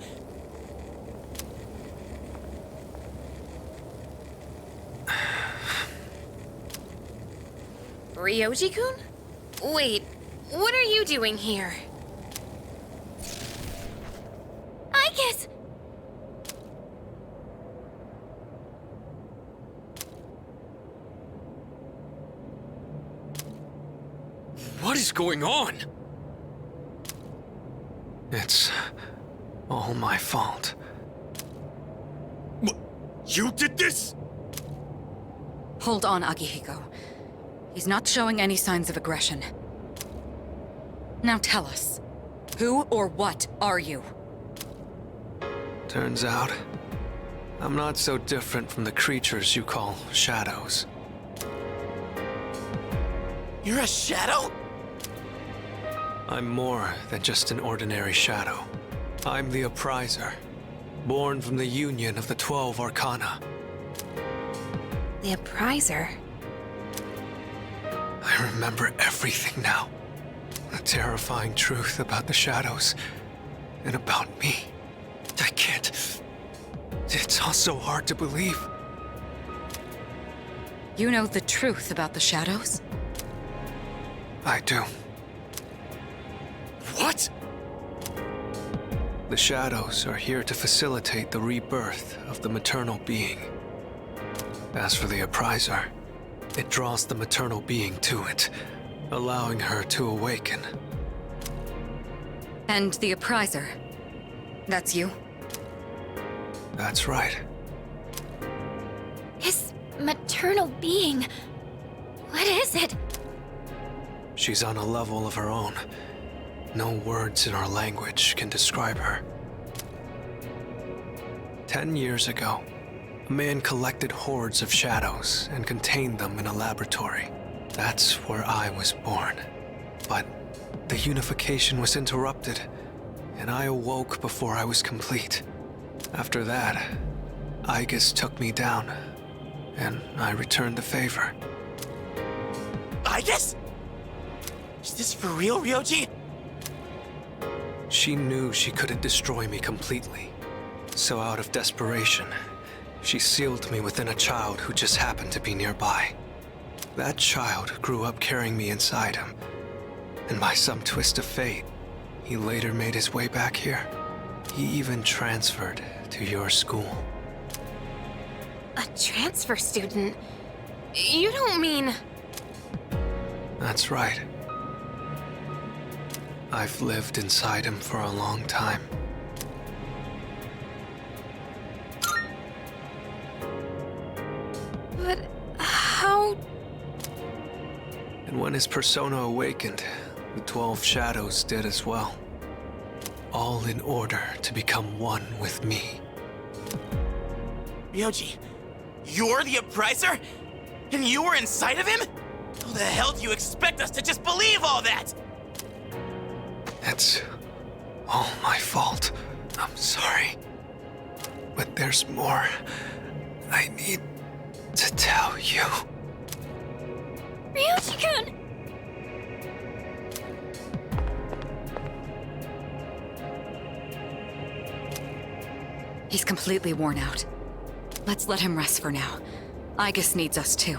Ryoji-kun? Wait, what are you doing here? Aigis! What is going on? It's all my fault. You did this? Hold on, Akihiko. He's not showing any signs of aggression. Now tell us, who or what are you? Turns out, I'm not so different from the creatures you call shadows. You're a shadow? I'm more than just an ordinary shadow. I'm the Appriser, born from the union of the 12 Arcana. The Appriser? I remember everything now. The terrifying truth about the shadows and about me. I can't. It's all so hard to believe. You know the truth about the shadows? I do. What? The shadows are here to facilitate the rebirth of the maternal being. As for the Appriser, it draws the maternal being to it, allowing her to awaken. And the Appriser? That's you? That's right. His maternal being. What is it? She's on a level of her own. No words in our language can describe her. 10 years ago, a man collected hordes of shadows and contained them in a laboratory. That's where I was born. But the unification was interrupted, and I awoke before I was complete. After that, Aigis took me down, and I returned the favor. Aigis? Is this for real, Ryoji? She knew she couldn't destroy me completely. So out of desperation, she sealed me within a child who just happened to be nearby. That child grew up carrying me inside him. And by some twist of fate, he later made his way back here. He even transferred to your school. A transfer student? You don't mean... That's right. I've lived inside him for a long time. But how... And when his persona awakened, the 12 shadows did as well. All in order to become one with me. Ryoji, you're the Appriser? And you were inside of him? How the hell do you expect us to just believe all that? It's all my fault. I'm sorry. But there's more. I need to tell you. Ryoji-kun! He's completely worn out. Let's let him rest for now. Aigis needs us too.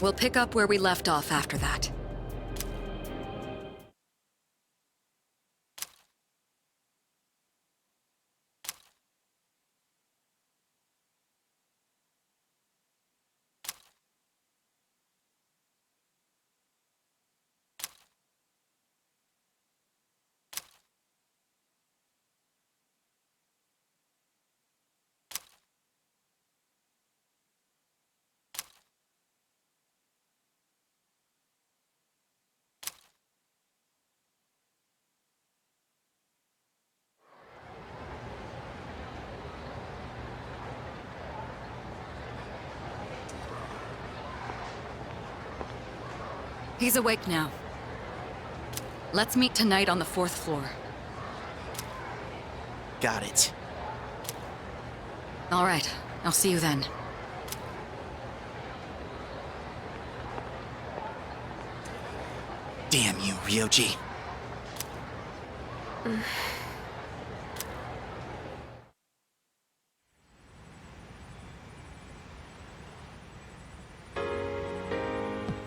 We'll pick up where we left off after that. He's awake now. Let's meet tonight on the 4th floor. Got it. All right, I'll see you then. Damn you, Ryoji.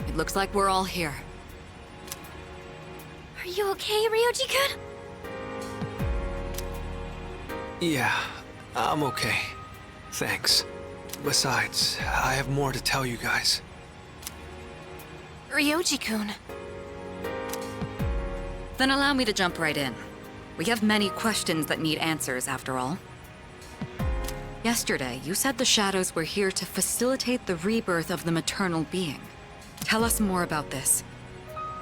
It looks like we're all here. Are you okay, Ryoji-kun? Yeah, I'm okay. Thanks. Besides, I have more to tell you guys. Ryoji-kun. Then allow me to jump right in. We have many questions that need answers, after all. Yesterday, you said the Shadows were here to facilitate the rebirth of the maternal being. Tell us more about this.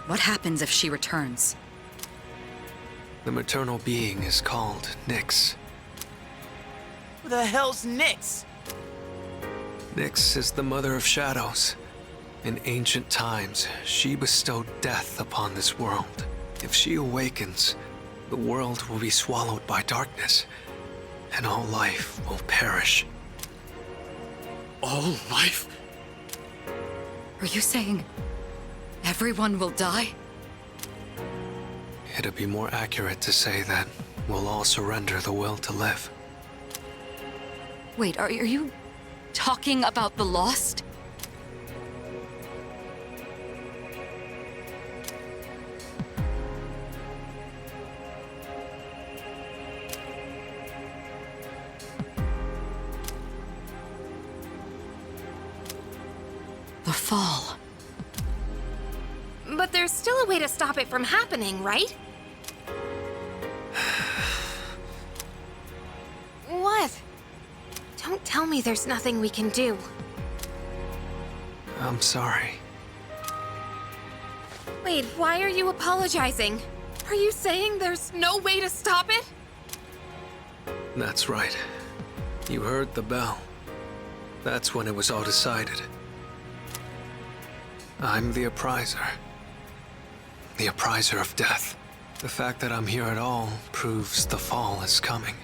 What happens if she returns? The maternal being is called Nyx. Who the hell's Nyx? Nyx is the mother of shadows. In ancient times, she bestowed death upon this world. If she awakens, the world will be swallowed by darkness, and all life will perish. All life? Are you saying everyone will die? It'd be more accurate to say that we'll all surrender the will to live. Wait, are you talking about the Lost? The fall. But there's still a way to stop it from happening, right? What? Don't tell me there's nothing we can do. I'm sorry. Wait, why are you apologizing? Are you saying there's no way to stop it? That's right. You heard the bell. That's when it was all decided. I'm the appriser. The appriser of death. The fact that I'm here at all proves the fall is coming.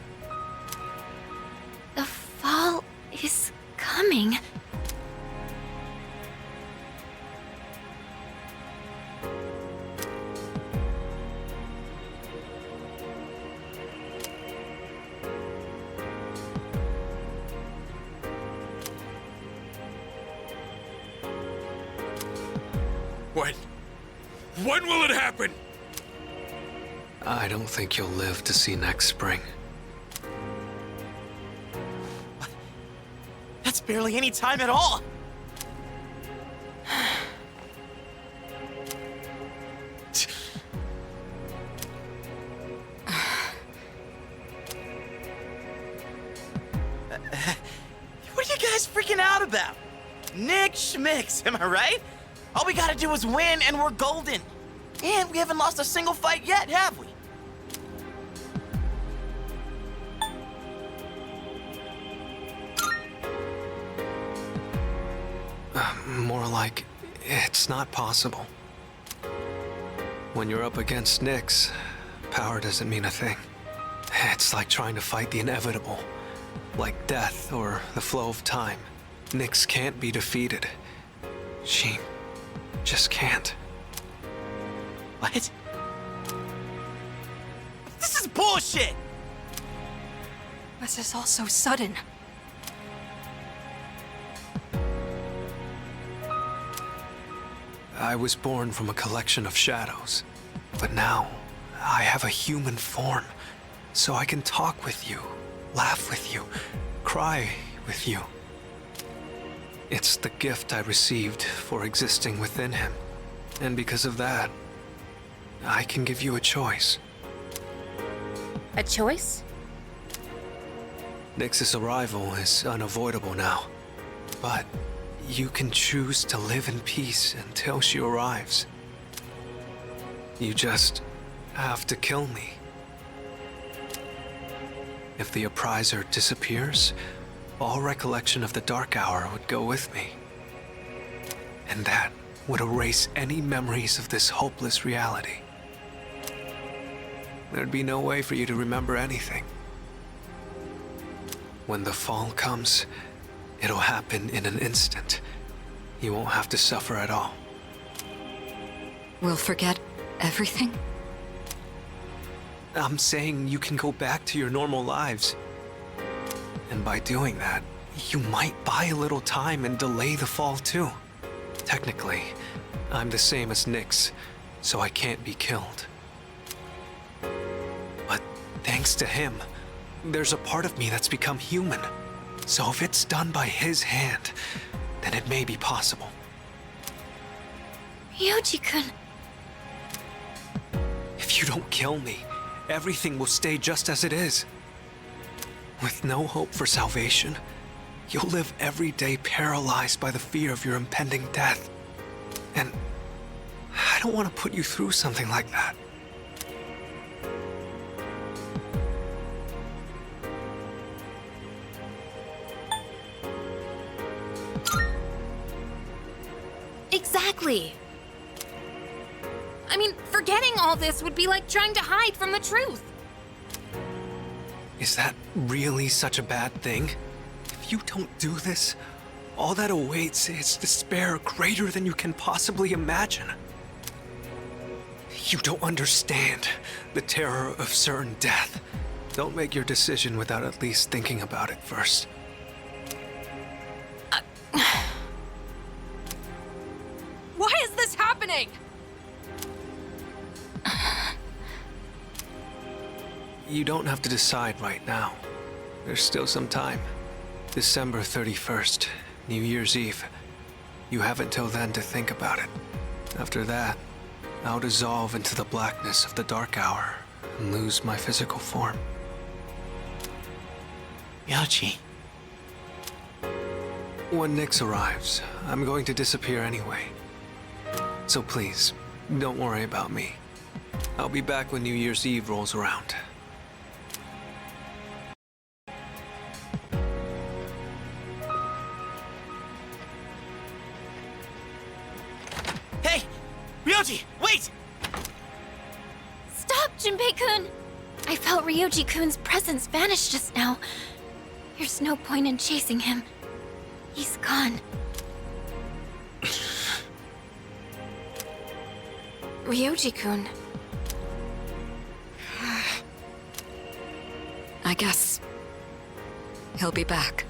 The fall is coming. When will it happen? I don't think you'll live to see next spring. That's barely any time at all. What are you guys freaking out about? Nick Schmicks, am I right? All we gotta do is win and we're golden. And we haven't lost a single fight yet, have we? More like, it's not possible. When you're up against Nyx, power doesn't mean a thing. It's like trying to fight the inevitable, like death or the flow of time. Nyx can't be defeated. She just can't. What? This is bullshit! This is all so sudden. I was born from a collection of shadows, but now I have a human form, so I can talk with you, laugh with you, cry with you. It's the gift I received for existing within him, and because of that, I can give you a choice. A choice? Nyx's arrival is unavoidable now, but you can choose to live in peace until she arrives. You just have to kill me. If the Appriser disappears, all recollection of the Dark Hour would go with me. And that would erase any memories of this hopeless reality. There'd be no way for you to remember anything. When the fall comes, it'll happen in an instant. You won't have to suffer at all. We'll forget everything? I'm saying you can go back to your normal lives. And by doing that, you might buy a little time and delay the fall too. Technically, I'm the same as Nyx, so I can't be killed. But thanks to him, there's a part of me that's become human. So if it's done by his hand, then it may be possible. Ryoji-kun. If you don't kill me, everything will stay just as it is. With no hope for salvation, you'll live every day paralyzed by the fear of your impending death. And I don't want to put you through something like that. Exactly. I mean, forgetting all this would be like trying to hide from the truth. Is that really such a bad thing? If you don't do this, all that awaits is despair greater than you can possibly imagine. You don't understand the terror of certain death. Don't make your decision without at least thinking about it first. Why is this happening? You don't have to decide right now. There's still some time. December 31st, New Year's Eve. You have until then to think about it. After that, I'll dissolve into the blackness of the Dark Hour and lose my physical form. Ryoji. When Nyx arrives, I'm going to disappear anyway. So please, don't worry about me. I'll be back when New Year's Eve rolls around. Hey! Ryoji, wait! Stop, Junpei-kun! I felt Ryoji-kun's presence vanish just now. There's no point in chasing him. He's gone. Ryoji-kun. I guess he'll be back.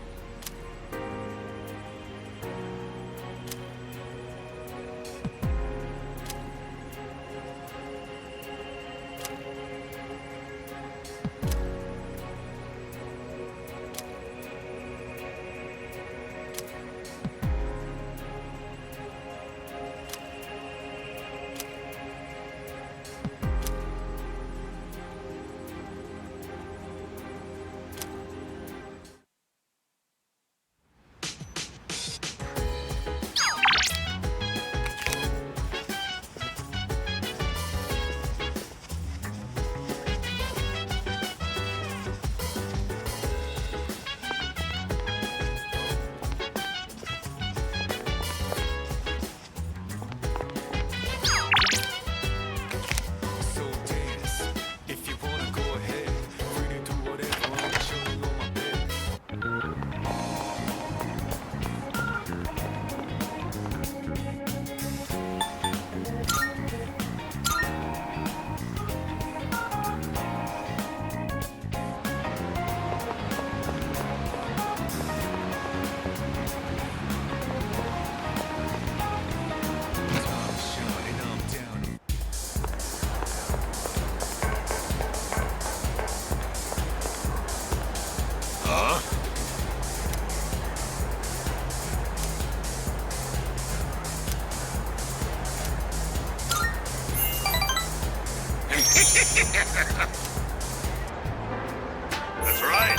That's right.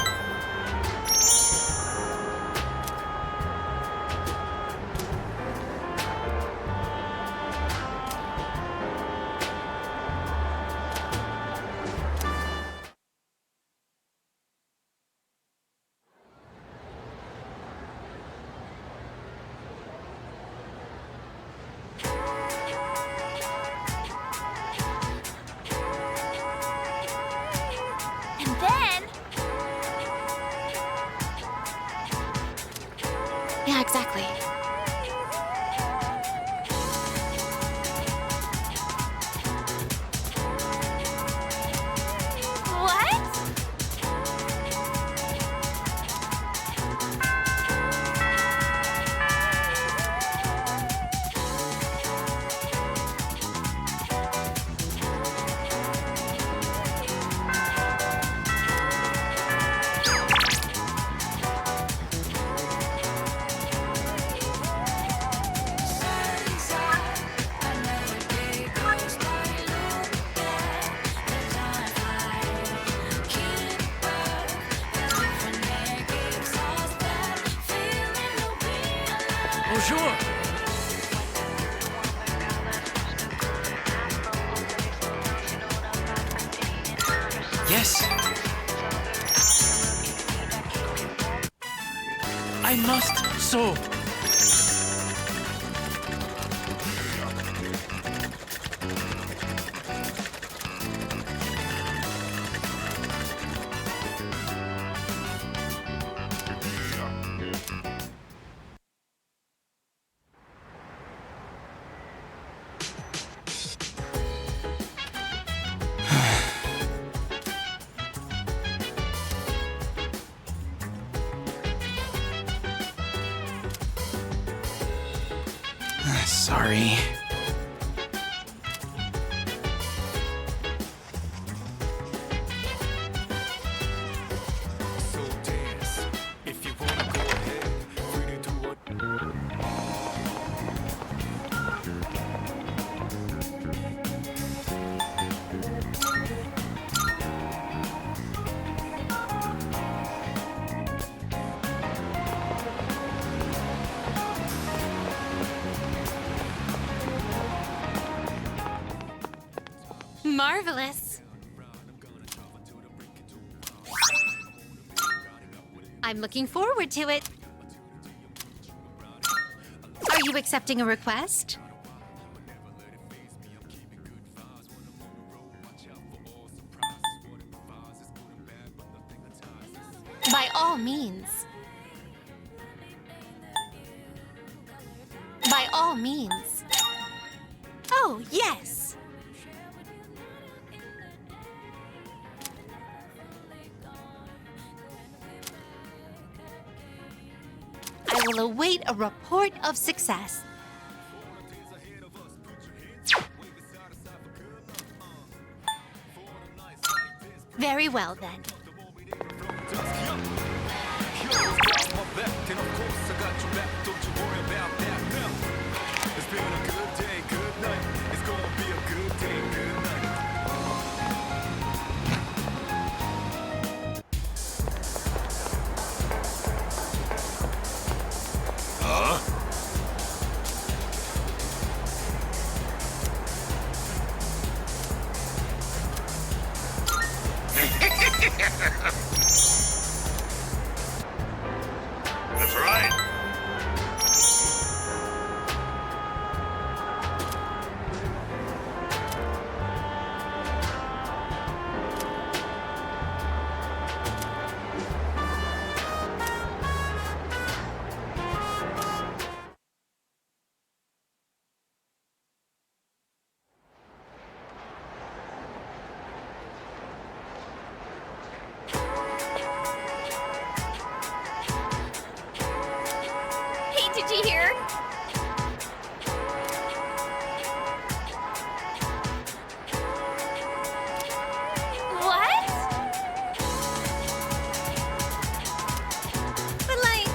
And then... Yeah, exactly. What? Bonjour. Yes. I must so. Sorry. So dance. If you wanna go ahead, free to do what. Marvelous. I'm looking forward to it. Are you accepting a request? By all means. By all means. Oh, yes. I will await a report of success. Very well, then. It's been a good day, good night. It's gonna be a good day, good night. Huh? That's right. Hey, did you hear? What? But like...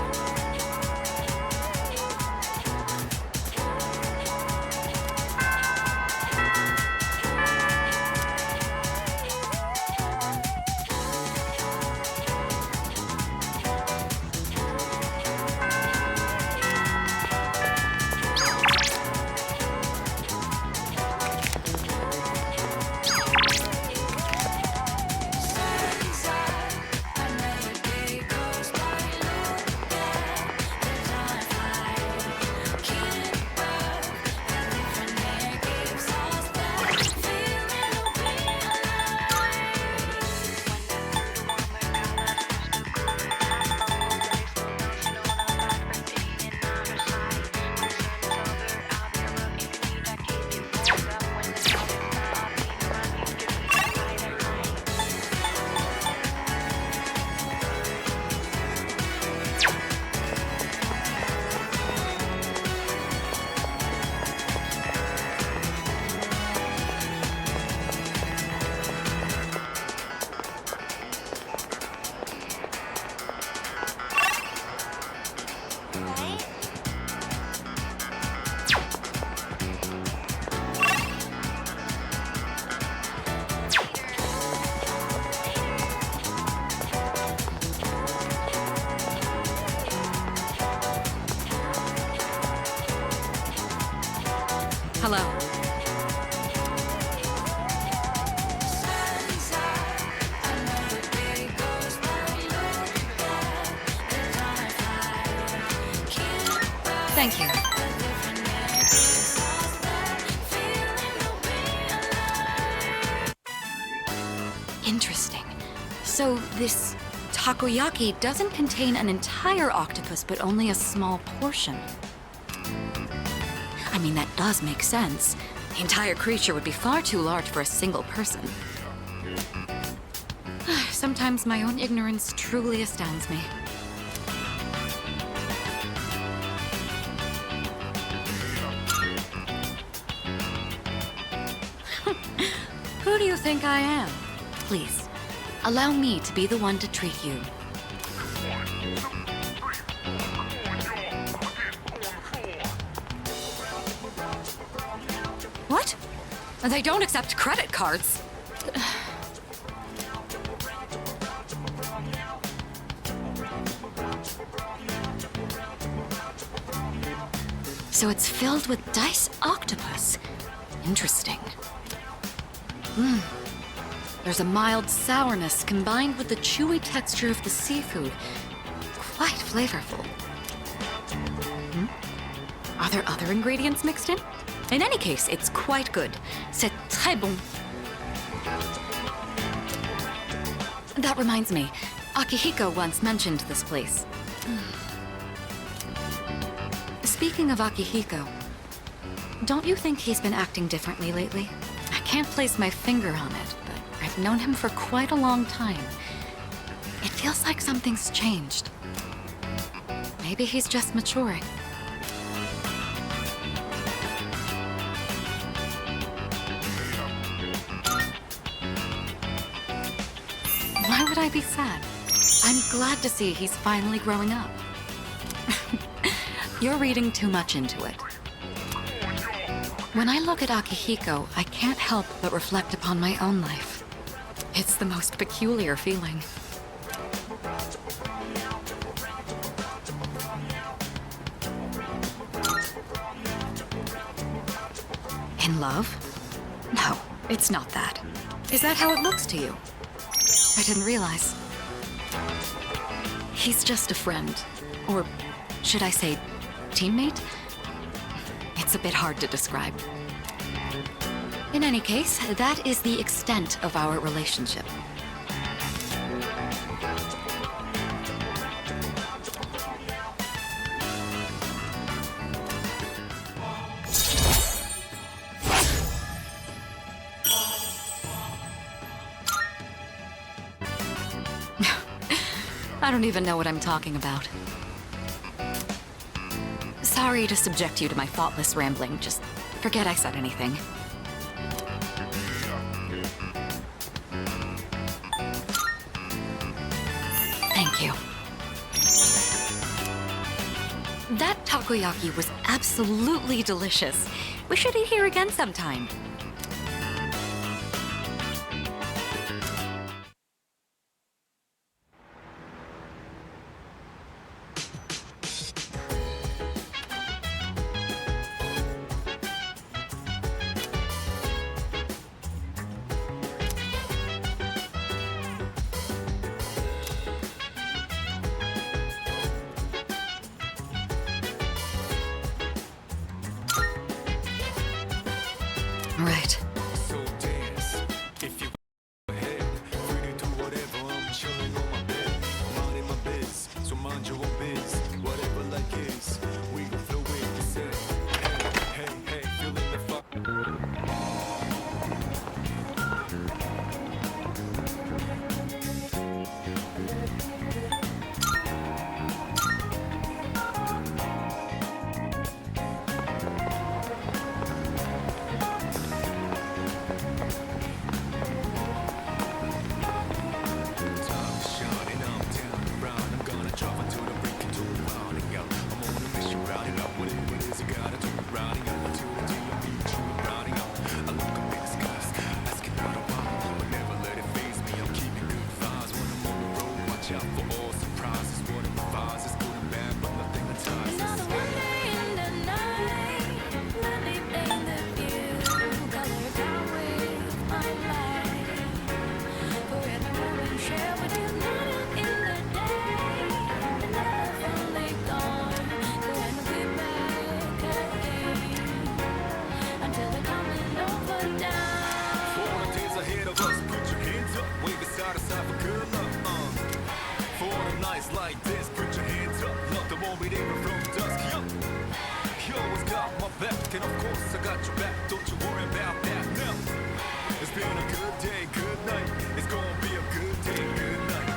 Hello. Thank you. Interesting. So this takoyaki doesn't contain an entire octopus, but only a small portion. I mean, that does make sense. The entire creature would be far too large for a single person. Sometimes my own ignorance truly astounds me. Who do you think I am? Please, allow me to be the one to treat you. What? They don't accept credit cards. So it's filled with diced octopus. Interesting. There's a mild sourness combined with the chewy texture of the seafood. Quite flavorful. Are there other ingredients mixed in? In any case, it's quite good. C'est très bon. That reminds me, Akihiko once mentioned this place. Speaking of Akihiko, don't you think he's been acting differently lately? I can't place my finger on it, but I've known him for quite a long time. It feels like something's changed. Maybe he's just maturing. Why would I be sad? I'm glad to see he's finally growing up. You're reading too much into it. When I look at Akihiko, I can't help but reflect upon my own life. It's the most peculiar feeling. In love? No, it's not that. Is that how it looks to you? I didn't realize. He's just a friend. Or should I say, teammate? It's a bit hard to describe. In any case, that is the extent of our relationship. I don't even know what I'm talking about. Sorry to subject you to my thoughtless rambling. Just forget I said anything. Thank you. That takoyaki was absolutely delicious. We should eat here again sometime. back, and of course I got your back. Don't you worry about that. Now, it's been a good day, good night. It's gonna be a good day, good night.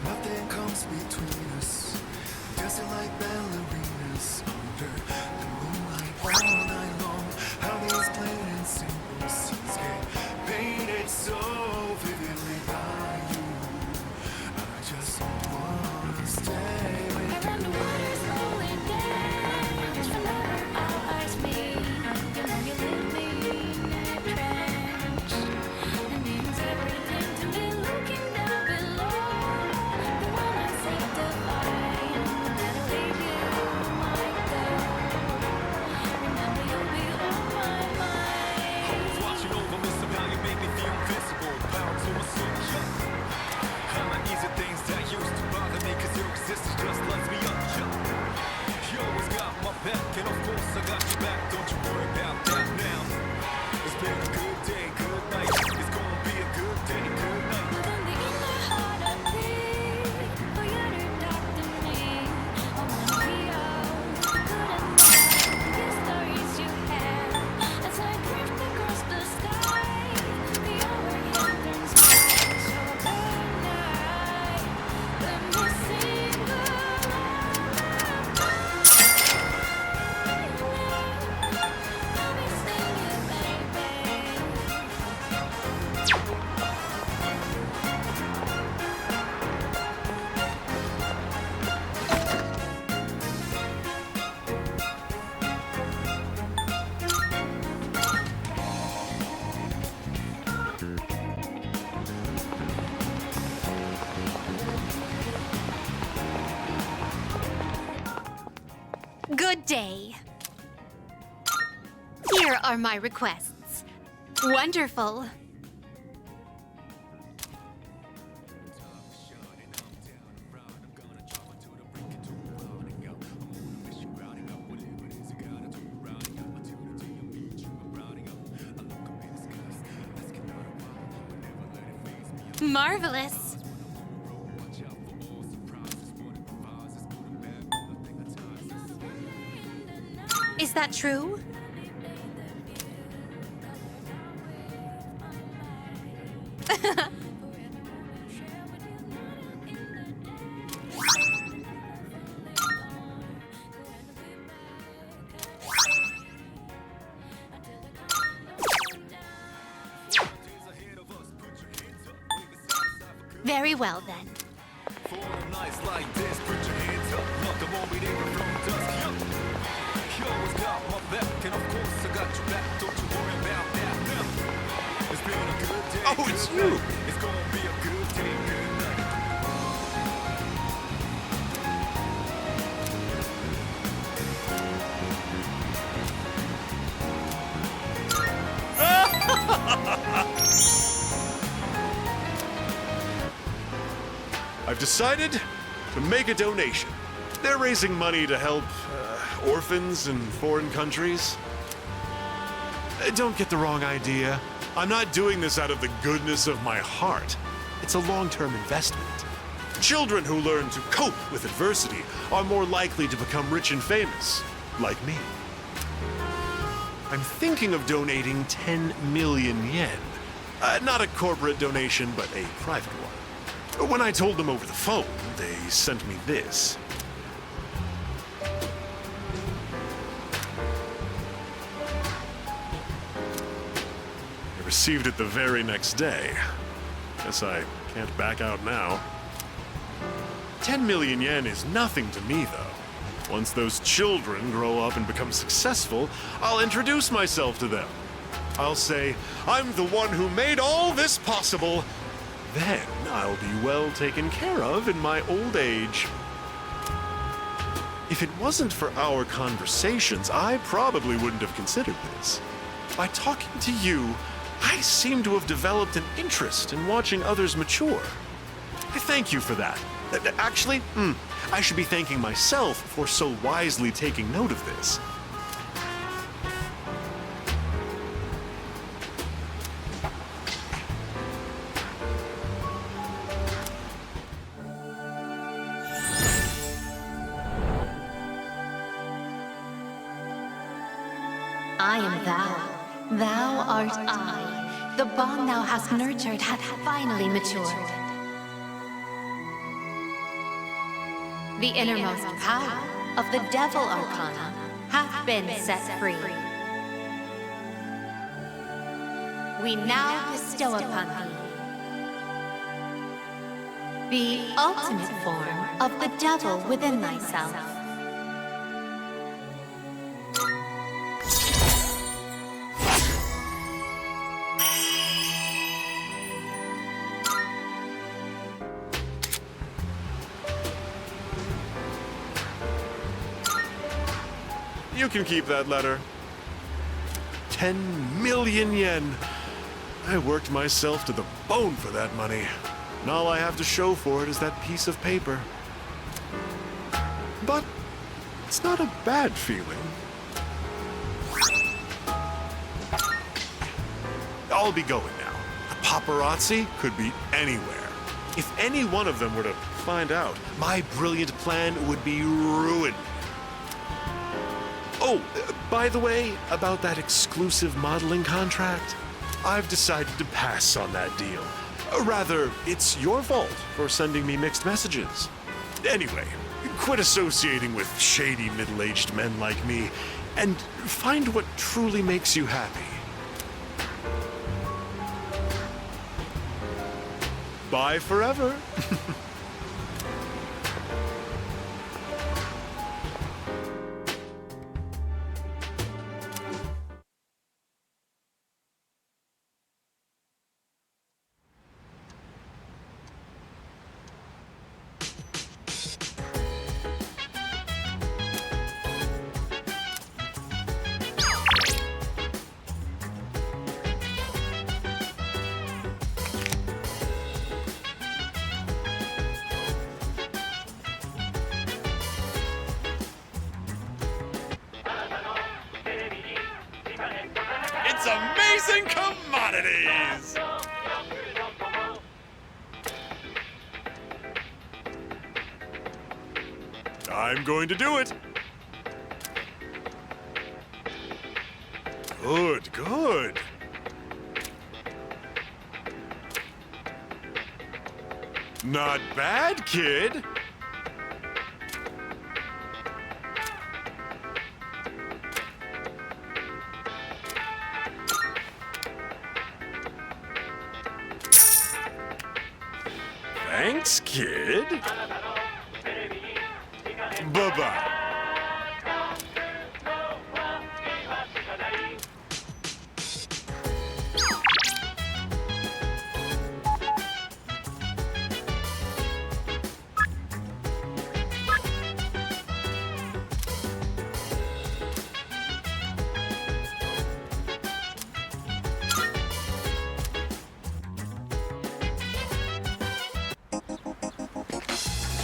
Nothing comes between us. Dancing like ballerinas under the moonlight all night long. How these plain and simple scenes get painted so vividly by you. I just wanna stay with you. And the water slowly dance whenever our eyes meet. You know you leave me in a trance. It means everything to me looking down below. And of course I got your back, don't you worry about that now. It's been a good day, good night. It's gonna be a good day, good night. Within the inner heart of me, for you to talk to me. I wanna hear good and bad, the stories you have. As I drift across the sky, the overhead turns bright. So good night, let me sing Good day. Here are my requests. Wonderful. Marvelous. Is that true? Very well then. For a night like this, put your hands up. Nothing won't be there from dusk. You always got my back, and of course I got your back. Don't you worry about that. Now, it's been a good day. Oh, it's you. It's gonna be a good day, good night. I've decided to make a donation. They're raising money to help orphans in foreign countries. Don't get the wrong idea. I'm not doing this out of the goodness of my heart. It's a long-term investment. Children who learn to cope with adversity are more likely to become rich and famous, like me. I'm thinking of donating 10 million yen. Not a corporate donation, but a private one. When I told them over the phone, they sent me this. I received it the very next day. Guess I can't back out now. 10 million yen is nothing to me, though. Once those children grow up and become successful, I'll introduce myself to them. I'll say, I'm the one who made all this possible. Then I'll be well taken care of in my old age. If it wasn't for our conversations, I probably wouldn't have considered this. By talking to you, I seem to have developed an interest in watching others mature. Thank you for that. Actually, I should be thanking myself for so wisely taking note of this. I am thou. Thou art I. The bond thou hast nurtured hath finally matured. The innermost power of the Devil Arcana hath been set free. We now bestow upon thee the ultimate form of the devil within thyself. You can keep that letter. 10 million yen. I worked myself to the bone for that money. And all I have to show for it is that piece of paper. But it's not a bad feeling. I'll be going now. The paparazzi could be anywhere. If any one of them were to find out, my brilliant plan would be ruined. Oh, by the way, about that exclusive modeling contract, I've decided to pass on that deal. Rather, it's your fault for sending me mixed messages. Anyway, quit associating with shady middle-aged men like me and find what truly makes you happy. Bye forever. It's amazing commodities! I'm going to do it. Good, good. Not bad, kid. Thanks, kid. Bye-bye.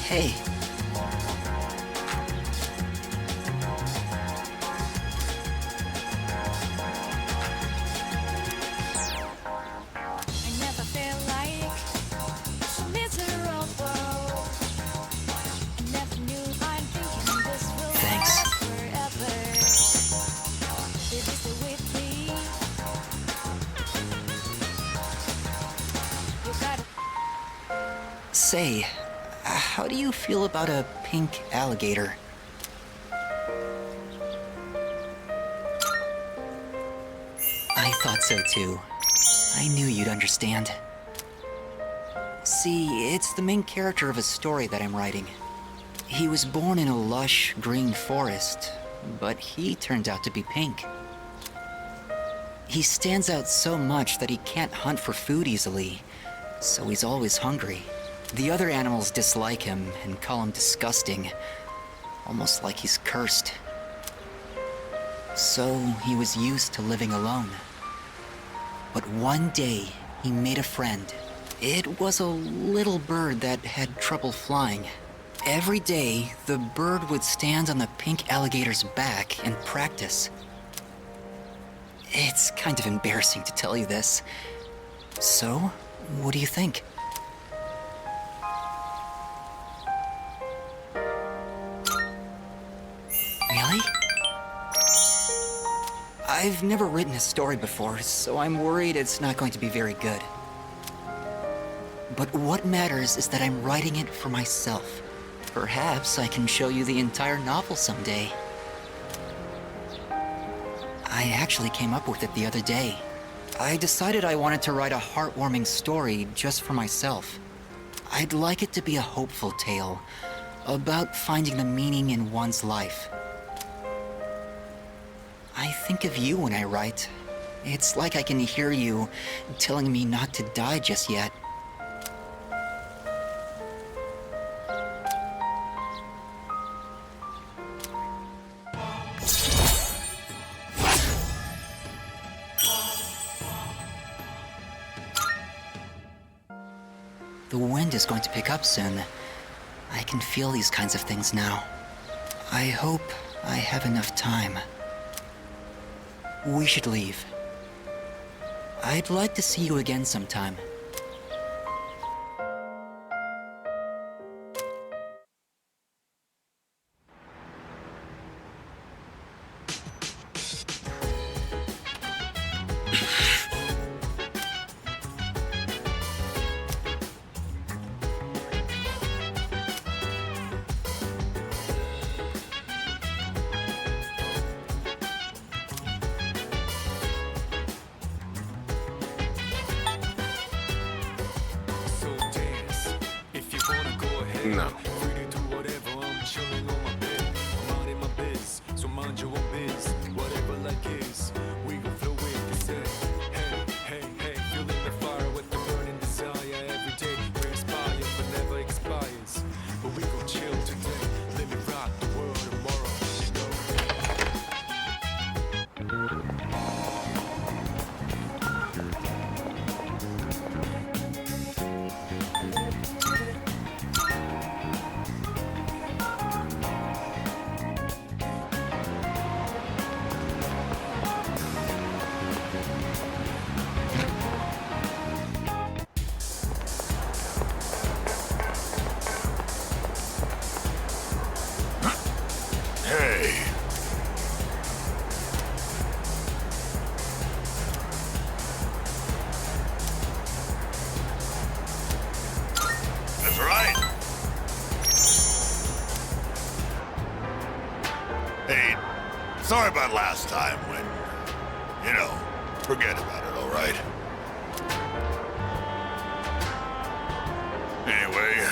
Hey. Say, how do you feel about a pink alligator? I thought so too. I knew you'd understand. See, it's the main character of a story that I'm writing. He was born in a lush, green forest, but he turned out to be pink. He stands out so much that he can't hunt for food easily, so he's always hungry. The other animals dislike him and call him disgusting, almost like he's cursed. So he was used to living alone. But one day, he made a friend, It was a little bird that had trouble flying. Every day, the bird would stand on the pink alligator's back and practice. It's kind of embarrassing to tell you this. So, what do you think? Really? I've never written a story before, so I'm worried it's not going to be very good. But what matters is that I'm writing it for myself. Perhaps I can show you the entire novel someday. I actually came up with it the other day. I decided I wanted to write a heartwarming story just for myself. I'd like it to be a hopeful tale about finding the meaning in one's life. I think of you when I write. It's like I can hear you telling me not to die just yet. The wind is going to pick up soon. I can feel these kinds of things now. I hope I have enough time. We should leave. I'd like to see you again sometime. No. Sorry about last time when, forget about it, all right? Anyway,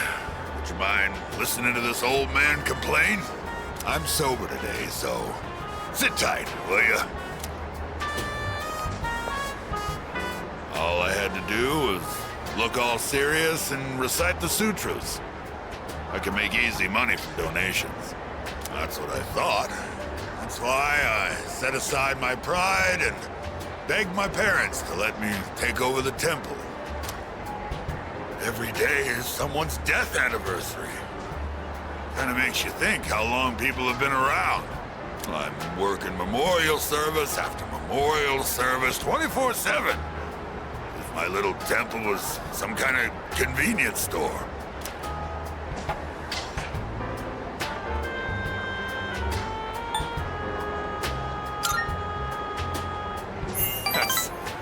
would you mind listening to this old man complain? I'm sober today, so sit tight, will ya? All I had to do was look all serious and recite the sutras. I can make easy money from donations. That's what I thought. That's why I set aside my pride and begged my parents to let me take over the temple. Every day is someone's death anniversary. Kind of makes you think how long people have been around. I'm working memorial service after memorial service 24/7. If my little temple was some kind of convenience store.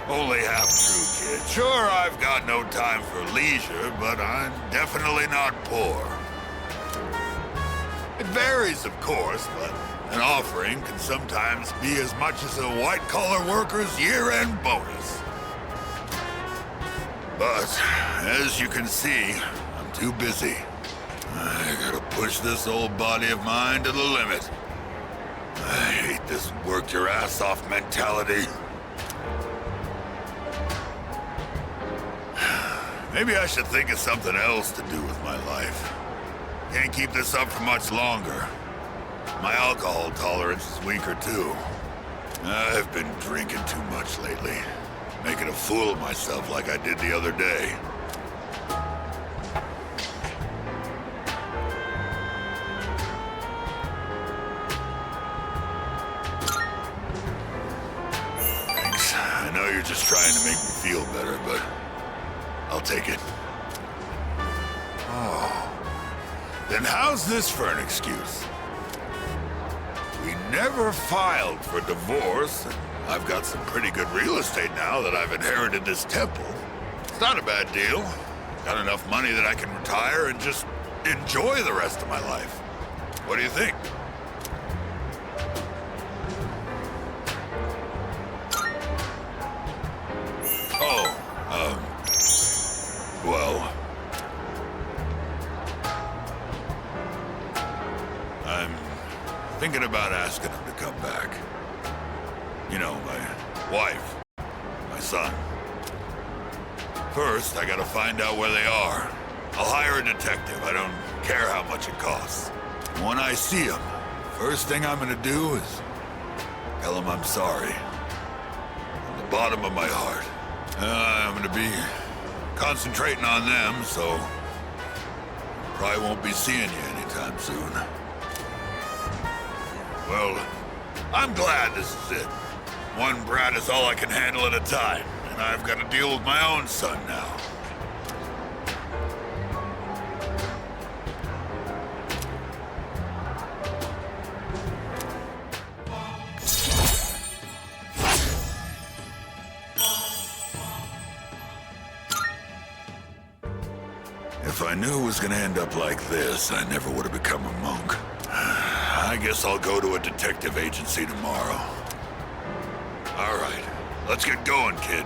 Only half true, kid. Sure, I've got no time for leisure, but I'm definitely not poor. It varies, of course, but an offering can sometimes be as much as a white-collar worker's year-end bonus. But, as you can see, I'm too busy. I gotta push this old body of mine to the limit. I hate this work-your-ass-off mentality. Maybe I should think of something else to do with my life. Can't keep this up for much longer. My alcohol tolerance is weaker too. I've been drinking too much lately. Making a fool of myself like I did the other day. just trying to make me feel better, but I'll take it. Oh. Then how's this for an excuse? We never filed for divorce, and I've got some pretty good real estate now that I've inherited this temple. It's not a bad deal. Got enough money that I can retire and just enjoy the rest of my life. What do you think? Well, I'm thinking about asking him to come back. You know, my wife, my son. First, I gotta find out where they are. I'll hire a detective. I don't care how much it costs. When I see him, first thing I'm gonna do is tell him I'm sorry. From the bottom of my heart. I'm gonna be concentrating on them, so probably won't be seeing you anytime soon. Well, I'm glad this is it. One brat is all I can handle at a time, and I've got to deal with my own son now. If I knew it was gonna end up like this, I never would have become a monk. I guess I'll go to a detective agency tomorrow. All right, let's get going, kid.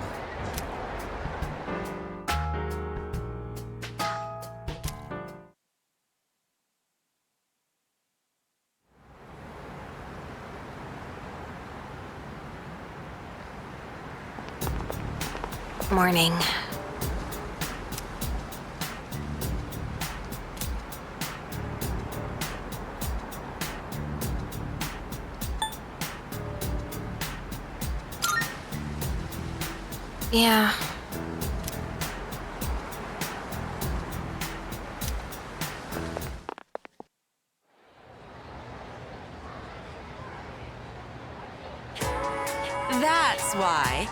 Morning. Yeah. That's why.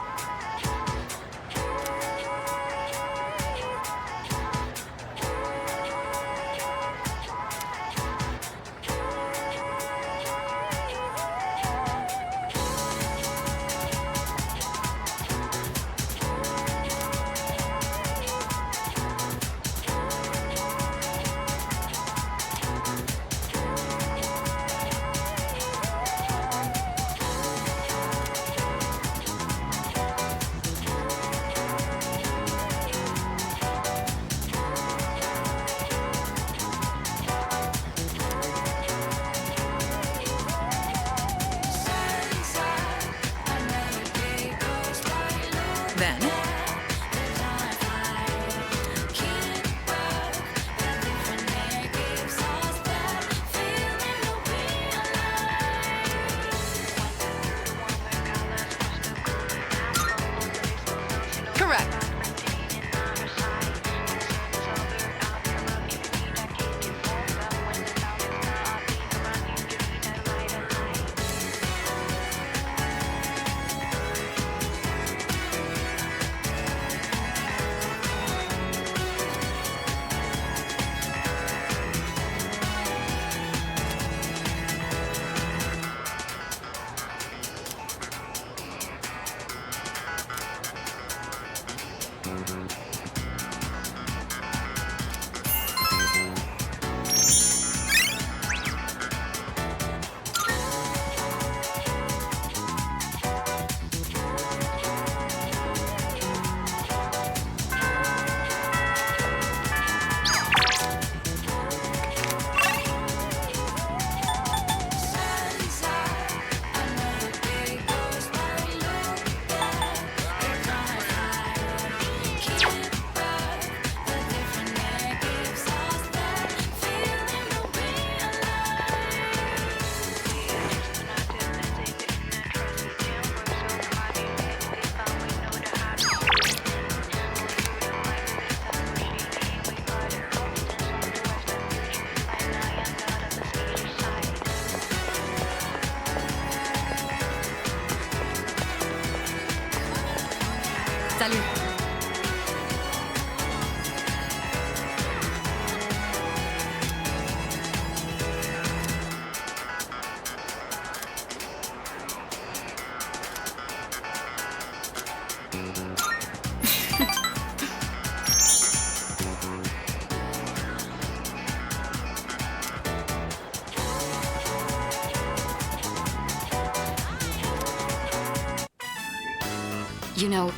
You know,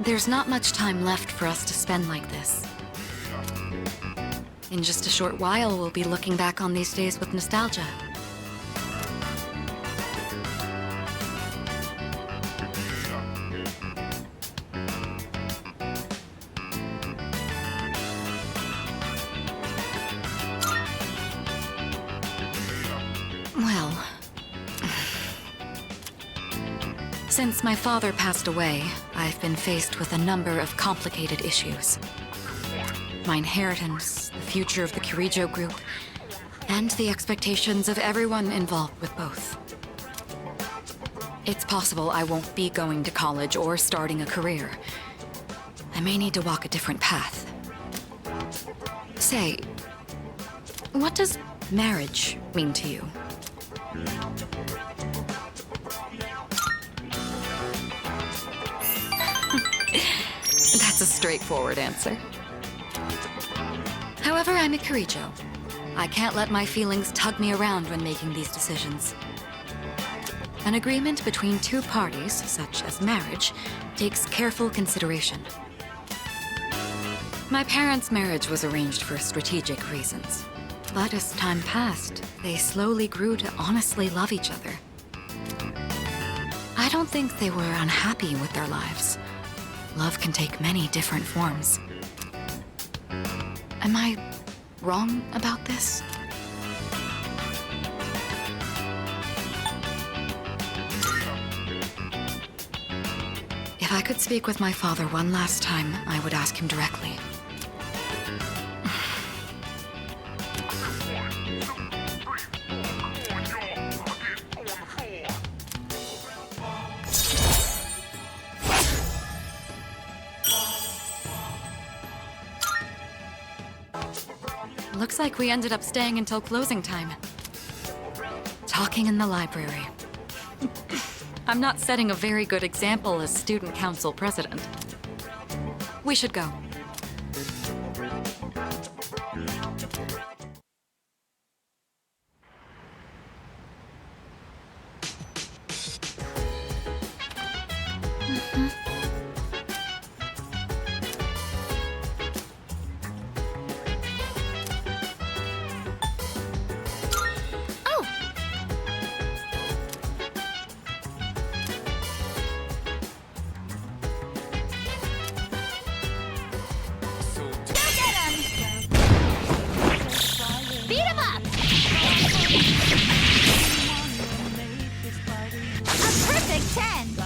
there's not much time left for us to spend like this. In just a short while, we'll be looking back on these days with nostalgia. Well, since my father passed away, I've been faced with a number of complicated issues. My inheritance, the future of the Kirijo group, and the expectations of everyone involved with both. It's possible I won't be going to college or starting a career. I may need to walk a different path. Say, what does marriage mean to you? That's a straightforward answer. However, I'm a Kirijo. I can't let my feelings tug me around when making these decisions. An agreement between two parties, such as marriage, takes careful consideration. My parents' marriage was arranged for strategic reasons. But as time passed, they slowly grew to honestly love each other. I don't think they were unhappy with their lives. Love can take many different forms. Am I wrong about this? If I could speak with my father one last time, I would ask him directly. Looks like we ended up staying until closing time. Talking in the library. I'm not setting a very good example as student council president. We should go. Beat him up! A perfect 10!